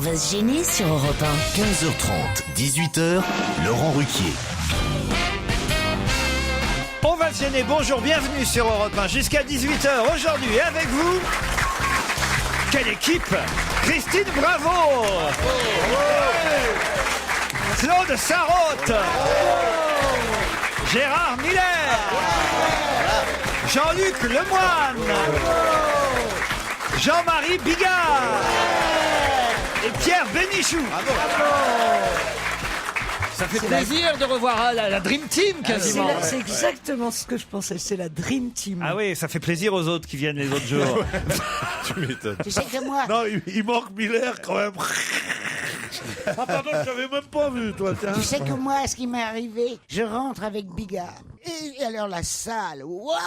va se gêner sur Europe 1. 15h30, 18h, Laurent Ruquier. On va se gêner, bonjour, bienvenue sur Europe 1 jusqu'à 18h aujourd'hui avec vous. Quelle équipe! Christine Bravo, Claude Sarraute, Gérard Miller, Jean-Luc Lemoine, Jean-Marie Bigard et Pierre Bénichou. Ça fait plaisir de revoir la Dream Team quasiment. C'est exactement ce que je pensais, c'est la Dream Team. Ah oui, ça fait plaisir aux autres qui viennent les autres jours. Tu m'étonnes. Tu sais que moi, Non, il manque Miller quand même. Ah pardon, je t'avais même pas vu, toi. Tiens. tu sais que moi, ce qui m'est arrivé, je rentre avec Bigard. Et alors la salle, waouh,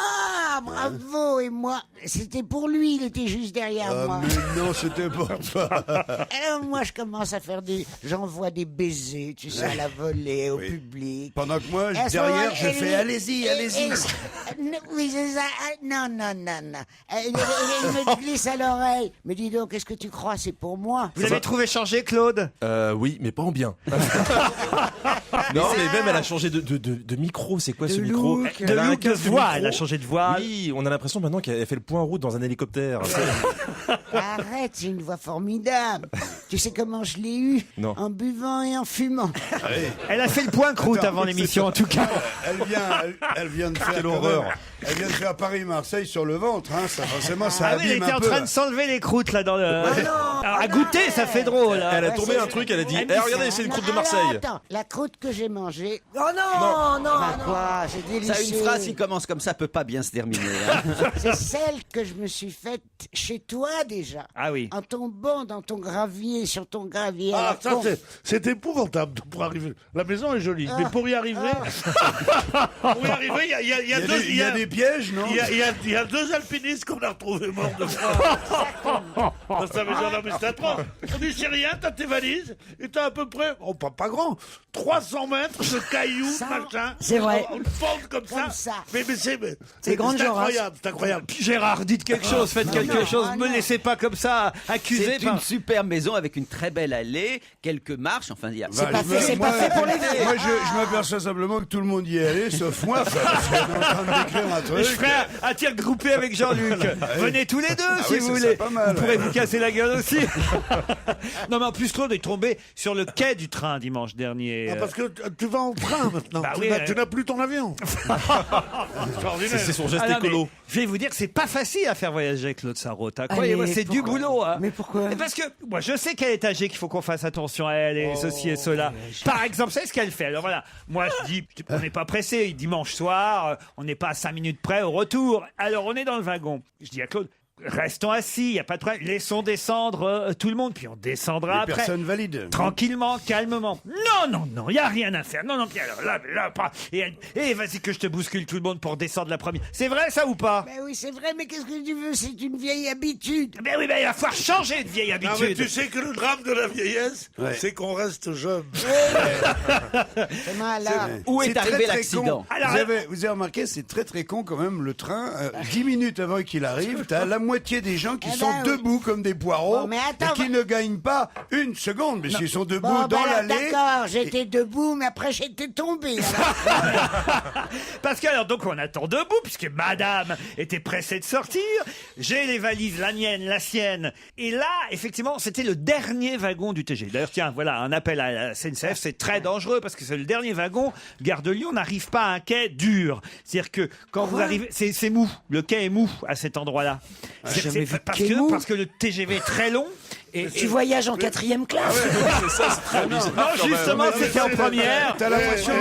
bravo. Et moi, c'était pour lui, il était juste derrière moi. Mais non, c'était pour toi. Alors moi, je commence à faire j'envoie des baisers, tu sais, à la volée, au public. Pendant que moi, Et à ce derrière, moment-là, je elle fais lui- allez-y, allez-y. Oui, c'est ça. Non. Elle me glisse à l'oreille. Mais dis donc, qu'est-ce que tu crois, c'est pour moi? Vous avez trouvé changé, Claude? Oui, mais pas en bien. Non, mais même elle a changé de micro. C'est quoi ce micro? look. De Elle a un look de casque voix, micro. elle a changé de voix. Oui, on a l'impression maintenant qu'elle fait le point en route dans un hélicoptère. Arrête, c'est une voix formidable. Tu sais comment je l'ai eue? Non. En buvant et en fumant. Elle a fait le point croûte avant l'émission en tout cas. Elle vient de faire Quelle horreur. Elle vient de faire Paris-Marseille sur le ventre, hein. Ça, forcément, ça Ah oui, elle abîme était un en peu. train de s'enlever les croûtes là dans le... Alors, à goûter, ça fait drôle. hein. Elle a tourné un truc, elle a dit Elle Eh, dit regardez, ça. c'est une croûte de Alors, Marseille. attends, la croûte que j'ai mangée. Oh non, non, Bah quoi, c'est délicieux. Ça, une phrase qui commence comme ça peut pas bien se terminer. hein. C'est celle que je me suis faite chez toi déjà. Ah oui. En tombant dans ton gravier, sur ton gravier. à Ah, la ça, con. c'est épouvantable pour arriver. La maison est jolie, mais pour y arriver, il y a des pièges, non? Il y a deux alpinistes qu'on a retrouvés morts de froid. Dans sa maison, non, mais c'est atroce. On dit, c'est rien, t'as tes valises, et t'as à peu près, oh, pas grand, 300 mètres de cailloux, Ça, machin. c'est vrai. Une pente comme ça. Mais c'est grande incroyable, c'est incroyable. Gérard, dites quelque chose, faites quelque chose, Ah, me non. laissez pas comme ça accuser. C'est une superbe maison avec une très belle allée, quelques marches. Enfin, il y a. C'est pas fait pour les vieux. Moi, je m'aperçois simplement que tout le monde y est allé, sauf moi. Enfin, parce qu'on est en train de décrire un truc. Je ferai un tir groupé avec Jean-Luc. Venez tous les deux si oui, vous ça voulez. serait pas mal, Vous pourrez ouais. vous casser la gueule aussi. Non mais en plus Claude est tombé sur le quai du train dimanche dernier. Ah, parce que tu vas en train maintenant. Bah tu oui, n'as- tu n'as plus ton avion. Extraordinaire. C'est son geste Ah non, mais écolo. je vais vous dire, c'est pas facile à faire voyager Claude Sarraute. hein. Croyez-moi, Allez, c'est du pourquoi boulot. hein. Mais pourquoi? Et parce que moi, je sais qu'elle est âgée, qu'il faut qu'on fasse attention à elle et ceci et cela. Par exemple, c'est ce qu'elle fait. Alors voilà, moi je dis, on n'est pas pressé. Dimanche soir, on n'est pas à 5 minutes près au retour. Alors on est dans le wagon. Je dis à Claude. Restons assis, il n'y a pas de problème. Laissons descendre tout le monde, puis on descendra Les après. personnes valides. Tranquillement, calmement. Non, il n'y a rien à faire. Non, puis alors là, pas. Et vas-y que je te bouscule tout le monde pour descendre la première. C'est vrai ça ou pas? Ben oui, c'est vrai, mais qu'est-ce que tu veux? C'est une vieille habitude. Ben oui, il va falloir changer de vieille Ah, mais habitude. tu sais que le drame de la vieillesse, c'est qu'on reste jeune. C'est mal, alors. Où est C'est arrivé très, très l'accident? con. Alors, Vous avez remarqué, c'est très très con quand même, le train. 10 minutes avant qu'il arrive, t'as la moitié des gens qui Eh sont ben oui. debout comme des poireaux Bon, mais attends, et qui ne gagnent pas une seconde, mais s'ils sont debout Bon, dans ben alors, l'allée. d'accord, j'étais debout, mais après j'étais tombé. alors. parce que alors donc on attend debout puisque Madame était pressée de sortir. J'ai les valises, la mienne, la sienne. Et là, effectivement, c'était le dernier wagon du TG. D'ailleurs, tiens, voilà un appel à la SNCF. C'est très dangereux parce que c'est le dernier wagon. Gare de Lyon n'arrive pas à un quai dur. C'est-à-dire que quand vous arrivez, c'est mou. Le quai est mou à cet endroit-là. jamais vu de parce quai que mou. parce que le TGV est très long. Et Tu voyages en 4e classe? C'est ça, c'est très bizarre. non, quand même. justement, c'était en première. T'as l'impression,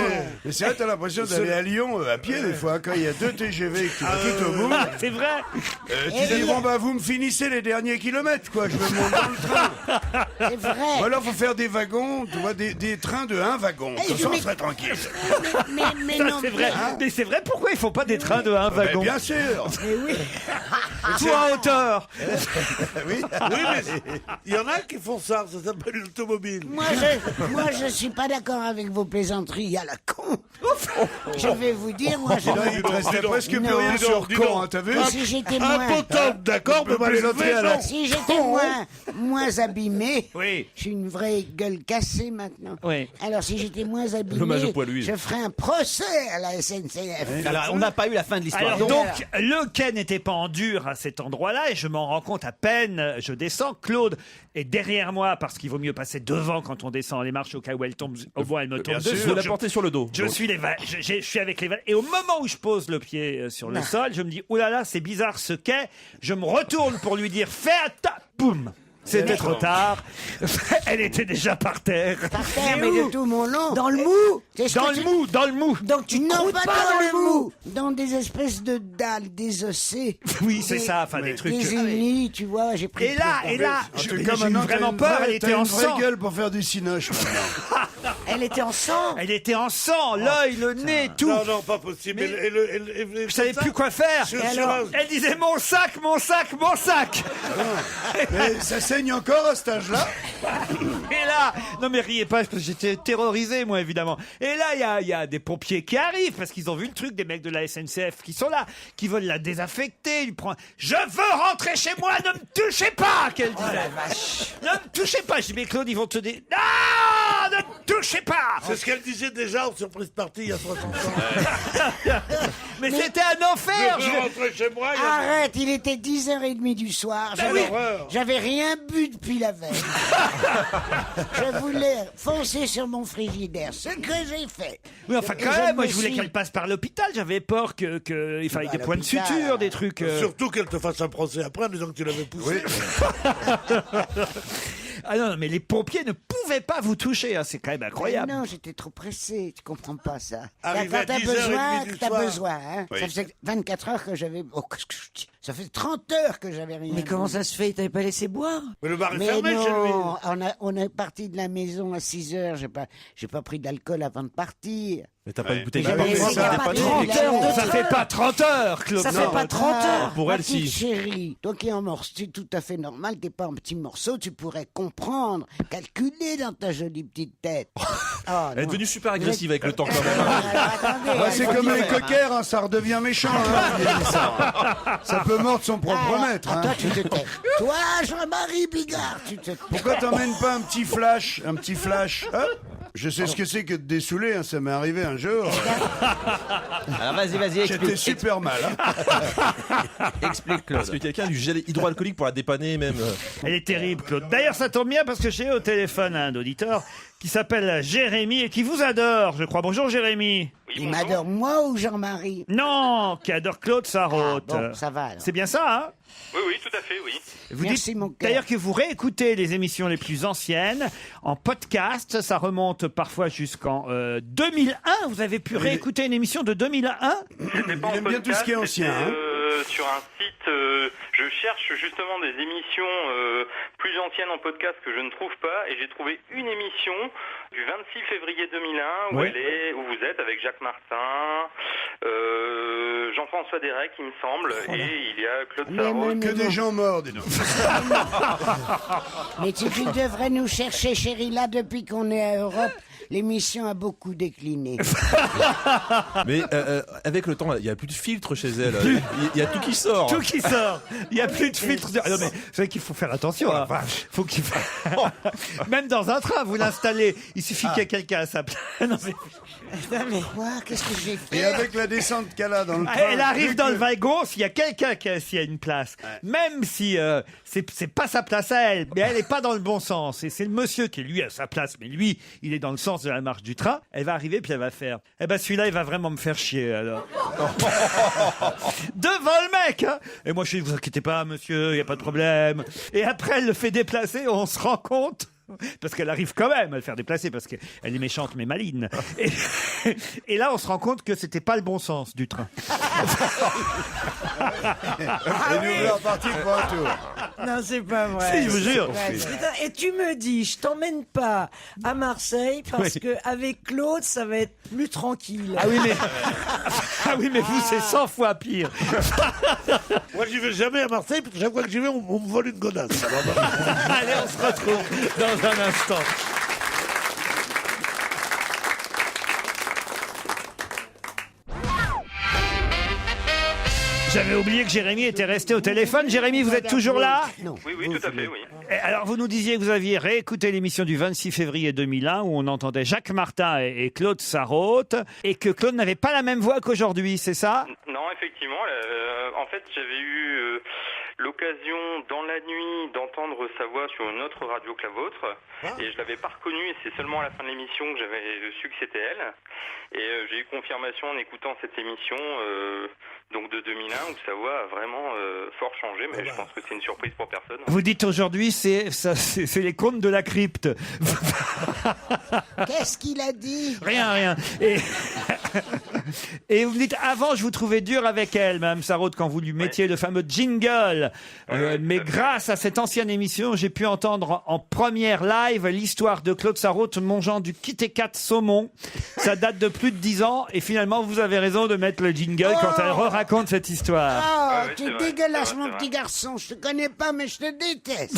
mais c'est vrai, t'as l'impression d'aller à Lyon à pied des fois quand il y a 2 TGV qui quittent au bout. C'est vrai. Tu dis bon bah vous me finissez les derniers kilomètres quoi, je me monte dans le train. C'est vrai. Ou alors faut faire des wagons, tu vois des trains de 1 wagon, comme ça on serait tranquille. Mais Ça, non, c'est vrai. Mais c'est vrai. Pourquoi ils font pas des trains de un Mais wagon? bien sûr. Mais oui. Tout en hauteur. Oui, mais il y en a qui font ça s'appelle l'automobile. Moi, je suis pas d'accord avec vos plaisanteries à la con. Je vais vous dire, moi, je... Il te restait presque plus Non. rien sur Dis donc. con, hein, t'as vu? Si j'étais Un moins... potable, d'accord, mais pas les autres. Si j'étais moins abîmé, Oui. je suis une vraie gueule cassée maintenant. Oui. Alors si j'étais moins L'hommage abîmé, au poids, lui. je ferais un procès à la SNCF. Alors, on n'a pas eu la fin de l'histoire. Alors donc, le quai n'était pas en dur à cet endroit-là et je m'en rends compte à peine. Je descends. Claude est derrière moi parce qu'il vaut mieux passer devant quand on descend les marches au cas où elle tombe au moins elle me tombe dessus. Vous la portez sur le dos. Je suis je suis avec les et au moment où je pose le pied sur le sol, je me dis oh là là, c'est bizarre ce quai. Je me retourne pour lui dire fais attention. Boum. C'était trop tard. Elle était déjà par terre. Par terre, mais de tout mon long. Dans le mou. C'est ce Dans que le tu- mou, dans le mou. Donc tu Non, croûtes pas pas dans dans le mou. dans des espèces de dalles désossées. Oui, c'est ça, enfin des trucs. Des unis, tu vois, j'ai pris... Et là, En j'ai tout eu cas, maintenant, vraiment t'as peur. une Elle était en vraie sang. gueule pour faire du cinoche, maintenant. Elle était en sang. Elle était en sang, l'œil, le nez, tout. Non, non, pas possible. Je savais plus quoi faire. Sur- Et sur alors, un- elle disait mon sac, mon sac, mon sac. Mais ça saigne encore à cet âge-là? Et là, non mais riez pas, parce que j'étais terrorisé moi évidemment. Et là, il y a des pompiers qui arrivent parce qu'ils ont vu le truc, des mecs de la SNCF qui sont là, qui veulent la désaffecter. Il prend, je veux rentrer chez moi, ne me touchez pas, qu'elle disait. Ne me touchez pas. Je dis mais Claude, ils vont te dire, non, ne me touchez pas. C'est ce qu'elle disait déjà en surprise partie il y a 60 ans. Mais c'était un enfer. Je veux rentrer chez moi. il y a- Arrête, il était 10h30 du soir. Ben oui. J'avais rien bu depuis la veille. Je voulais foncer sur mon frigidaire, ce que j'ai fait. Oui, enfin Et quand même, moi me je voulais suis- qu'elle passe par l'hôpital. J'avais peur qu'il fallait des points de l'hôpital. suture, des trucs. Surtout qu'elle te fasse un procès après en disant que tu l'avais poussé. Ah non, mais les pompiers ne pouvaient pas vous toucher. Hein. C'est quand même incroyable. Mais non, j'étais trop pressé, tu comprends pas ça. Arrivé à Quand t'as 10h30 besoin, du t'as soir. besoin. Hein. Ça faisait 24 heures que j'avais... Oh, qu'est-ce que je dis ? Ça fait 30 heures que j'avais rien Mais bu. comment ça se fait? T'avais pas laissé boire? Mais le bar est Mais fermé chez lui. non, on est parti de la maison à 6 heures. J'ai pas pris d'alcool avant de partir. Mais t'as pas une bouteille Mais de j'avais vin, essayé ça de dépend partir. pas. 30 heures de Ça fait pas 30 heures, Claude. Ça Non. fait pas 30 heures. Pour Ma elle, si. petite chérie, toi qui es en morceau, c'est tout à fait normal, t'es pas en petits morceaux, tu pourrais comprendre, calculer dans ta jolie petite tête. Oh, Elle est non. devenue super agressive avec le temps quand même. Alors, attendez, Bah, c'est faut comme dire- les coquères, hein, ça redevient méchant. Hein, ça peut mordre son propre Alors, maître. ah, Hein. toi, tu te tais. Toi, Jean-Marie Bigard, tu te tais. Pourquoi t'emmènes pas un petit flash? Un petit flash hein? Je sais ce que c'est que de dessouler, hein, ça m'est arrivé un jour. Alors vas-y, J'étais explique. super mal. Hein. Explique, Parce que Claude. quelqu'un a du gel hydroalcoolique pour la dépanner même. Elle est terrible, Claude. D'ailleurs, ça tombe bien parce que j'ai au téléphone un auditeur qui s'appelle Jérémy et qui vous adore, je crois. Bonjour, Jérémy. Il m'adore, moi ou Jean-Marie? Non, qui adore Claude Sarraute. Bon, ça va alors. C'est bien ça, hein? Oui, oui, tout à fait, oui. Vous Merci, dites mon cœur. d'ailleurs que vous réécoutez les émissions les plus anciennes en podcast. Ça remonte parfois jusqu'en 2001. Vous avez pu réécouter une émission de 2001? C'était pas en Il aime bien tout ce qui est ancien, c'était, hein. sur un site, je cherche justement des émissions plus anciennes en podcast que je ne trouve pas, et j'ai trouvé une émission du 26 février 2001 où Oui. où vous êtes avec Jacques Martin, Jean-François Derek, il me semble, et il y a Claude Sarraute. Que des gens morts, dis donc. Mais tu devrais nous chercher, chérie, là, depuis qu'on est à Europe, l'émission a beaucoup décliné. Mais avec le temps, il y a plus de filtre chez elle. Il y a tout qui sort. Tout qui sort. Il n'y a plus de filtre. Ah non, mais c'est vrai qu'il faut faire attention. Hein. Faut qu'il Même dans un train, vous l'installez. Il suffit qu'il y ait quelqu'un à sa place. Non, mais- Quoi? Qu'est-ce que j'ai fait? Et avec la descente qu'elle a dans le train. Elle arrive dans le wagon, s'il y a quelqu'un qui est assis à une place, même si c'est pas sa place à elle, mais elle est pas dans le bon sens, et c'est le monsieur qui est lui à sa place, mais lui, il est dans le sens de la marche du train, elle va arriver puis elle va faire, eh ben celui-là, il va vraiment me faire chier, alors. Devant le mec, hein. Et moi je dis, vous inquiétez pas, monsieur, il y a pas de problème. Et après, elle le fait déplacer, on se rend compte. Parce qu'elle arrive quand même à le faire déplacer, parce qu'elle est méchante mais maligne. Et là, on se rend compte que c'était pas le bon sens du train. Et nous voilà repartis pour un tour. Non, c'est pas vrai. Si, je vous jure. Putain, et tu me dis, je t'emmène pas à Marseille parce que avec Claude, ça va être plus tranquille. Ah oui, mais vous, c'est 100 fois pire. Moi, j'y vais jamais à Marseille, parce que chaque fois que j'y vais, on me vole une godasse. Allez, on se retrouve dans un instant. J'avais oublié que Jérémy était resté au téléphone. Jérémy, vous êtes toujours là? Oui, tout à fait, oui. Alors, vous nous disiez que vous aviez réécouté l'émission du 26 février 2001 où on entendait Jacques Martin et Claude Sarraute et que Claude n'avait pas la même voix qu'aujourd'hui, c'est ça? Non, effectivement. En fait, j'avais eu l'occasion dans la nuit d'entendre sa voix sur une autre radio que la vôtre et je l'avais pas reconnue et c'est seulement à la fin de l'émission que j'avais su que c'était elle et j'ai eu confirmation en écoutant cette émission donc de 2001 où sa voix a vraiment fort changé, mais je pense que c'est une surprise pour personne. Vous dites aujourd'hui c'est les contes de la crypte. Qu'est-ce qu'il a dit? Rien. Et vous me dites, avant, je vous trouvais dur avec elle, Mme Sarraute, quand vous lui mettiez le fameux jingle. Mais grâce à cette ancienne émission, j'ai pu entendre en première live l'histoire de Claude Sarraute mangeant du Kit Kat saumon. Ça date de plus de 10 ans. Et finalement, vous avez raison de mettre le jingle quand elle raconte cette histoire. Oh, oui, tu c'est es vrai, dégueulasse, c'est mon vrai. petit garçon. Je te connais pas, mais je te déteste.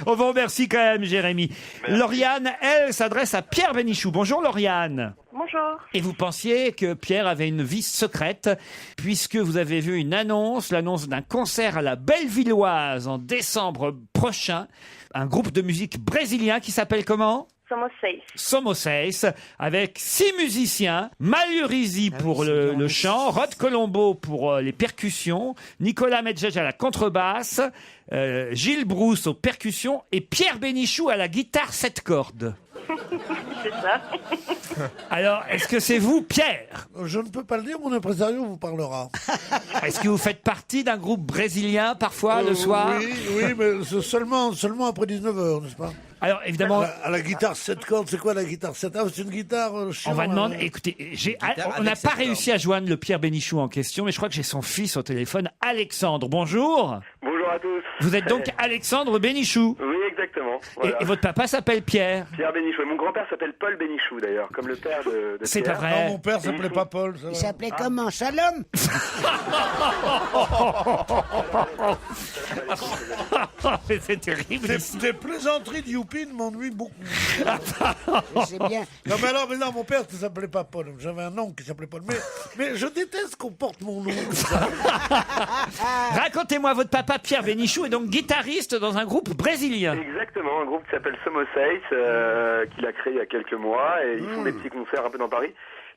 On vous remercie quand même, Jérémy. Lauriane, elle, s'adresse à Pierre Bénichou. Bonjour, Lauriane. Bonjour. Et vous pensiez que Pierre avait une vie secrète, puisque vous avez vu l'annonce d'un concert à la Bellevilloise en décembre prochain. Un groupe de musique brésilien qui s'appelle comment? Somos Seis, avec 6 musiciens, Malurizi pour le chant, Rod Colombo pour les percussions, Nicolas Medjej à la contrebasse, Gilles Brousse aux percussions et Pierre Bénichou à la guitare 7 cordes. C'est ça. Alors, est-ce que c'est vous, Pierre? Je ne peux pas le dire, mon impresario vous parlera. Est-ce que vous faites partie d'un groupe brésilien parfois le soir? Oui, mais c'est seulement après 19h, n'est-ce pas? Alors, évidemment, À la guitare 7 cordes, c'est quoi la guitare 7? Ah, c'est une guitare on chiant, va demander. hein. Écoutez, on avec n'a pas cette réussi à joindre le Pierre Bénichou en question, mais je crois que j'ai son fils au téléphone, Alexandre. Bonjour. Bonjour à tous. Vous êtes donc Alexandre Bénichou. Oui, exactement. Et votre papa s'appelle Pierre. Pierre Bénichou. Et mon grand-père s'appelle Paul Bénichou, d'ailleurs, comme le père de C'est pas Pierre. vrai. Non, mon père s'appelait pas Paul. Ça Il va. s'appelait comment? Shalom? Mais c'est terrible. Des plaisanteries de Youpin m'ennuient beaucoup. C'est bien. Non, mon père ne s'appelait pas Paul. J'avais un oncle qui s'appelait Paul. Mais je déteste qu'on porte mon nom comme ça. Racontez-moi, votre papa Pierre Bénichou est donc guitariste dans un groupe brésilien. Exactement, un groupe qui s'appelle Somos Seis, qu'il a créé il y a quelques mois, et ils font des petits concerts un peu dans Paris.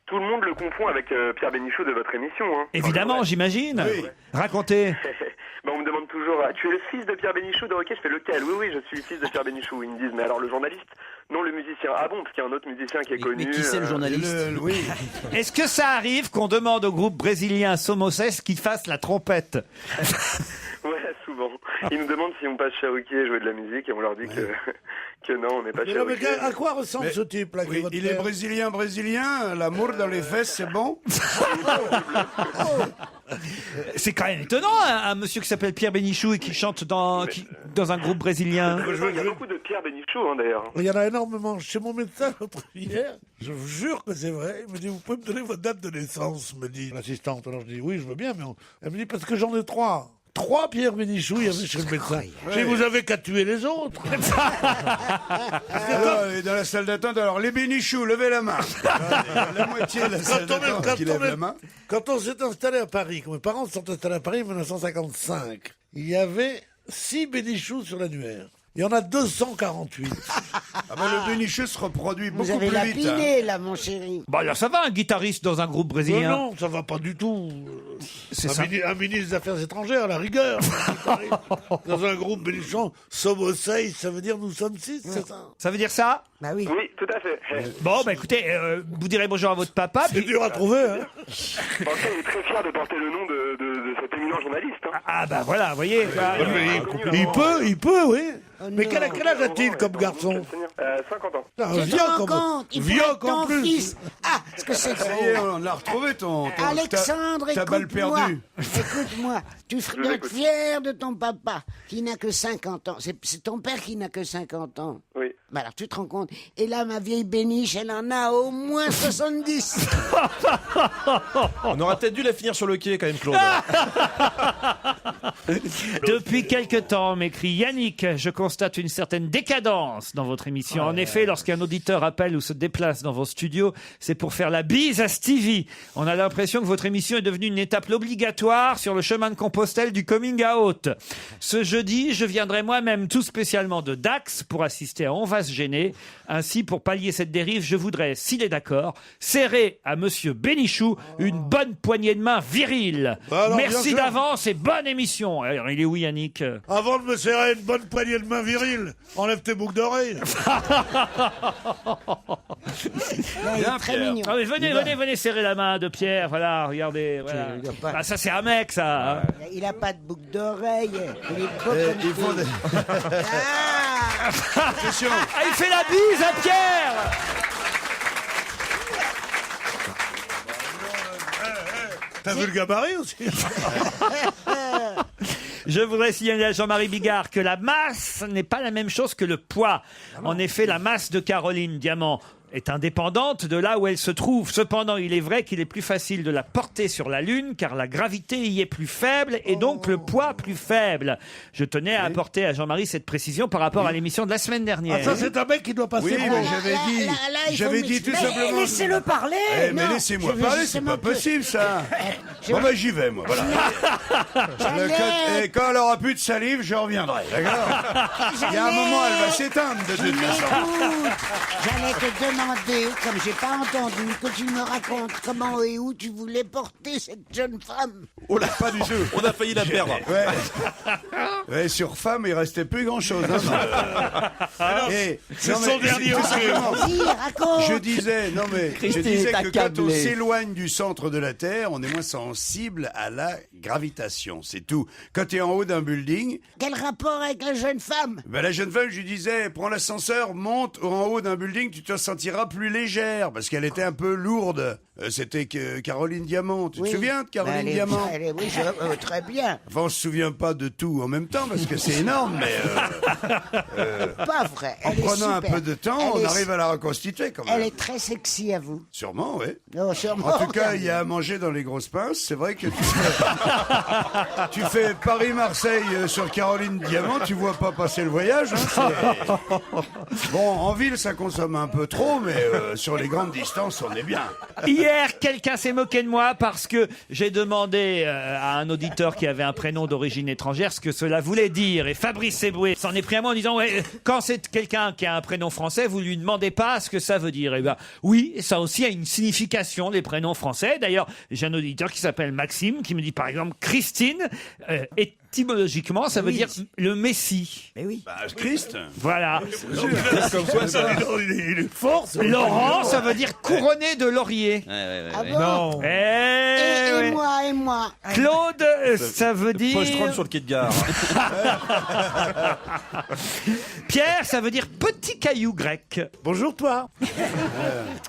Tout le monde le confond avec Pierre Bénichou de votre émission. Hein. Évidemment, j'imagine. Oui. Racontez. On me demande toujours, tu es le fils de Pierre Bénichou de Roquet? Je fais lequel? Oui, je suis le fils de Pierre Bénichou. Ils me disent, mais alors le journaliste? Non, le musicien. Ah bon, parce qu'il y a un autre musicien qui est connu. Mais qui c'est le journaliste? Oui. Est-ce que ça arrive qu'on demande au groupe brésilien Somos Seis qu'il fasse la trompette? Ouais, souvent. Ils nous demandent si on passe chez Ruquier jouer de la musique et on leur dit que non, on n'est pas Mais chez non, mais Ruquier. à quoi ressemble Mais- ce type-là qui est Oui, votre il est père? brésilien, l'amour dans les fesses, c'est bon? C'est quand même étonnant, un monsieur qui s'appelle Pierre Bénichou et qui chante dans un groupe brésilien. Il y a beaucoup de Pierre Bénichou, hein, d'ailleurs. Il y en a énormément. Chez mon médecin hier, je vous jure que c'est vrai. Il me dit, vous pouvez me donner votre date de naissance, me dit l'assistante. Alors je dis, oui, je veux bien, mais elle me dit, parce que j'en ai 3. 3 Pierre Bénichou, il y avait chez le médecin. Si vous avez qu'à tuer les autres. Alors, et dans la salle d'attente, alors les Bénichous, levez la main. La moitié de la salle d'attente qui lève la main. Quand on s'est installé à Paris, quand mes parents se sont installés à Paris en 1955, il y avait 6 Bénichous sur l'annuaire. Il y en a 248. Ah ben, le Bénichou se reproduit beaucoup Vous avez plus la vite. Hein. pilée, là, mon chéri. Bon, alors ça va, un guitariste dans un groupe brésilien? Non, ça va pas du tout. C'est ça. Un ministre des Affaires étrangères, à la rigueur. Dans un groupe Bénichon, Somos Seis, ça veut dire nous sommes 6, c'est ça? Ça veut dire ça? Bah oui. Oui, tout à fait. Bon, bah écoutez, vous direz bonjour à votre papa. C'est dur à trouver, hein? En tout cas, il est très fier de porter le nom de cet éminent journaliste. Hein. Ah bah voilà, vous voyez. Il peut, oui. Mais quel âge a-t-il comme garçon? 50 ans. Ah, Tu te vieux rends comme- compte? Il faut vieux être qu'en ton plus. fils. Ah, ce que c'est Ça y est, drôle. on l'a retrouvé ton Alexandre, ta balle écoute-moi. perdue. Écoute-moi. Tu dois être fier de ton papa qui n'a que 50 ans. C'est ton père qui n'a que 50 ans. Oui. Bah alors tu te rends compte. Et là, ma vieille Béniche, elle en a au moins 70. On aurait peut-être dû la finir sur le quai quand même, Claude. Depuis quelque temps, m'écrit Yannick, je constate une certaine décadence dans votre émission. En effet, lorsqu'un auditeur appelle ou se déplace dans vos studios, c'est pour faire la bise à Stevie. On a l'impression que votre émission est devenue une étape obligatoire sur le chemin de Compostelle du coming out. Ce jeudi, je viendrai moi-même tout spécialement de Dax pour assister à On va se gêner. Ainsi, pour pallier cette dérive, je voudrais, s'il est d'accord, serrer à Monsieur Bénichou une bonne poignée de main virile. Bah alors, Merci bien sûr. d'avance et bonne émission. Alors, il est où Yannick? Avant de me serrer une bonne poignée de main virile, enlève tes boucles d'oreilles. Il est très mignon. Ah oui, venez serrer la main de Pierre. Voilà, regardez. Voilà. Il a pas- Ah, ça, c'est un mec, ça. hein. Il a pas de boucle d'oreille. Il est beau comme Il faut tout. Ah, Attention. Ah, il fait la bise à Pierre. T'as vu le gabarit aussi? Je voudrais signaler à Jean-Marie Bigard que la masse n'est pas la même chose que le poids. En effet, la masse de Caroline Diamant est indépendante de là où elle se trouve. Cependant, il est vrai qu'il est plus facile de la porter sur la Lune car la gravité y est plus faible et donc le poids plus faible. Je tenais à apporter à Jean-Marie cette précision par rapport à l'émission de la semaine dernière. Ah, ça, c'est un mec qui doit passer Oui, pour- mais j'avais dit, il faut j'avais dit tout m'expliquer. simplement. Laissez-le parler. Eh, mais Non, laissez-moi je veux parler, c'est justement pas que- possible ça. Bon bah j'y vais moi, voilà. J'allais- Et quand elle aura plus de salive, je reviendrai, d'accord? Il y a un moment, elle va s'éteindre de toute façon. Écoute, j'allais te demander, comme j'ai pas entendu, que tu me racontes comment et où tu voulais porter cette jeune femme. Oh là, pas du tout. On a failli la perdre. Ouais. Ouais, sur femme, il restait plus grand chose. C'est son dernier tout hockey. simplement. Vas-y, raconte. Je disais Christine est que quand on accablée. s'éloigne du centre de la Terre, on est moins sensible à la gravitation. C'est tout. Quand tu es en haut d'un building, Quel rapport avec la jeune femme? ben la jeune femme, je lui disais, prends l'ascenseur, monte en haut d'un building, tu te sentiras plus légère, parce qu'elle était un peu lourde. C'était que Caroline Diamant. Tu te Oui. souviens de Caroline Elle est- Diamant? oui, très bien. Enfin, on se souvient pas de tout en même temps, parce que c'est énorme, mais Pas vrai. en Elle est prenant un super. peu de temps, Elle on est- arrive à la reconstituer quand même. Elle est très sexy à vous. Sûrement, oui. Non, sûrement. En tout cas, il y a à manger dans les grosses pinces. C'est vrai que tu fais Paris-Marseille sur Caroline Diamant, tu vois pas passer le voyage. Hein, c'est- bon, en ville, ça consomme un peu trop, mais sur les grandes distances, on est bien. Hier, quelqu'un s'est moqué de moi parce que j'ai demandé à un auditeur qui avait un prénom d'origine étrangère ce que cela voulait dire. Et Fabrice Eboué s'en est pris à moi en disant ouais, quand c'est quelqu'un qui a un prénom français, vous lui demandez pas ce que ça veut dire. Et ben oui, ça aussi a une signification, les prénoms français. D'ailleurs, j'ai un auditeur qui s'appelle Maxime qui me dit par exemple Christine. Étymologiquement, ça veut Oui. dire le Messie. Mais oui. Bah, Christ. Voilà. Comme quoi, ça. Il est fort, ça. Laurent, ça veut dire couronné de laurier. Ah bon? Eh Et oui. moi. Claude, ça veut dire... Postron sur le quai de gare. Pierre, ça veut dire petit caillou grec. Bonjour, toi.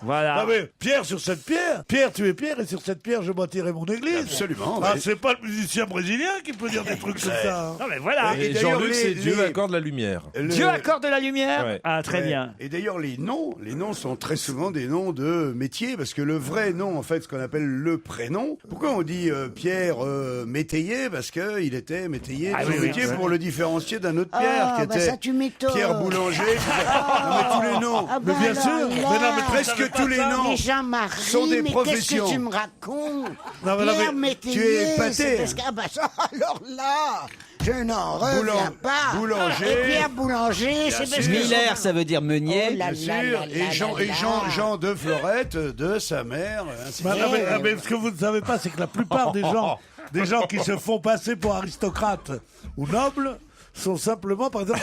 Voilà. Ah mais Pierre sur cette pierre. Pierre, tu es Pierre, et sur cette pierre, je bâtirai mon église. Absolument. Ah, oui. c'est pas le musicien brésilien qui peut dire des trucs comme ça. hein. Non mais voilà. Et Et d'ailleurs, Jean-Luc, c'est Dieu les- accorde la lumière. Le- Dieu accorde la lumière. Ouais. Ah, très Ouais. bien. Et d'ailleurs, les noms sont très souvent des noms de métiers, parce que le vrai nom, en fait, ce qu'on appelle le prénom. Pourquoi on dit Pierre métayer? Parce que il était métayer Ah de son oui, oui, métier oui. pour le différencier d'un autre Pierre Ah, qui bah était ça tu m'étonnes. Pierre Boulanger. Non, mais tous les noms. Ah Mais bah bien alors sûr. là, Mais non, mais Presque tous les noms. Les Jean-Marie, sont des mais professions. qu'est-ce que tu me racontes? Non, mais non, Pierre mais Métayer, tu es épaté. c'est parce que- ah bah ça, alors là, je n'en reviens pas. Boulanger. Et Pierre Boulanger, c'est parce que... Miller, ça veut dire meunier. Oh là Bien là sûr. là Et là Jean, là et là. Jean de Florette, de sa mère, ainsi de Bah, suite. non, mais ce que vous ne savez pas, c'est que la plupart des gens qui se font passer pour aristocrates ou nobles sont simplement, par exemple,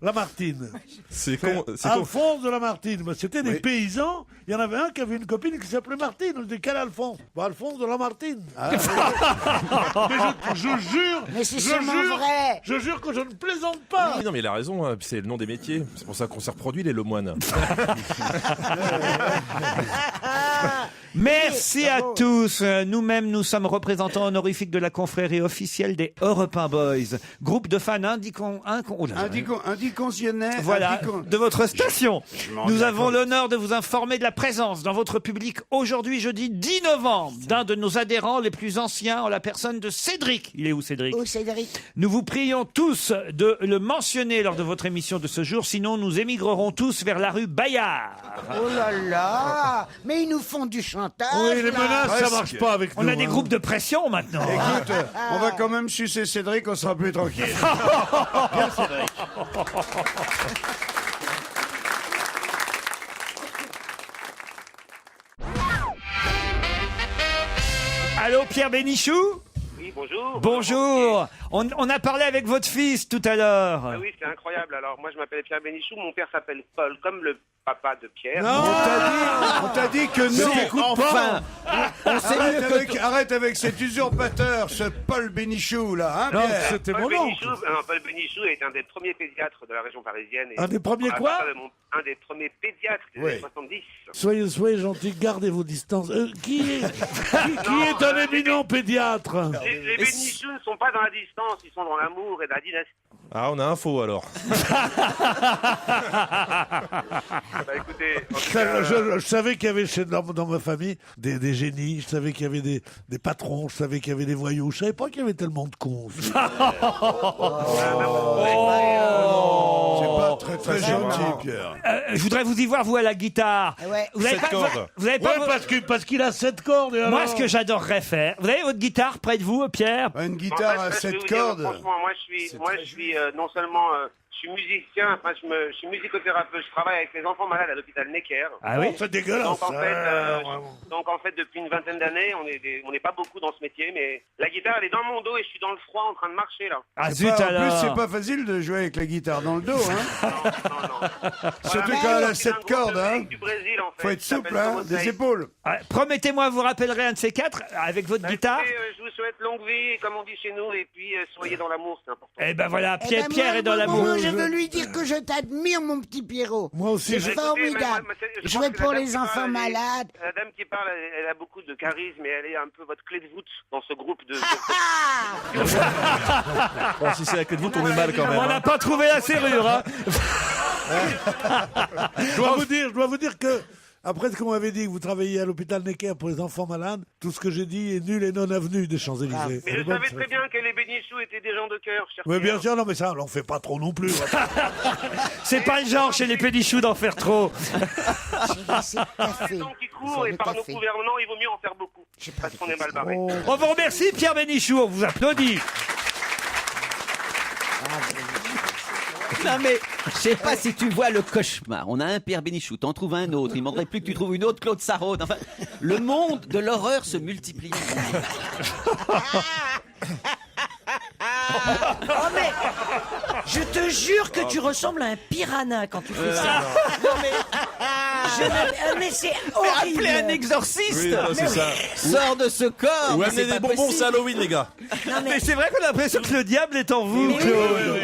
Lamartine. C'est con. Alphonse de Lamartine. Bah, c'était des paysans. Il y en avait un qui avait une copine qui s'appelait Martine. On disait, quel Alphonse? Bah, Alphonse de Lamartine. Mais je jure. Mais c'est sûrement vrai. Je jure que je ne plaisante pas. Oui, non, mais il a raison, hein, c'est le nom des métiers. C'est pour ça qu'on s'est reproduit, les Lemoines. Merci à tous. Nous-mêmes, nous sommes représentants honorifiques de la confrérie officielle des Europe 1 Boys. Groupe de fans Indiconsionnais. Voilà, de votre station. Nous avons l'honneur de vous informer de la présence dans votre public aujourd'hui, jeudi 10 novembre, d'un de nos adhérents les plus anciens en la personne de Cédric. Il est où, Cédric? Oh, Cédric. Nous vous prions tous de le mentionner lors de votre émission de ce jour, sinon nous émigrerons tous vers la rue Bayard. Oh là là. Mais ils nous font du chantage. Oui, les là. menaces, ça marche pas avec nous. On a des groupes de pression maintenant. Écoute, on va quand même sucer Cédric, on sera plus tranquille. Bien, Cédric. Allô, Pierre Bénichou? Oui, bonjour. Bonjour. On a parlé avec votre fils tout à l'heure. Ah oui, c'est incroyable. Alors, moi, je m'appelle Pierre Bénichou. Mon père s'appelle Paul, comme le papa de Pierre. Non, on t'a dit que non. Enfin, on sait mieux que Arrête avec cet usurpateur, ce Paul Bénichou là, hein, Non, Pierre. c'était Paul mon Bénichou, oncle. Paul Bénichou est un des premiers pédiatres de la région parisienne. Et Un des premiers quoi? Un des premiers pédiatres des Oui. années 70. Soyez gentils, gardez vos distances. Qui est un éminent pédiatre? Les Bénichous ne sont pas dans la distance, ils sont dans l'amour et la dynastie. Ah, on a info alors. Bah écoutez, en tout Ça, cas, je savais qu'il y avait dans ma famille des génies, je savais qu'il y avait des patrons, je savais qu'il y avait des voyous, je savais pas qu'il y avait tellement de cons aussi. C'est pas très gentil, Pierre. Je voudrais vous y voir, vous, à la guitare. Ouais. Vous avez Sept pas, cordes. vous avez pas Ouais, parce qu'il a 7 cordes. Et Moi, alors ce que j'adorerais faire, vous avez votre guitare près de vous, Pierre? Une en guitare fait, à je vais 7 vous dire, cordes. franchement, moi je suis non seulement je suis musicien, enfin je suis musicothérapeute, je travaille avec les enfants malades à l'hôpital Necker. Ah oui? C'est dégueulasse. Donc en fait, depuis une vingtaine d'années, on n'est pas beaucoup dans ce métier, mais la guitare elle est dans mon dos et je suis dans le froid en train de marcher là. Ah En zut plus, alors. c'est pas facile de jouer avec la guitare dans le dos, hein. Non. Surtout Voilà, quand elle a je suis 7 un groupe cordes, de hein. musique du Brésil, en fait, Faut être qui souple, s'appelle hein, Como des Sei. épaules. Ah, promettez-moi, vous rappellerez un de ces quatre avec votre guitare. Écoutez, je vous souhaite longue vie, comme on dit chez nous, et puis soyez dans l'amour, c'est important. Eh ben voilà, Eh Pierre ben, est dans moi, l'amour. moi, je veux lui dire que je t'admire, mon petit Pierrot. Moi aussi, C'est je- formidable. Je Je pense vais que pour la dame les qui enfants parle, malades. La dame qui parle, elle a beaucoup de charisme et elle est un peu votre clé de voûte dans ce groupe de... Bon, si c'est la clé de voûte, on est mal quand même. On n'a pas trouvé la serrure, hein. Je dois vous dire que, après ce que vous m'avez dit, que vous travaillez à l'hôpital Necker pour les enfants malades, tout ce que j'ai dit est nul et non avenu des Champs-Élysées. Mais je savais très bien que les Bénichous étaient des gens de cœur, cher Oui, bien Pierre. sûr, non, mais ça, on n'en fait pas trop non plus. C'est pas le genre chez les pédichoux d'en faire trop. C'est café. Le temps qui court et le par nos café. gouvernements, il vaut mieux en faire beaucoup. Parce qu'on est mal barré. On vous remercie, Pierre Bénichou, on vous applaudit. Non mais, je sais pas si tu vois le cauchemar. On a un Pierre Bénichou, t'en trouves un autre. Il manquerait plus que tu trouves une autre Claude Sarraute. Enfin, le monde de l'horreur se multiplie. Oh mais je te jure que tu ressembles à un piranha quand tu fais ça. Non mais mais c'est horrible. Appelez un exorciste. Oui, non, c'est ça. Sors de ce corps. Ou mais amenez c'est des pas bonbons, possible. c'est Halloween, les gars. Mais c'est vrai qu'on a l'impression que le diable est en vous, Claude.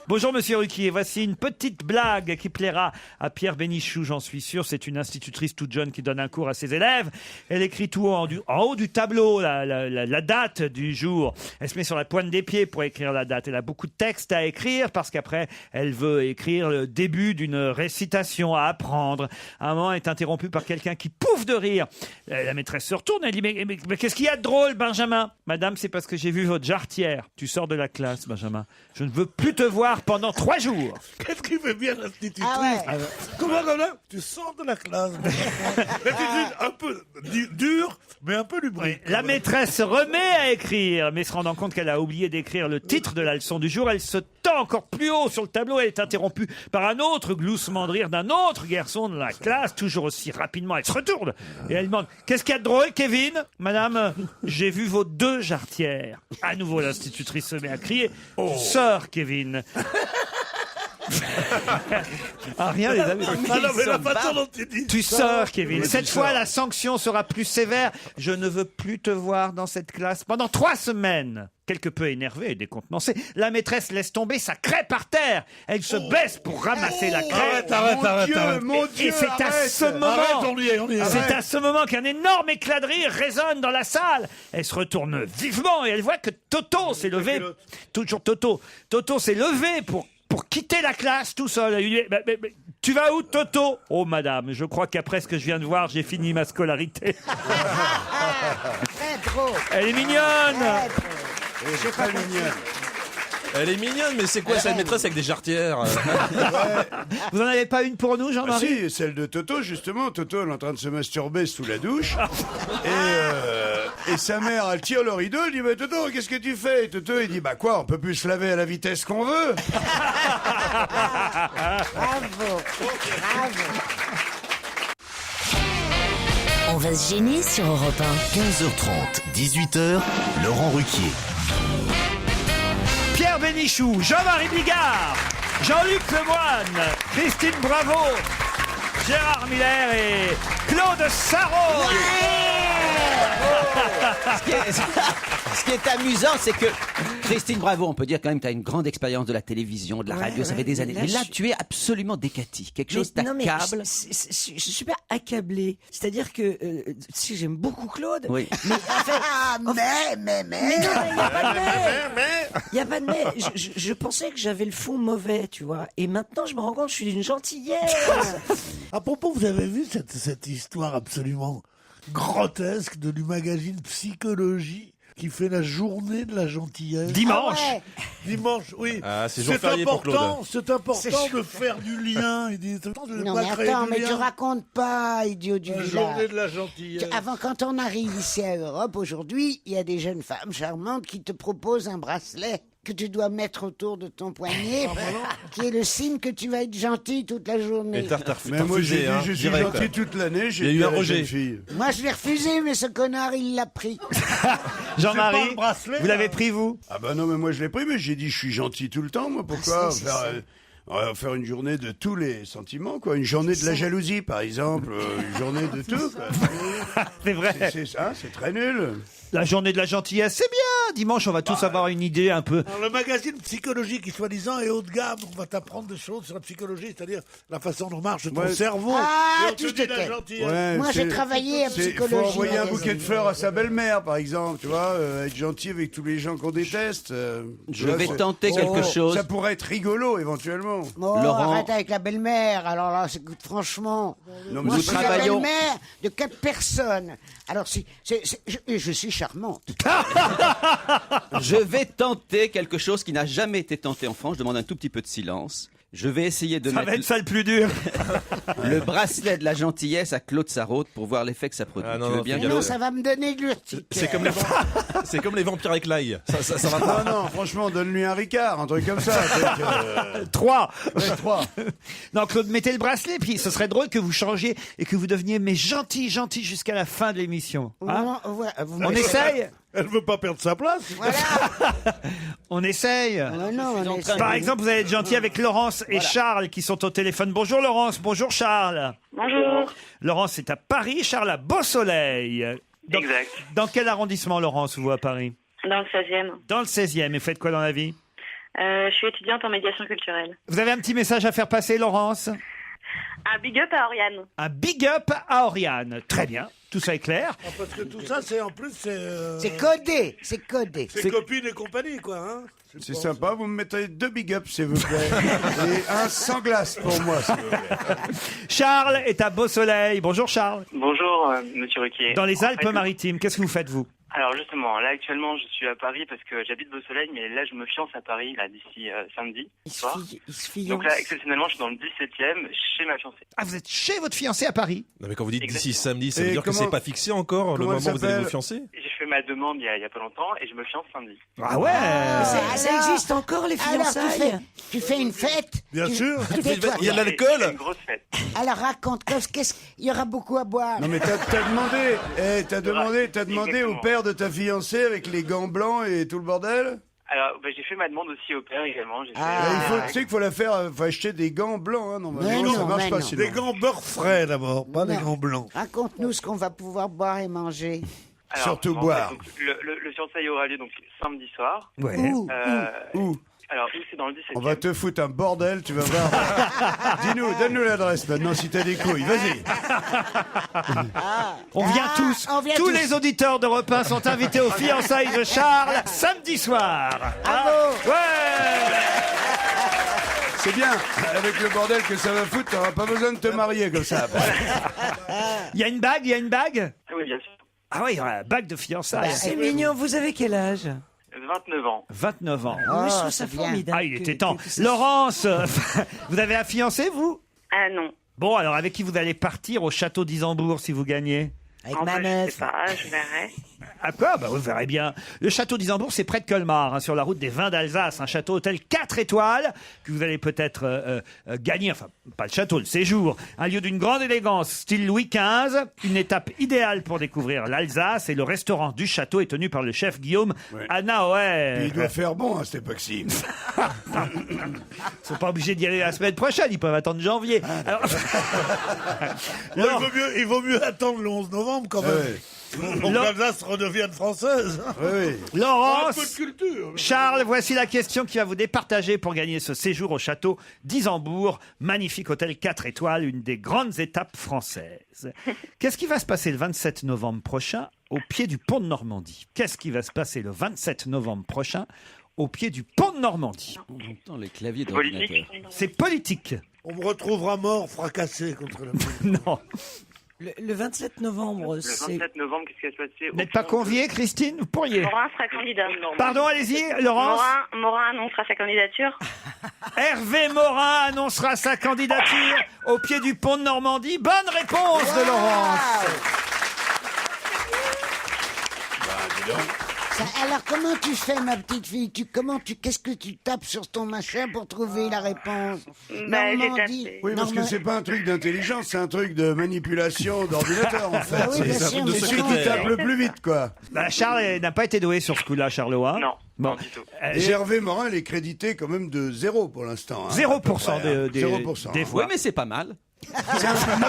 Bonjour, monsieur Ruquier. Voici une petite blague qui plaira à Pierre Bénichou, j'en suis sûr. C'est une institutrice toute jeune qui donne un cours à ses élèves. Elle écrit tout en haut du tableau la date du jour. Elle se met sur la pointe des pieds pour écrire la date. Elle a beaucoup de textes à écrire parce qu'après, elle veut écrire le début d'une récitation à apprendre. À un moment, elle est interrompue par quelqu'un qui pouffe de rire. La maîtresse se retourne. Elle dit mais qu'est-ce qu'il y a de drôle, Benjamin? Madame, c'est parce que j'ai vu votre jarretière. Tu sors de la classe, Benjamin. Je ne veux plus te voir pendant 3 jours. Qu'est-ce qui fait bien l'institutrice? Ah ouais. Comment comme là? Tu sors de la classe. L'institutrice un peu dur, mais un peu lubrique. La maîtresse se remet à écrire, mais se rendant compte qu'elle a oublié d'écrire le titre de la leçon du jour, elle se sautant encore plus haut sur le tableau. Elle est interrompue par un autre gloussement de rire d'un autre garçon de la classe, toujours aussi rapidement. Elle se retourne et elle demande « Qu'est-ce qu'il y a de drôle, Kevin ?»« Madame, j'ai vu vos 2 jarretières. » À nouveau, l'institutrice se met à crier « Tu sors, Kevin !» Ah, rien, les amis. Ah non, mais la façon dont tu dis Tu ça, sors, Kevin. Oui, Cette tu fois, sors. la sanction sera plus sévère. Je ne veux plus te voir dans cette classe pendant 3 semaines. Quelque peu énervée et décontenancée, la maîtresse laisse tomber sa craie par terre. Elle se baisse pour ramasser la craie. Arrête. Mon Dieu, Et c'est à arrête. ce moment, Arrête, on y est. c'est à ce moment qu'un énorme éclat de rire résonne dans la salle. Elle se retourne vivement et elle voit que Toto s'est levé. Toujours Toto. Toto s'est levé pour quitter la classe tout seul. Elle lui dit, mais, tu vas où, Toto? Oh, madame, je crois qu'après ce que je viens de voir, j'ai fini ma scolarité. Très drôle. Elle est mignonne. C'est très mignonne. Elle est mignonne, mais c'est quoi cette maîtresse avec des jarretières? Vous en avez pas une pour nous, Ah Jean-Marie? si, celle de Toto, justement. Toto, elle est en train de se masturber sous la douche. Et sa mère, elle tire le rideau, elle dit, bah Toto, qu'est-ce que tu fais? Et Toto, il dit, bah quoi, on peut plus se laver à la vitesse qu'on veut. Bravo. On va se gêner sur Europe 1. 15h30, 18h, Laurent Ruquier. Pierre Bénichou, Jean-Marie Bigard, Jean-Luc Lemoyne, Christine Bravo, Gérard Miller et Claude Sarraud. Ce qui est amusant, c'est que Christine Bravo, on peut dire quand même que tu as une grande expérience de la télévision, de la radio, ça fait des années. Là, Mais là, tu es absolument décati. Quelque chose t'accable. Je suis pas accablé. C'est-à-dire que si j'aime beaucoup Claude, Oui. mais en fait, Mais mais non, il n'y a pas de mais. Il n'y a pas de mais. Je pensais que j'avais le fond mauvais, tu vois. Et maintenant, je me rends compte que je suis d'une gentillesse. À propos, vous avez vu cette histoire absolument grotesque du magazine Psychologie qui fait la journée de la gentillesse. Dimanche. Dimanche, oui. Ah, c'est jour férié pour Claude. C'est important de faire du lien. Non mais attends, mais tu racontes pas, idiot du La village. journée de la gentillesse. Avant, quand on arrive ici à Europe, aujourd'hui, il y a des jeunes femmes charmantes qui te proposent un bracelet que tu dois mettre autour de ton poignet, qui est le signe que tu vas être gentil toute la journée. Et t'as Mais moi, j'ai refusé, dit, hein, je suis direct. gentil toute l'année. Il y a eu un rejet. Moi, je l'ai refusé, mais ce connard, il l'a pris. Jean-Marie, C'est pas le bracelet, vous là. l'avez pris, vous? Ah bah non, mais moi je l'ai pris, mais j'ai dit je suis gentil tout le temps, moi. Pourquoi on va faire une journée de tous les sentiments, quoi. Une journée de la jalousie, par exemple. Une journée de tout, quoi. C'est vrai. C'est très nul. La journée de la gentillesse, c'est bien. Dimanche, on va tous avoir une idée un peu. Alors, le magazine Psychologie, qui soi-disant est haut de gamme, on va t'apprendre des choses sur la psychologie, c'est-à-dire la façon dont marche ton cerveau. Ah, Et on tu te te dit la tais. gentillesse. Ouais, Moi, j'ai c'est- travaillé en Il psychologie. faut envoyer un magazine. bouquet de fleurs à sa belle-mère, par exemple, tu vois, être gentil avec tous les gens qu'on déteste. Je vais tenter quelque chose. Ça pourrait être rigolo, éventuellement. Oh, Laurent. arrête avec la belle-mère. Alors là, écoute, franchement, Non, mais moi, nous je suis la travaillons- belle-mère de 4 personnes. Alors, je suis charmante. Je vais tenter quelque chose qui n'a jamais été tenté en France. Je demande un tout petit peu de silence. Je vais essayer de Ça va mettre être ça le plus dur. le bracelet de la gentillesse à Claude Sarraute pour voir l'effet que ça produit. Ah non, tu veux non, bien, fais Non, Claude? ça va me donner de l'urticaire. C'est comme les vampires avec l'ail. Ça va pas. Non, franchement, donne-lui un Ricard, un truc comme ça. 3. Trois. Non, Claude, mettez le bracelet, puis ce serait drôle que vous changiez et que vous deveniez mais gentil jusqu'à la fin de l'émission. Hein? On essaye. Elle veut pas perdre sa place. On essaye. Par exemple, vous allez être gentil avec Laurence et Charles qui sont au téléphone. Bonjour Laurence, bonjour Charles. Bonjour. Laurence est à Paris, Charles à Beau-Soleil. Exact. Dans quel arrondissement, Laurence, vous, à Paris? Dans le 16e. Dans le 16e. Et faites quoi dans la vie? Je suis étudiante en médiation culturelle. Vous avez un petit message à faire passer, Laurence? Un big up à Oriane. Un big up à Oriane. Très bien. Tout ça est clair. Ah, parce que tout ça, c'est en plus, C'est codé, c'est codé. c'est copines et compagnie, quoi. Hein. C'est sympa, vous me mettez 2 big ups, s'il vous plaît. Et un sans glace pour moi, s'il vous plaît. Charles est à Beau-Soleil. Bonjour Charles. Bonjour, monsieur Ruquier. Dans les En fait, Alpes-Maritimes, qu'est-ce que vous faites, vous? Alors justement, là actuellement, je suis à Paris parce que j'habite Beau-Soleil, mais là, je me fiance à Paris là d'ici samedi soir. Il se fiance. Donc là, exceptionnellement, je suis dans le 17e chez ma fiancée. Ah, vous êtes chez votre fiancé à Paris? Non, mais quand vous dites d'ici Exactement. samedi, ça veut Et dire que comment- c'est pas fixé encore le comment moment elle où vous allez s'appelle vous fiancer? J'ai fait ma demande il y a pas longtemps et je me fiance samedi. Ah ouais. Ça existe encore, les fiançailles? Tu fais une fête? Bien sûr. Tais-toi. Il y a de l'alcool. Une grosse fête. Alors raconte, il y aura beaucoup à boire. Non mais t'as demandé au père de ta fiancée avec les gants blancs et tout le bordel. Alors, j'ai fait ma demande aussi au père également. J'ai Tu sais qu'il faut faut acheter des gants blancs, hein, normalement. Mais non, ça marche mais pas non. sinon. Des gants beurre frais d'abord, pas des gants blancs. Raconte-nous ce qu'on va pouvoir boire et manger. Alors, Surtout en boire. fait, donc, le fiançailles aura lieu donc samedi soir. Ouais. Où Où Alors, où c'est dans le 17e. On va te foutre un bordel, tu vas voir. Donne-nous l'adresse maintenant si t'as des couilles, vas-y. On vient tous. on vient tous tous. les auditeurs d'Europe 1 sont invités aux fiançailles de Charles samedi soir. Bravo. Ouais. C'est bien, avec le bordel que ça va foutre, t'auras pas besoin de te marier comme ça. Il y a une bague, Oui, bien sûr. Ah oui, il y aura une bague de fiançailles. C'est mignon. Vous avez quel âge? 29 ans. 29 ans. Je trouve ça c'est bien. formidable. Ah, il était que- temps. que ça- Laurence, vous avez un fiancé, vous? Ah non. Bon, alors avec qui vous allez partir au château d'Isambourg si vous gagnez? Avec En ma fait, je meuf. sais pas, je verrai. À quoi? Bah, vous verrez bien. Le château d'Isambourg, c'est près de Colmar, hein, sur la route des vins d'Alsace. Un château hôtel 4 étoiles que vous allez peut-être gagner. Enfin, pas le château, le séjour. Un lieu d'une grande élégance, style Louis XV. Une étape idéale pour découvrir l'Alsace. Et le restaurant du château est tenu par le chef Guillaume Anaoer. Puis il doit faire bon à cette époque-ci. Ils sont pas obligés d'y aller la semaine prochaine. Ils peuvent attendre janvier. Alors... Bon, il vaut mieux attendre le 11 novembre quand même. Ouais. Pour que l'Alsace redevienne française. Oui. Laurence, Un peu de culture. Charles, voici la question qui va vous départager pour gagner ce séjour au château d'Isambourg. Magnifique hôtel 4 étoiles, une des grandes étapes françaises. Qu'est-ce qui va se passer le 27 novembre prochain au pied du pont de Normandie? Qu'est-ce qui va se passer le 27 novembre prochain au pied du pont de Normandie? On entend les claviers Politique. d'ordinateur. C'est politique. On me retrouvera mort, fracassé contre la Non. Le 27 novembre, Le c'est... 27 novembre, qu'est-ce qui va se passer? Vous n'êtes pas convié, Christine? Vous pourriez. Morin sera candidat. Pardon, allez-y, Laurence. Morin annoncera sa candidature. Hervé Morin annoncera sa candidature au pied du pont de Normandie. Bonne réponse de Laurence. Alors comment tu fais, ma petite fille? Qu'est-ce que tu tapes sur ton machin pour trouver la réponse? Bah, j'ai Normandie. tapé. Oui, parce que c'est pas un truc d'intelligence, c'est un truc de manipulation d'ordinateur, en fait. Ah oui, bien c'est sûr, de mais celui comment qui tape le plus vite, quoi. Bah, Charles n'a pas été doué sur ce coup-là, Charlot. Hein. Non, Bon. non du tout. Et Hervé Morin, il est crédité quand même de 0 pour l'instant. hein, 0% à peu près, hein. des 0%. des Oui, fois. mais c'est pas mal. Moi,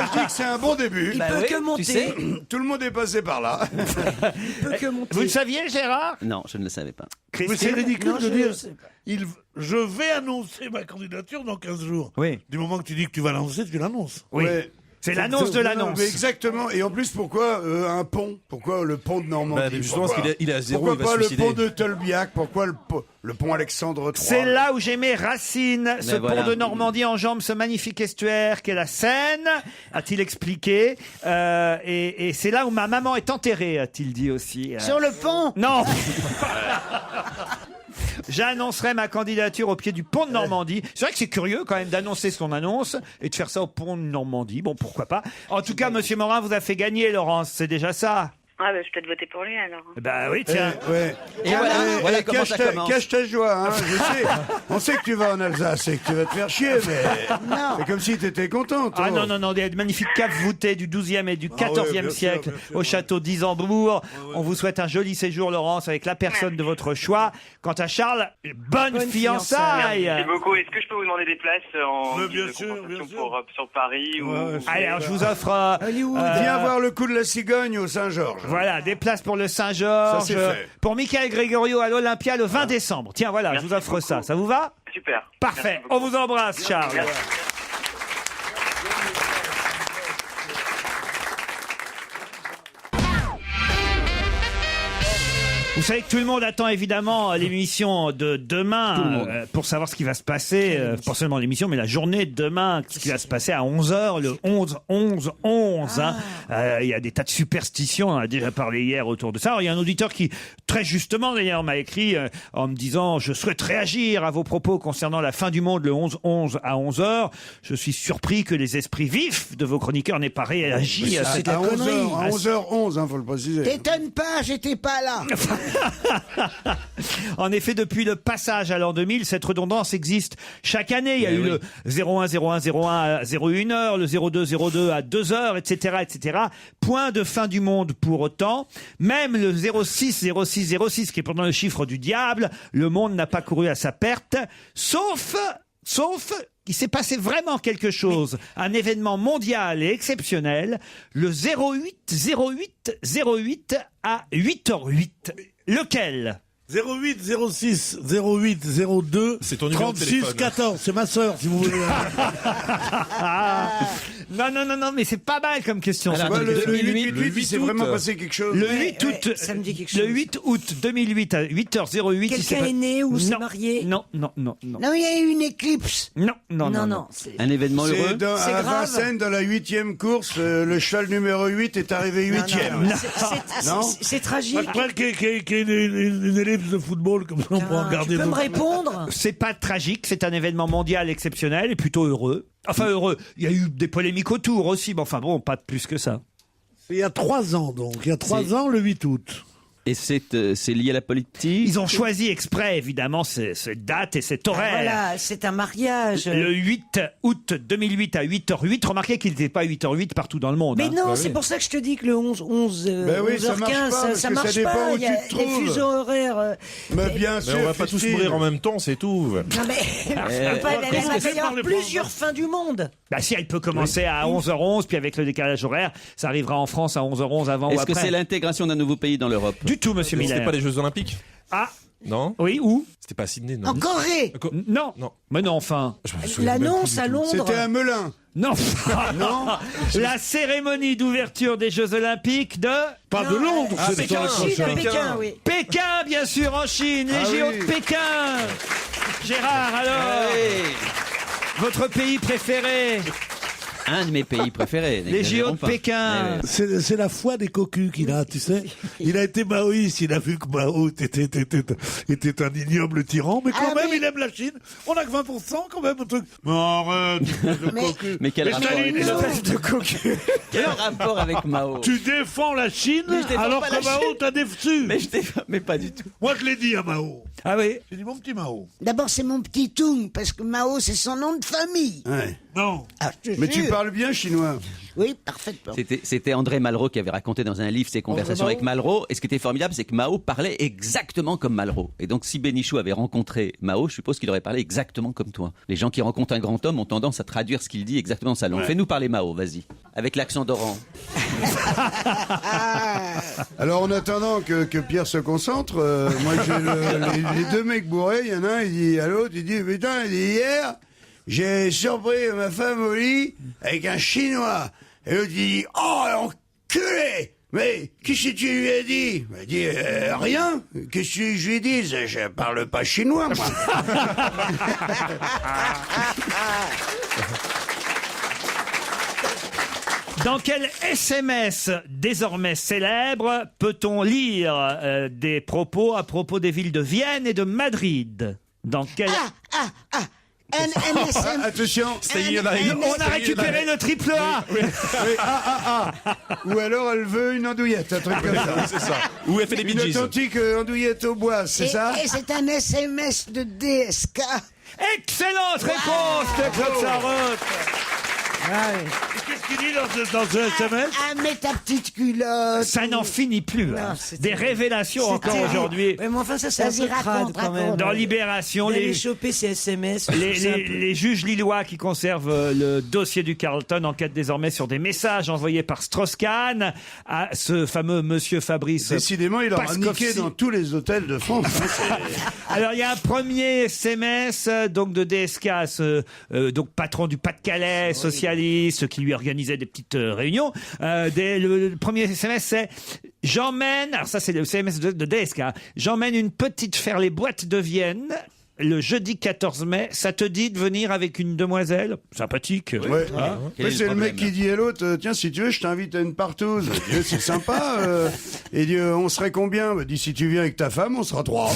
je dis que c'est un bon début. Il Bah peut oui, que monter. tu sais. Tout le monde est passé par là. Il peut que monter. Vous le saviez, Gérard? Non, je ne le savais pas. Mais c'est Christine? ridicule Non, de je dire sais pas. je vais annoncer ma candidature dans 15 jours. Oui. Du moment que tu dis que tu vas l'annoncer, tu l'annonces. Oui. Ouais. C'est l'annonce de Non, l'annonce. mais exactement. Et en plus, pourquoi un pont? Pourquoi le pont de Normandie? Bah, justement, parce Pourquoi qu'il est à zéro, Pourquoi il va pas se le suicider. pont de Tolbiac? Pourquoi le pont Alexandre III? C'est là où j'ai mes racines. Ce voilà. pont de Normandie enjambe ce magnifique estuaire qu'est la Seine, a-t-il expliqué. Et c'est là où ma maman est enterrée, a-t-il dit aussi. Sur le pont? Non. J'annoncerai ma candidature au pied du pont de Normandie. C'est vrai que c'est curieux quand même d'annoncer ce qu'on annonce et de faire ça au pont de Normandie. Bon, pourquoi pas. En tout cas, Monsieur Morin vous a fait gagner, Laurence. C'est déjà ça. Ah, bah, je vais peut-être voter pour lui alors. Bah oui, tiens. Ouais. Et voilà comment ça commence. Cache ta joie, hein. Je sais. On sait que tu vas en Alsace et que tu vas te faire chier, mais Non. c'est comme si tu étais contente. Ah non, non, non, des magnifiques caves voûtées du XIIe et du XIVe bien sûr, siècle bien sûr, au ouais. château d'Isambourg. On vous souhaite un joli séjour, Laurence, avec la personne de votre choix. Quant à Charles, bonne fiançailles. Merci beaucoup. Est-ce que je peux vous demander des places en Mais guise bien de sûr, compensation bien sûr. pour sur Paris ou... Ouais, Allez, alors je vous offre Viens voir le coup de la cigogne au Saint-Georges. voilà, des places pour le Ça, Saint-Georges, c'est fait. pour Michael Gregorio à l'Olympia le 20 décembre. Tiens, voilà, Merci je vous offre ça. beaucoup. Ça vous va? Super. Parfait. Merci On beaucoup. vous embrasse, Charles. Merci. Vous savez que tout le monde attend évidemment l'émission de demain pour savoir ce qui va se passer, pas seulement l'émission, mais la journée de demain, ce qui va se passer à 11h, le 11-11-11. Hein. Il y a des tas de superstitions, on a déjà parlé hier autour de ça. Alors, il y a un auditeur qui, très justement d'ailleurs, m'a écrit en me disant « Je souhaite réagir à vos propos concernant la fin du monde le 11-11 à 11h. Je suis surpris que les esprits vifs de vos chroniqueurs n'aient pas réagi à cette à 11h11, hein, faut le préciser. T'étonne pas, j'étais pas là. En effet, depuis le passage à l'an 2000, cette redondance existe chaque année. Il y a eu le 01-01-01 à 01h, le 02-02 à 2h, etc., etc. Point de fin du monde pour autant. Même le 06-06-06, qui est pourtant le chiffre du diable, le monde n'a pas couru à sa perte, sauf qu'il s'est passé vraiment quelque chose, un événement mondial et exceptionnel, le 08-08-08 à 8h08. Lequel ? 08 06 08 02 C'est ton numéro de 36 téléphone. 14, c'est ma sœur si vous voulez. Non, mais c'est pas mal comme question. Alors, ça. attendez, Le 2008, 8, il s'est vraiment passé quelque chose. Le 8 août, ça me dit quelque chose. le 8 août 2008 à 8h08. Quelqu'un est né ou s'est marié? Non. Non, il y a eu une éclipse. Non. c'est- Un événement C'est heureux. à grave. Vincennes, dans la 8e course, le cheval numéro 8 est arrivé 8e. C'est tragique. Je crois qu'il y a une ellipse de football comme ça on peut regarder. Tu peux me répondre? C'est pas tragique, c'est un événement mondial exceptionnel et plutôt heureux. Enfin heureux, il y a eu des polémiques autour aussi, mais enfin bon, pas plus que ça. C'est il y a 3 ans donc. Il y a 3 ans le 8 août. Et c'est lié à la politique. Ils ont choisi exprès, évidemment, cette date et cet horaire. Voilà, c'est un mariage. Le 8 août 2008 à 8h08. Remarquez qu'il n'était pas 8h08 partout dans le monde. Mais hein. non, c'est pour ça que je te dis que le 11h15, ça marche pas, parce que ça dépend où Il y a tu te les trouves. fuseaux horaires. Mais bien sûr. Mais on va pas tous Christine. mourir en même temps, c'est tout. Non mais il va y avoir plusieurs fins du monde. Bah si, elle peut commencer à 11h11, puis avec le décalage horaire, ça arrivera en France à 11h11 avant ou Est-ce après. que c'est l'intégration d'un nouveau pays dans l'Europe? Du tout, monsieur C'était Miller. pas les Jeux Olympiques? Ah, Non? oui, où? C'était pas à Sydney, non? En Corée. Non. Non. Mais non, enfin. Je me souviens même L'annonce plus à du tout. Londres. C'était un Melun. Non. La cérémonie d'ouverture des Jeux Olympiques de Pas de Londres, Ah, c'est Pékin. dans le Chine prochain. à Pékin, oui. Pékin, bien sûr, en Chine. Les Ah JO oui. de Pékin. Gérard, alors, votre pays préféré? Un de mes pays préférés. Les JO de Pékin. C'est la foi des cocus qu'il a, tu sais. Il a été maoïste, il a vu que Mao était un ignoble tyran, mais quand même, il aime la Chine. On a que 20% quand même, un truc. Mais arrête, le cocu. Mais quel rapport Staline, avec il a- Espèce de cocu. Quel rapport avec Mao? Tu défends la Chine Mais je défends alors pas que la Mao Chine. t'a déçu. Mais pas du tout. Moi, je l'ai dit à Mao. Ah oui. J'ai dit mon petit Mao. D'abord, c'est mon petit Tung, parce que Mao, c'est son nom de famille. Ouais. Non. Ah, je te Mais tu jure. parles bien chinois. Oui, parfaitement. C'était André Malraux qui avait raconté dans un livre ses conversations avec Malraux. Et ce qui était formidable, c'est que Mao parlait exactement comme Malraux. Et donc, si Bénichou avait rencontré Mao, je suppose qu'il aurait parlé exactement comme toi. Les gens qui rencontrent un grand homme ont tendance à traduire ce qu'il dit exactement dans sa langue. Ouais. Fais-nous parler Mao, vas-y. Avec l'accent d'Oran. Alors en attendant que Pierre se concentre, moi j'ai les deux mecs bourrés, il y en a un, il dit à l'autre, il dit putain, il dit hier, j'ai surpris ma femme au lit avec un Chinois. Et l'autre il dit oh enculé. Mais qu'est-ce que tu lui as dit? Il m'a dit rien. Qu'est-ce que je lui ai dit? Je parle pas chinois moi. Dans quel SMS désormais célèbre peut-on lire des propos à propos des villes de Vienne et de Madrid? Dans quel... Attention, On a récupéré le triple A. Oui, Ou alors elle veut une andouillette, un truc comme ça. C'est ça. Ou elle fait des Une bidgies. authentique andouillette au bois, c'est ça? Et c'est un SMS de DSK. Excellente réponse de Claude Sarraute. Qu'est-ce qu'il dit dans ce SMS? Ah, mets ta petite culotte. Ça n'en finit plus. hein. Des révélations encore terrible. aujourd'hui. Ouais, mais enfin, ça, c'est un Vas-y, peu crade raconte, quand même. Dans Libération, D'aller les, choper ces SMS. les juges lillois qui conservent le dossier du Carlton enquêtent désormais sur des messages envoyés par Strauss-Kahn à ce fameux monsieur Fabrice. Décidément, il aura Paskovski. niqué dans tous les hôtels de France. Alors il y a un premier SMS donc de DSK, donc patron du Pas-de-Calais, socialiste. journaliste qui lui organisait des petites réunions. Le premier SMS, c'est « J'emmène », alors ça c'est le SMS de DSK, « J'emmène une petite faire les boîtes de Vienne ». Le jeudi 14 mai, ça te dit de venir avec une demoiselle sympathique. Ouais. Hein Mais c'est le mec qui dit à l'autre, tiens, si tu veux, je t'invite à une partouze. Il dit, c'est sympa. Et il dit, on serait combien? Il dit, si tu viens avec ta femme, on sera 3.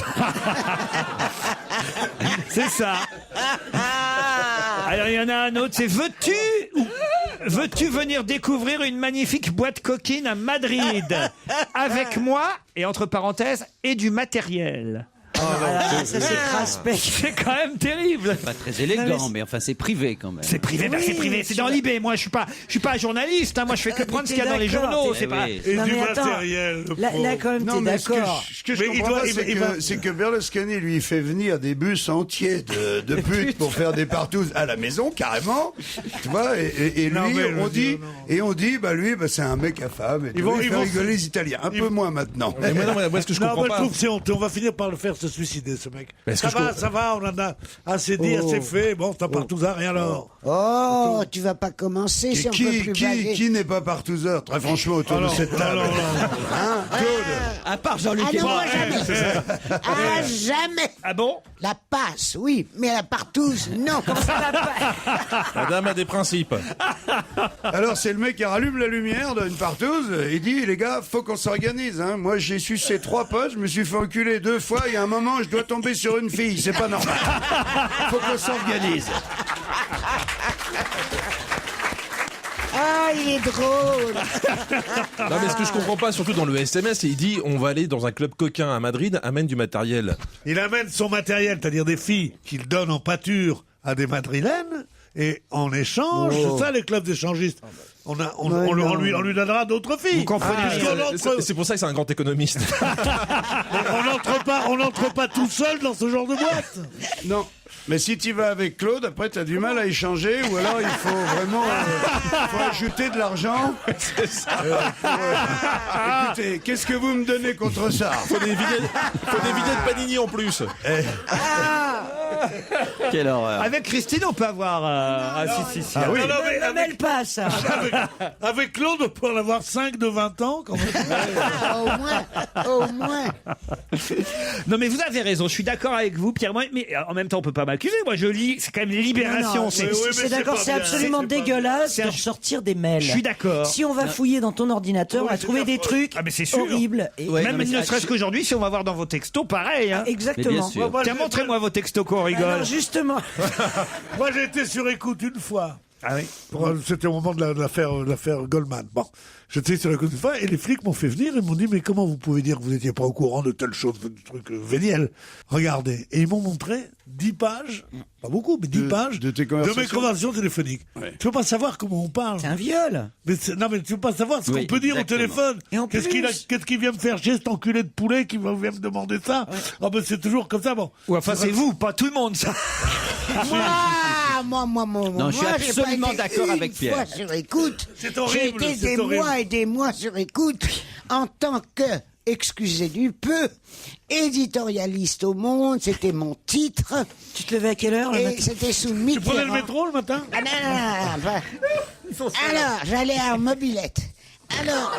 C'est ça. Alors il y en a un autre, c'est veux-tu venir découvrir une magnifique boîte coquine à Madrid avec moi, et entre parenthèses, et du matériel. Ça c'est crasse-bec. C'est quand même terrible. Pas très élégant, mais enfin c'est privé quand même. C'est privé, c'est privé, c'est dans l'IB. Moi, je suis pas journaliste. Moi, je fais que prendre ce qu'il y a dans les journaux. C'est pas. Et du matériel. Là, quand même, t'es d'accord. Ce que je comprends pas, c'est que Berlusconi lui fait venir des bus entiers de putes pour faire des partouzes à la maison, carrément. Tu vois, et lui, on dit, bah lui, c'est un mec à femme. Ils vont rigoler les Italiens. Un peu moins maintenant. Mais moi, ce que je comprends pas. Je trouve que c'est honteux. On va finir par le faire se suicider, ce mec. Ça va, on en a assez dit, assez fait. Bon, t'as partouzard, et alors? Oh, tu vas pas commencer si on peut plus baguer. Qui n'est pas partouzeur, très franchement, autour de cette table? Hein, Claude? À part Jean-Luc Ah non, moi jamais. Ah, jamais. Ah bon? La passe, oui, mais la partouze, non. La dame a des principes. Alors, c'est le mec qui rallume la lumière d'une partouze. Il dit, les gars, faut qu'on s'organise. Hein. Moi, j'ai sucé 3 potes, je me suis fait enculer 2 fois. Il y a un moment, je dois tomber sur une fille. C'est pas normal. Faut qu'on s'organise. Ah, il est drôle. Non, mais ce que je comprends pas, surtout dans le SMS, il dit on va aller dans un club coquin à Madrid, amène du matériel. Il amène son matériel, c'est-à-dire des filles qu'il donne en pâture à des madrilènes, et en échange, c'est ça les clubs d'échangistes. On lui donnera d'autres filles. Vous comprenez C'est pour ça que c'est un grand économiste. On n'entre pas tout seul dans ce genre de boîte. Non. Mais si tu vas avec Claude, après t'as du mal à échanger, ou alors il faut vraiment faut ajouter de l'argent. C'est ça. Écoutez, qu'est-ce que vous me donnez contre ça? Faut des vignettes Panini en plus. Quelle horreur. Avec Christine, on peut avoir. Si. Ah oui. Ne mêle pas ça. Avec Claude, on peut en avoir 5 de 20 ans. Quand même. Au moins. Non, mais vous avez raison. Je suis d'accord avec vous, Pierre. Mais en même temps, on peut pas m'accuser. Moi, je lis. C'est quand même Libération. Non, c'est d'accord. C'est absolument dégueulasse de ressortir des mails. Je suis d'accord. Si on va fouiller dans ton ordinateur, on va trouver des trucs horribles. Même ne serait-ce qu'aujourd'hui, si on va voir dans vos textos, pareil. Hein. Exactement. Tiens, montrez-moi vos textos qu'on rigole. Alors justement. Moi, j'ai été sur écoute une fois. Ah oui. C'était au moment de l'affaire Goldman. Bon, j'étais sur écoute une fois et les flics m'ont fait venir et m'ont dit mais comment vous pouvez dire que vous n'étiez pas au courant de telle chose, de truc véniel? Regardez. Et ils m'ont montré 10 pages, pas beaucoup, mais 10 pages de mes conversations téléphoniques. Ouais. Tu veux pas savoir comment on parle? C'est un viol. Mais tu veux pas savoir ce qu'on peut dire au téléphone. Et en Qu'est-ce plus... qu'il vient me faire chier cet enculé de poulet qui vient me demander ça? Ouais. Ah ben c'est toujours comme ça, bon. Ou enfin, c'est vous, pas tout le monde, ça. Moi, Non, je suis absolument d'accord avec Pierre. Une fois sur écoute. C'est horrible, J'ai été c'est des horrible. mois et des mois sur écoute en tant que, excusez du peu, éditorialiste au Monde. C'était mon titre. Tu te levais à quelle heure le Et matin? c'était sous Tu Mitterrand. prenais le métro le matin? Ah non. Alors, j'allais en mobilette. Alors,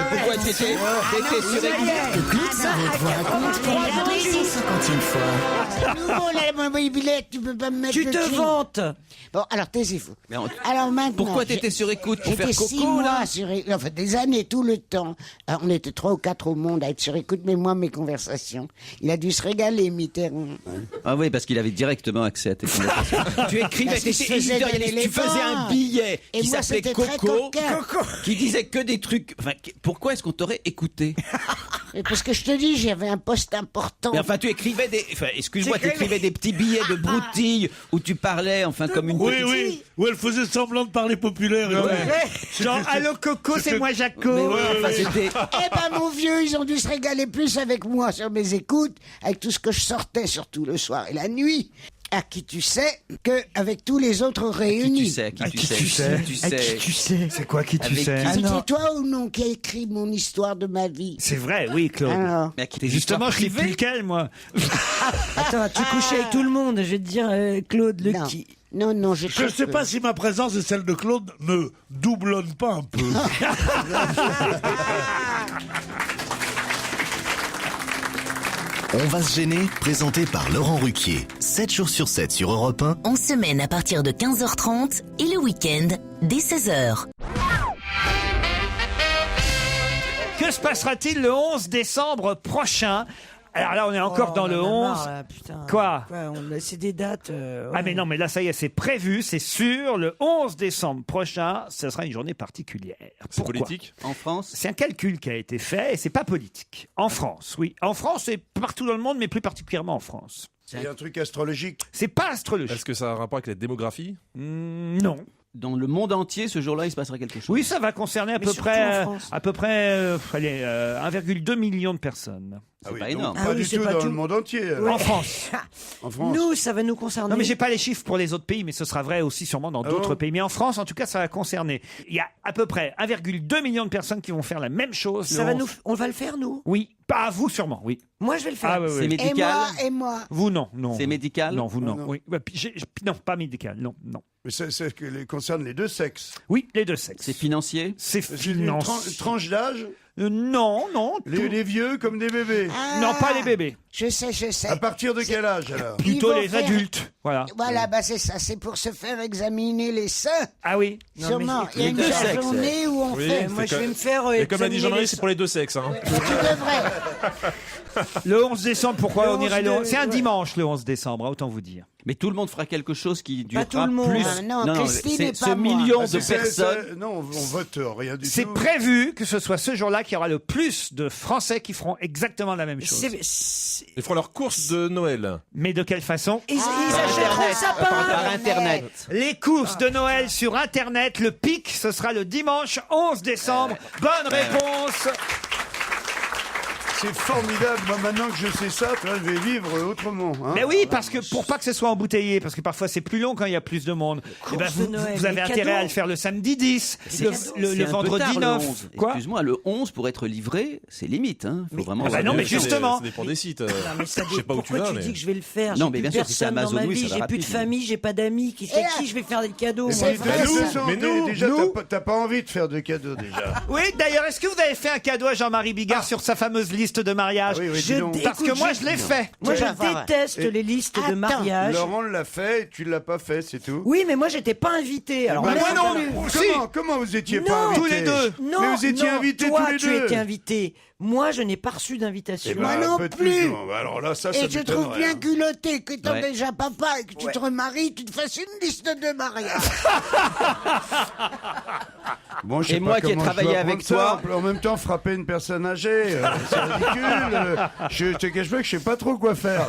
Pourquoi t'étais sur écoute? Claude Sarraute vous raconte pour la 250e fois. nouveau la mobilette, tu peux pas me mettre Tu le te cling. vantes. Bon, alors taisez-vous. Mais on- Alors maintenant. Pourquoi t'étais sur écoute? Pour faire J'étais 6 coco, là? mois sur enfin des années, tout le temps. Alors, on était 3 ou 4 au monde à être sur écoute, mais moi, mes conversations. Il a dû se régaler, Mitterrand. Ah oui, parce qu'il avait directement accès à tes conversations. Tu écrivais, Parce que je t'étais faisais éditorialiste, des tu faisais un billet Et qui moi, s'appelait c'était très Coco, coquin. qui disait que des trucs. Enfin, pourquoi est-ce qu'on t'aurait écouté? Et parce que je te dis, j'avais un poste important. Mais enfin, tu écrivais des. Enfin, excuse-moi, tu écrivais des petits billets de broutille où tu parlais, enfin, comme une petite. Oui. Où elle faisait semblant de parler populaire. Genre, allô Coco, c'est moi Jaco. Mais ouais, enfin, c'était. Eh ben, mon vieux, ils ont dû se régaler plus avec moi sur mes écoutes, avec tout ce que je sortais, surtout le soir et la nuit. À qui tu sais qu'avec tous les autres réunis. À qui tu sais. C'est quoi qui tu Avec sais qui C'est toi ou non qui a écrit mon histoire de ma vie? C'est vrai, oui, Claude. Alors, Mais à qui Et justement, je sais plus privée. lequel, moi. Attends, tu couches avec tout le monde. Je vais te dire, Claude, le non. qui. Non, Je ne sais pas si ma présence et celle de Claude ne doublonnent pas un peu. On va se gêner, présenté par Laurent Ruquier. 7 jours sur 7 sur Europe 1. En semaine à partir de 15h30 et le week-end dès 16h. Que se passera-t-il le 11 décembre prochain? Alors là, on est encore dans le 11. Quoi C'est des dates. Ah mais non, mais là, ça y est, c'est prévu, c'est sûr. Le 11 décembre prochain, ce sera une journée particulière. C'est Pourquoi? politique? En France? C'est un calcul qui a été fait et c'est pas politique. En France, oui. En France et partout dans le monde, mais plus particulièrement en France. C'est un truc astrologique. C'est pas astrologique. Est-ce que ça a un rapport avec la démographie? Non. Dans le monde entier, ce jour-là, il se passera quelque chose. Oui, ça va concerner à peu surtout près, en France. 1,2 million de personnes. C'est pas donc énorme. Pas Ah oui, du c'est tout pas dans tout. le monde entier. En France. En France. Nous, ça va nous concerner. Non, mais j'ai pas les chiffres pour les autres pays, mais ce sera vrai aussi sûrement dans d'autres bon pays. Mais en France, en tout cas, ça va concerner. Il y a à peu près 1,2 million de personnes qui vont faire la même chose. Ça le va 11. nous. On va le faire, nous. Oui, pas à vous sûrement, oui. Moi, je vais le faire. Ah oui, C'est oui. médical. et moi. Vous non, non. C'est médical. Non, vous non. Non. Oui. Ouais, puis non, pas médical, non, non. Mais c'est que concerne les deux sexes. Oui, les deux sexes. C'est financier. C'est C'est une finance. tranche d'âge. Non, non. Les vieux comme des bébés. Non, pas les bébés. Je sais. À partir de quel âge alors? Plutôt Ils vont les faire- adultes. Voilà. Voilà, bah c'est ça, c'est pour se faire examiner les seins. Ah oui. Sûrement, il y a les une deux sexes. journée où on Oui, fait. Moi, c'est je vais comme- me faire. Et comme l'a dit examiner Jean-Marie, les- c'est pour les deux sexes. Hein. Tu devrais. Le 11 décembre, pourquoi Le on irait 11 le de- 11 C'est un ouais. dimanche, le 11 décembre, hein, autant vous dire. Mais tout le monde fera quelque chose qui durera tout le monde. plus. Ah, non, Christine c'est et pas ce moi. million Ah, de personnes. Non, on vote rien du tout. C'est prévu que ce soit ce jour-là qu'il y aura le plus de Français qui feront exactement la même chose. Ils feront leur course de Noël. Mais de quelle façon Ils achèteront le sapin. Par Internet. Les courses de Noël sur Internet, le pic, ce sera le dimanche 11 décembre. Bonne réponse. C'est formidable. Moi, maintenant que je sais ça, tu vois, je vais vivre autrement. Hein. Mais oui, parce que pour pas que ce soit embouteillé, parce que parfois c'est plus long quand il y a plus de monde. Eh ben, de Noël, vous avez les intérêt cadeaux. à le faire le samedi 10, C'est le un peu vendredi tard, le 9. 11. Quoi Excuse-moi, le 11 pour être livré, c'est limite. Hein. Faut vraiment. Ah bah non, mais Ça justement. Ça dépend des sites. Non, mais ça Je sais pas où tu pourquoi vas, tu mais. dis que je vais le faire? Non, J'ai mais plus bien sûr, si c'est personne dans Amazon, ma oui, vie, ça va j'ai plus de rapide, mais- famille, j'ai pas d'amis. Qui Et là- je vais faire des cadeaux? C'est moi vrai, Nous, ça. mais nous, déjà, nous- t'as pas envie de faire de cadeaux déjà. Oui, d'ailleurs, est-ce que vous avez fait un cadeau à Jean-Marie Bigard sur sa fameuse liste de mariage? Ah oui, oui, Je dis donc. dé- Parce que Écoute, moi, je l'ai fait. Moi, je Voilà, voilà. déteste Et- les listes de Attends, mariage. Laurent l'a fait, et tu l'as pas fait, c'est tout. Oui, mais moi, j'étais pas invité. Alors Bah, là, moi non c'est- plus. Comment vous étiez Non, pas invités tous les deux. Non, Mais vous étiez non, invités toi, tous les tu deux. étais invité. Moi, je n'ai pas reçu d'invitation. Eh ben, Moi non un peu de plus. non, bah alors là, ça Et je trouve m'étonnerait, bien hein. culotté que t'es Ouais. déjà papa et que tu te remaries, tu te fasses une liste de mariage. Bon, je sais Et pas moi qui ai comment je travaillé dois avec prendre ça. En même temps, frapper une personne âgée, c'est ridicule. Je te cache pas que je sais pas trop quoi faire.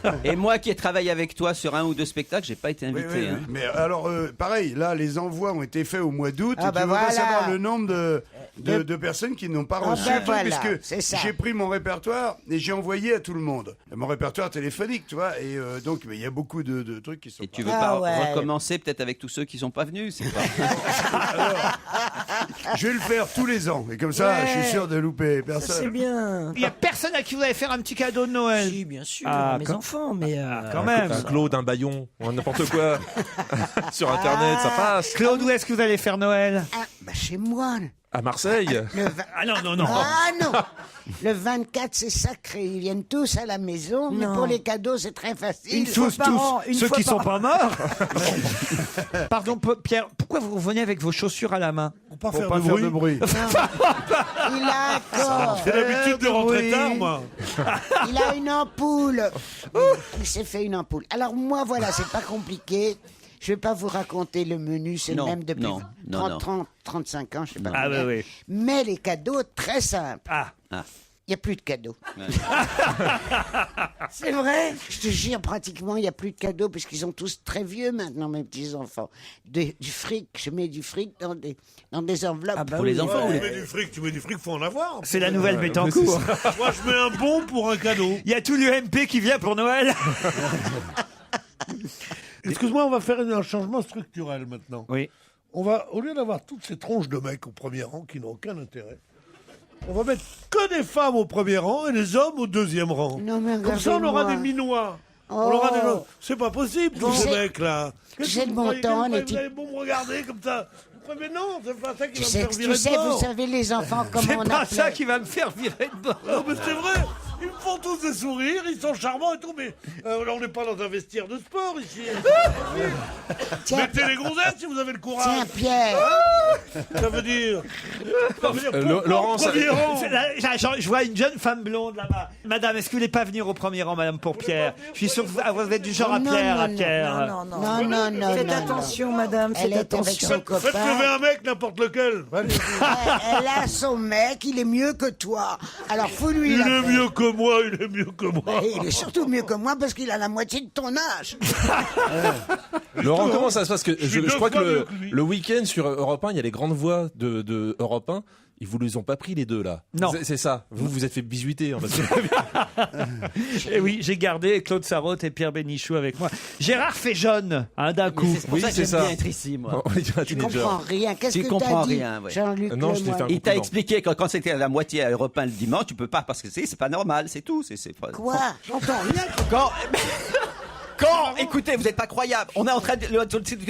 Là. Et moi qui ai travaillé avec toi sur un ou deux spectacles, j'ai pas été Oui, invité. oui, hein. oui. Mais alors, pareil, là, les envois ont été faits au mois d'août. Ah et bah tu veux pas voilà. savoir le nombre de personnes qui n'ont pas Ah reçu bah le truc, voilà, parce c'est que ça. j'ai pris mon répertoire et j'ai envoyé à tout le monde. Mon répertoire téléphonique, tu vois. Et donc, mais il y a beaucoup de trucs qui sont. Et tu pas- veux Ah pas ouais. recommencer peut-être avec tous ceux qui sont pas venus, c'est pas... Je vais le faire tous les ans. Et comme ça, Ouais. je suis sûr de louper Ça, personne. c'est bien. Il y a personne à qui vous allez faire un petit cadeau de Noël. Si, bien sûr, Ah, mes quand- enfants, mais... Quand même. Un Claude, un Bayon, ou n'importe quoi. Sur Internet, ça passe. Claude, où est-ce que vous allez faire Noël? Ah, bah chez moi. À Marseille. Le vingt- Ah non, non, non. Ah non. Le 24, c'est sacré. Ils viennent tous à la maison, mais Non. pour les cadeaux, c'est très facile. Tous, par an, une ceux fois qui par sont pas morts. Pardon, Pierre, pourquoi vous revenez avec vos chaussures à la main? Pour pas Pour faire pas de faire bruit. de bruit. Il a encore. J'ai l'habitude de rentrer bruit. tard, moi. Il a une ampoule. Il s'est fait une ampoule. Alors moi, voilà, c'est pas compliqué. Je vais pas vous raconter le menu, c'est le Non, même depuis non, 35 ans, je sais pas. Ah combien. oui, oui. Mais les cadeaux, très simples. Ah. Il n'y a plus de cadeaux. C'est vrai? Je te jure, pratiquement, il n'y a plus de cadeaux, parce qu'ils sont tous très vieux maintenant, mes petits-enfants. Du fric, je mets du fric dans des enveloppes. Ah bah Pour les enfants, Tu ou mets du fric, faut en avoir. C'est la nouvelle mais Bettencourt. Moi, je mets un bon pour un cadeau. Il y a tout l'UMP qui vient pour Noël. Excuse-moi, on va faire un changement structurel maintenant. Oui. On va, au lieu d'avoir toutes ces tronches de mecs au premier rang qui n'ont aucun intérêt, on va mettre que des femmes au premier rang et les hommes au deuxième rang. Non, mais Comme ça, on aura regardez-moi. des minois. Oh. On aura des gens. C'est pas possible, tous ces sais- mecs-là. tu sais, de vous mon croyez temps, que les vous types- allez bon me regarder comme ça. Mais non, c'est pas ça qui Tu va me sais, faire virer de vous bord. savez, les enfants, comment C'est on pas appelait... ça qui va me faire virer de bord. Non, mais c'est vrai. Ils me font tous des sourires, ils sont charmants et tout, mais là, on n'est pas dans un vestiaire de sport ici. Tiens, Mettez les gonzesses si vous avez le courage. tiens, Pierre. Ça veut dire. Ça veut dire pourquoi Laurent, au premier rang Je vois une jeune femme blonde là-bas. Madame, est-ce que vous voulez pas venir au premier rang, Madame, pour Pierre? Je suis sûr que vous êtes du genre à Non, plaire non, à non, Pierre. Non, Faites non, attention, madame, Elle faites est avec attention. son Faites lever copain. un mec, n'importe lequel. Allez. Elle a son mec, il est mieux que toi. Alors, faut lui Il la est faire. mieux que moi, il est mieux que moi. Et il est surtout mieux que moi parce qu'il a la moitié de ton âge. Laurent, comment ça se passe? Que suis je deux crois fois que mieux que lui. le week-end sur Europe 1, il y a les grandes voix de Europe 1. Ils vous les ont pas pris les deux là. Non. C'est ça. Vous vous êtes fait bisuiter. Hein, parce que... Et oui, j'ai gardé Claude Sarraute et Pierre Bénichou avec moi. Gérard fait jaune, d'un coup. C'est pour Oui, ça que c'est j'aime ça. bien être ici, moi. On est un Je teenager. comprends rien. Qu'est-ce Tu que comprends t'as dit, rien, ouais. Jean-Luc Non, je t'ai fait un Lemoyne? Il t'a compliment. expliqué que quand c'était à la moitié à Europe 1 le dimanche, tu peux pas parce que c'est pas normal, c'est tout. C'est pas... Quoi? J'entends rien. Quand, écoutez, vous n'êtes pas croyable. On est en train de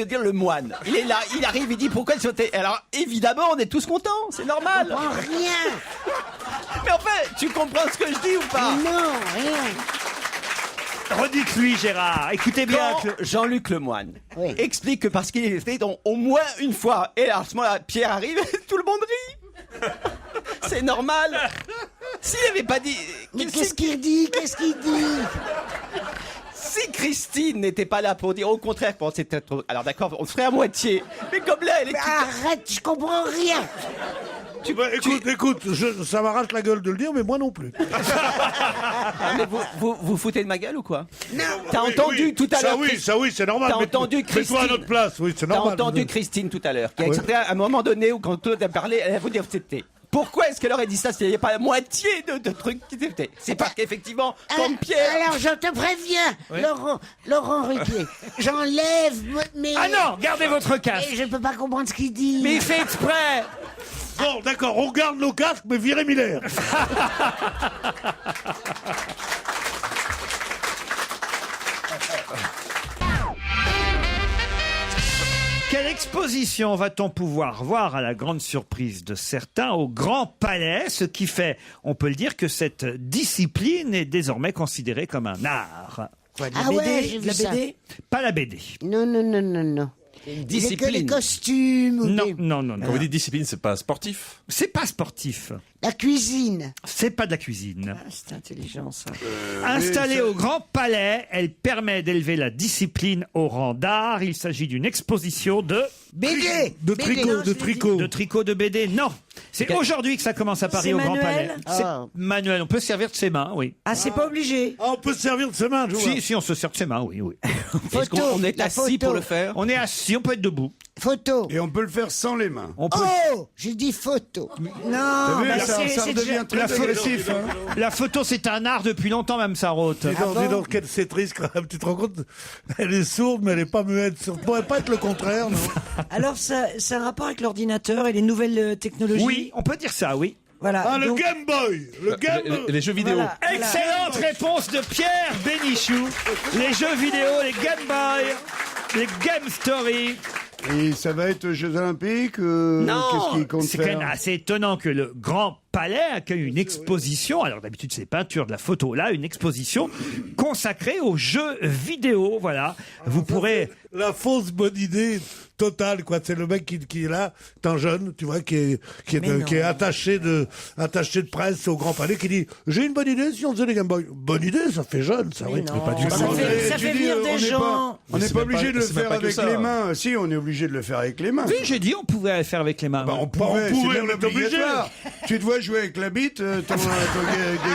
dire le moine. Il est là, il arrive, il dit pourquoi il sautait. Alors évidemment, on est tous contents, c'est normal. Je comprends rien. Mais enfin, tu comprends ce que je dis ou pas? Non, rien. Redites-lui, Gérard. Écoutez bien. Quand Jean-Luc Lemoyne Oui. explique que parce qu'il est fait donc, au moins une fois, et alors à ce moment-là, Pierre arrive, tout le monde rit. C'est normal. S'il n'avait pas dit. Mais qu'est-ce qu'il dit? Qu'est-ce qu'il dit? Si Christine n'était pas là pour dire au contraire, pour c'était trop. Alors d'accord, on ferait à moitié. Mais comme là, elle est. Mais arrête, je comprends rien. Écoute, ça m'arrache la gueule de le dire, mais moi non plus. Ah, mais vous foutez de ma gueule ou quoi? Non. T'as Oui, entendu oui. tout à l'heure. Ça oui, c'est normal. T'as entendu Mets-toi Christine. à notre place, oui, c'est T'as normal. entendu Christine tout à l'heure, qui a accepté à un moment donné où quand Claude a parlé, elle a voulu accepter. Pourquoi est-ce qu'elle aurait dit ça s'il n'y avait pas la moitié de trucs qui étaient faits? C'est parce qu'effectivement, comme Pierre. Alors, je te préviens, Laurent Ruquier, j'enlève mes... Ah non, gardez votre casque. Et je peux pas comprendre ce qu'il dit. Mais il fait exprès. Bon, d'accord, on garde nos casques, mais virez Miller. Quelle exposition va-t-on pouvoir voir à la grande surprise de certains au Grand Palais? Ce qui fait, on peut le dire, que cette discipline est désormais considérée comme un art. Ah ouais, j'ai vu la ça. BD. Pas la BD. Non. Une Que les discipline. costumes ou Non, des- non, non, Quand non. vous dites discipline, c'est pas sportif. C'est pas sportif. la cuisine. C'est pas de la cuisine. Ah, c'est intelligent, ça. Installée au Grand Palais, elle permet d'élever la discipline au rang d'art. Il s'agit d'une exposition de BD. De BD. tricot, Non, de tricot. de tricot de BD. Non, c'est aujourd'hui que ça commence à Paris C'est au Grand manuel Palais. C'est Ah. manuel. On peut se servir de ses mains, oui. Ah, c'est pas obligé. Ah, on peut se servir de ses mains, je vois. Si, on se sert de ses mains, oui, oui. Est-ce qu'on est la assis photo. pour le faire? On est assis, on peut être debout. Photo. Et on peut le faire sans les mains. On peut. Oh, j'ai dit photo. T'as Non, vu, bah, ça c'est redevient déjà- très la agressif. Hein. La photo, c'est un art depuis longtemps, même Sarraute. Dis donc, quelle c'est triste quand même. Tu te rends compte? Elle est sourde, mais elle n'est pas muette. Ça pourrait pas être le contraire, non? Alors, ça a un rapport avec l'ordinateur et les nouvelles technologies. Oui, on peut dire ça, oui. Voilà. Ah, le donc- Game Boy. Le Game Boy. Les jeux vidéo. Voilà. Excellente réponse de Pierre Bénichou. Les jeux vidéo, les Game Boy, les Game Story. Et ça va être aux Jeux Olympiques Qu'est-ce qu'il compte C'est quand même faire assez étonnant que le Grand Palais accueille une exposition. Alors d'habitude c'est peinture, de la photo. Là, une exposition consacrée aux jeux vidéo. Voilà. Vous pourrez. La fausse bonne idée totale, quoi. C'est le mec qui est là, tant jeune, tu vois, qui est attaché de presse au Grand Palais, qui dit j'ai une bonne idée si on faisait les Game Boy. Bonne idée, ça fait jeune, ça, oui. non, pas du tout. ça fait Tu dis, venir on des n'est gens. On Mais n'est c'est pas même obligé de le c'est même faire pas que avec ça. les mains. Si, on est obligé de le faire avec les mains. Oui, j'ai dit on pouvait le faire avec les mains. Bah, on pouvait, on pouvait, c'est bien on est obligé. obligatoire. Tu te vois pas jouer avec la bite, ton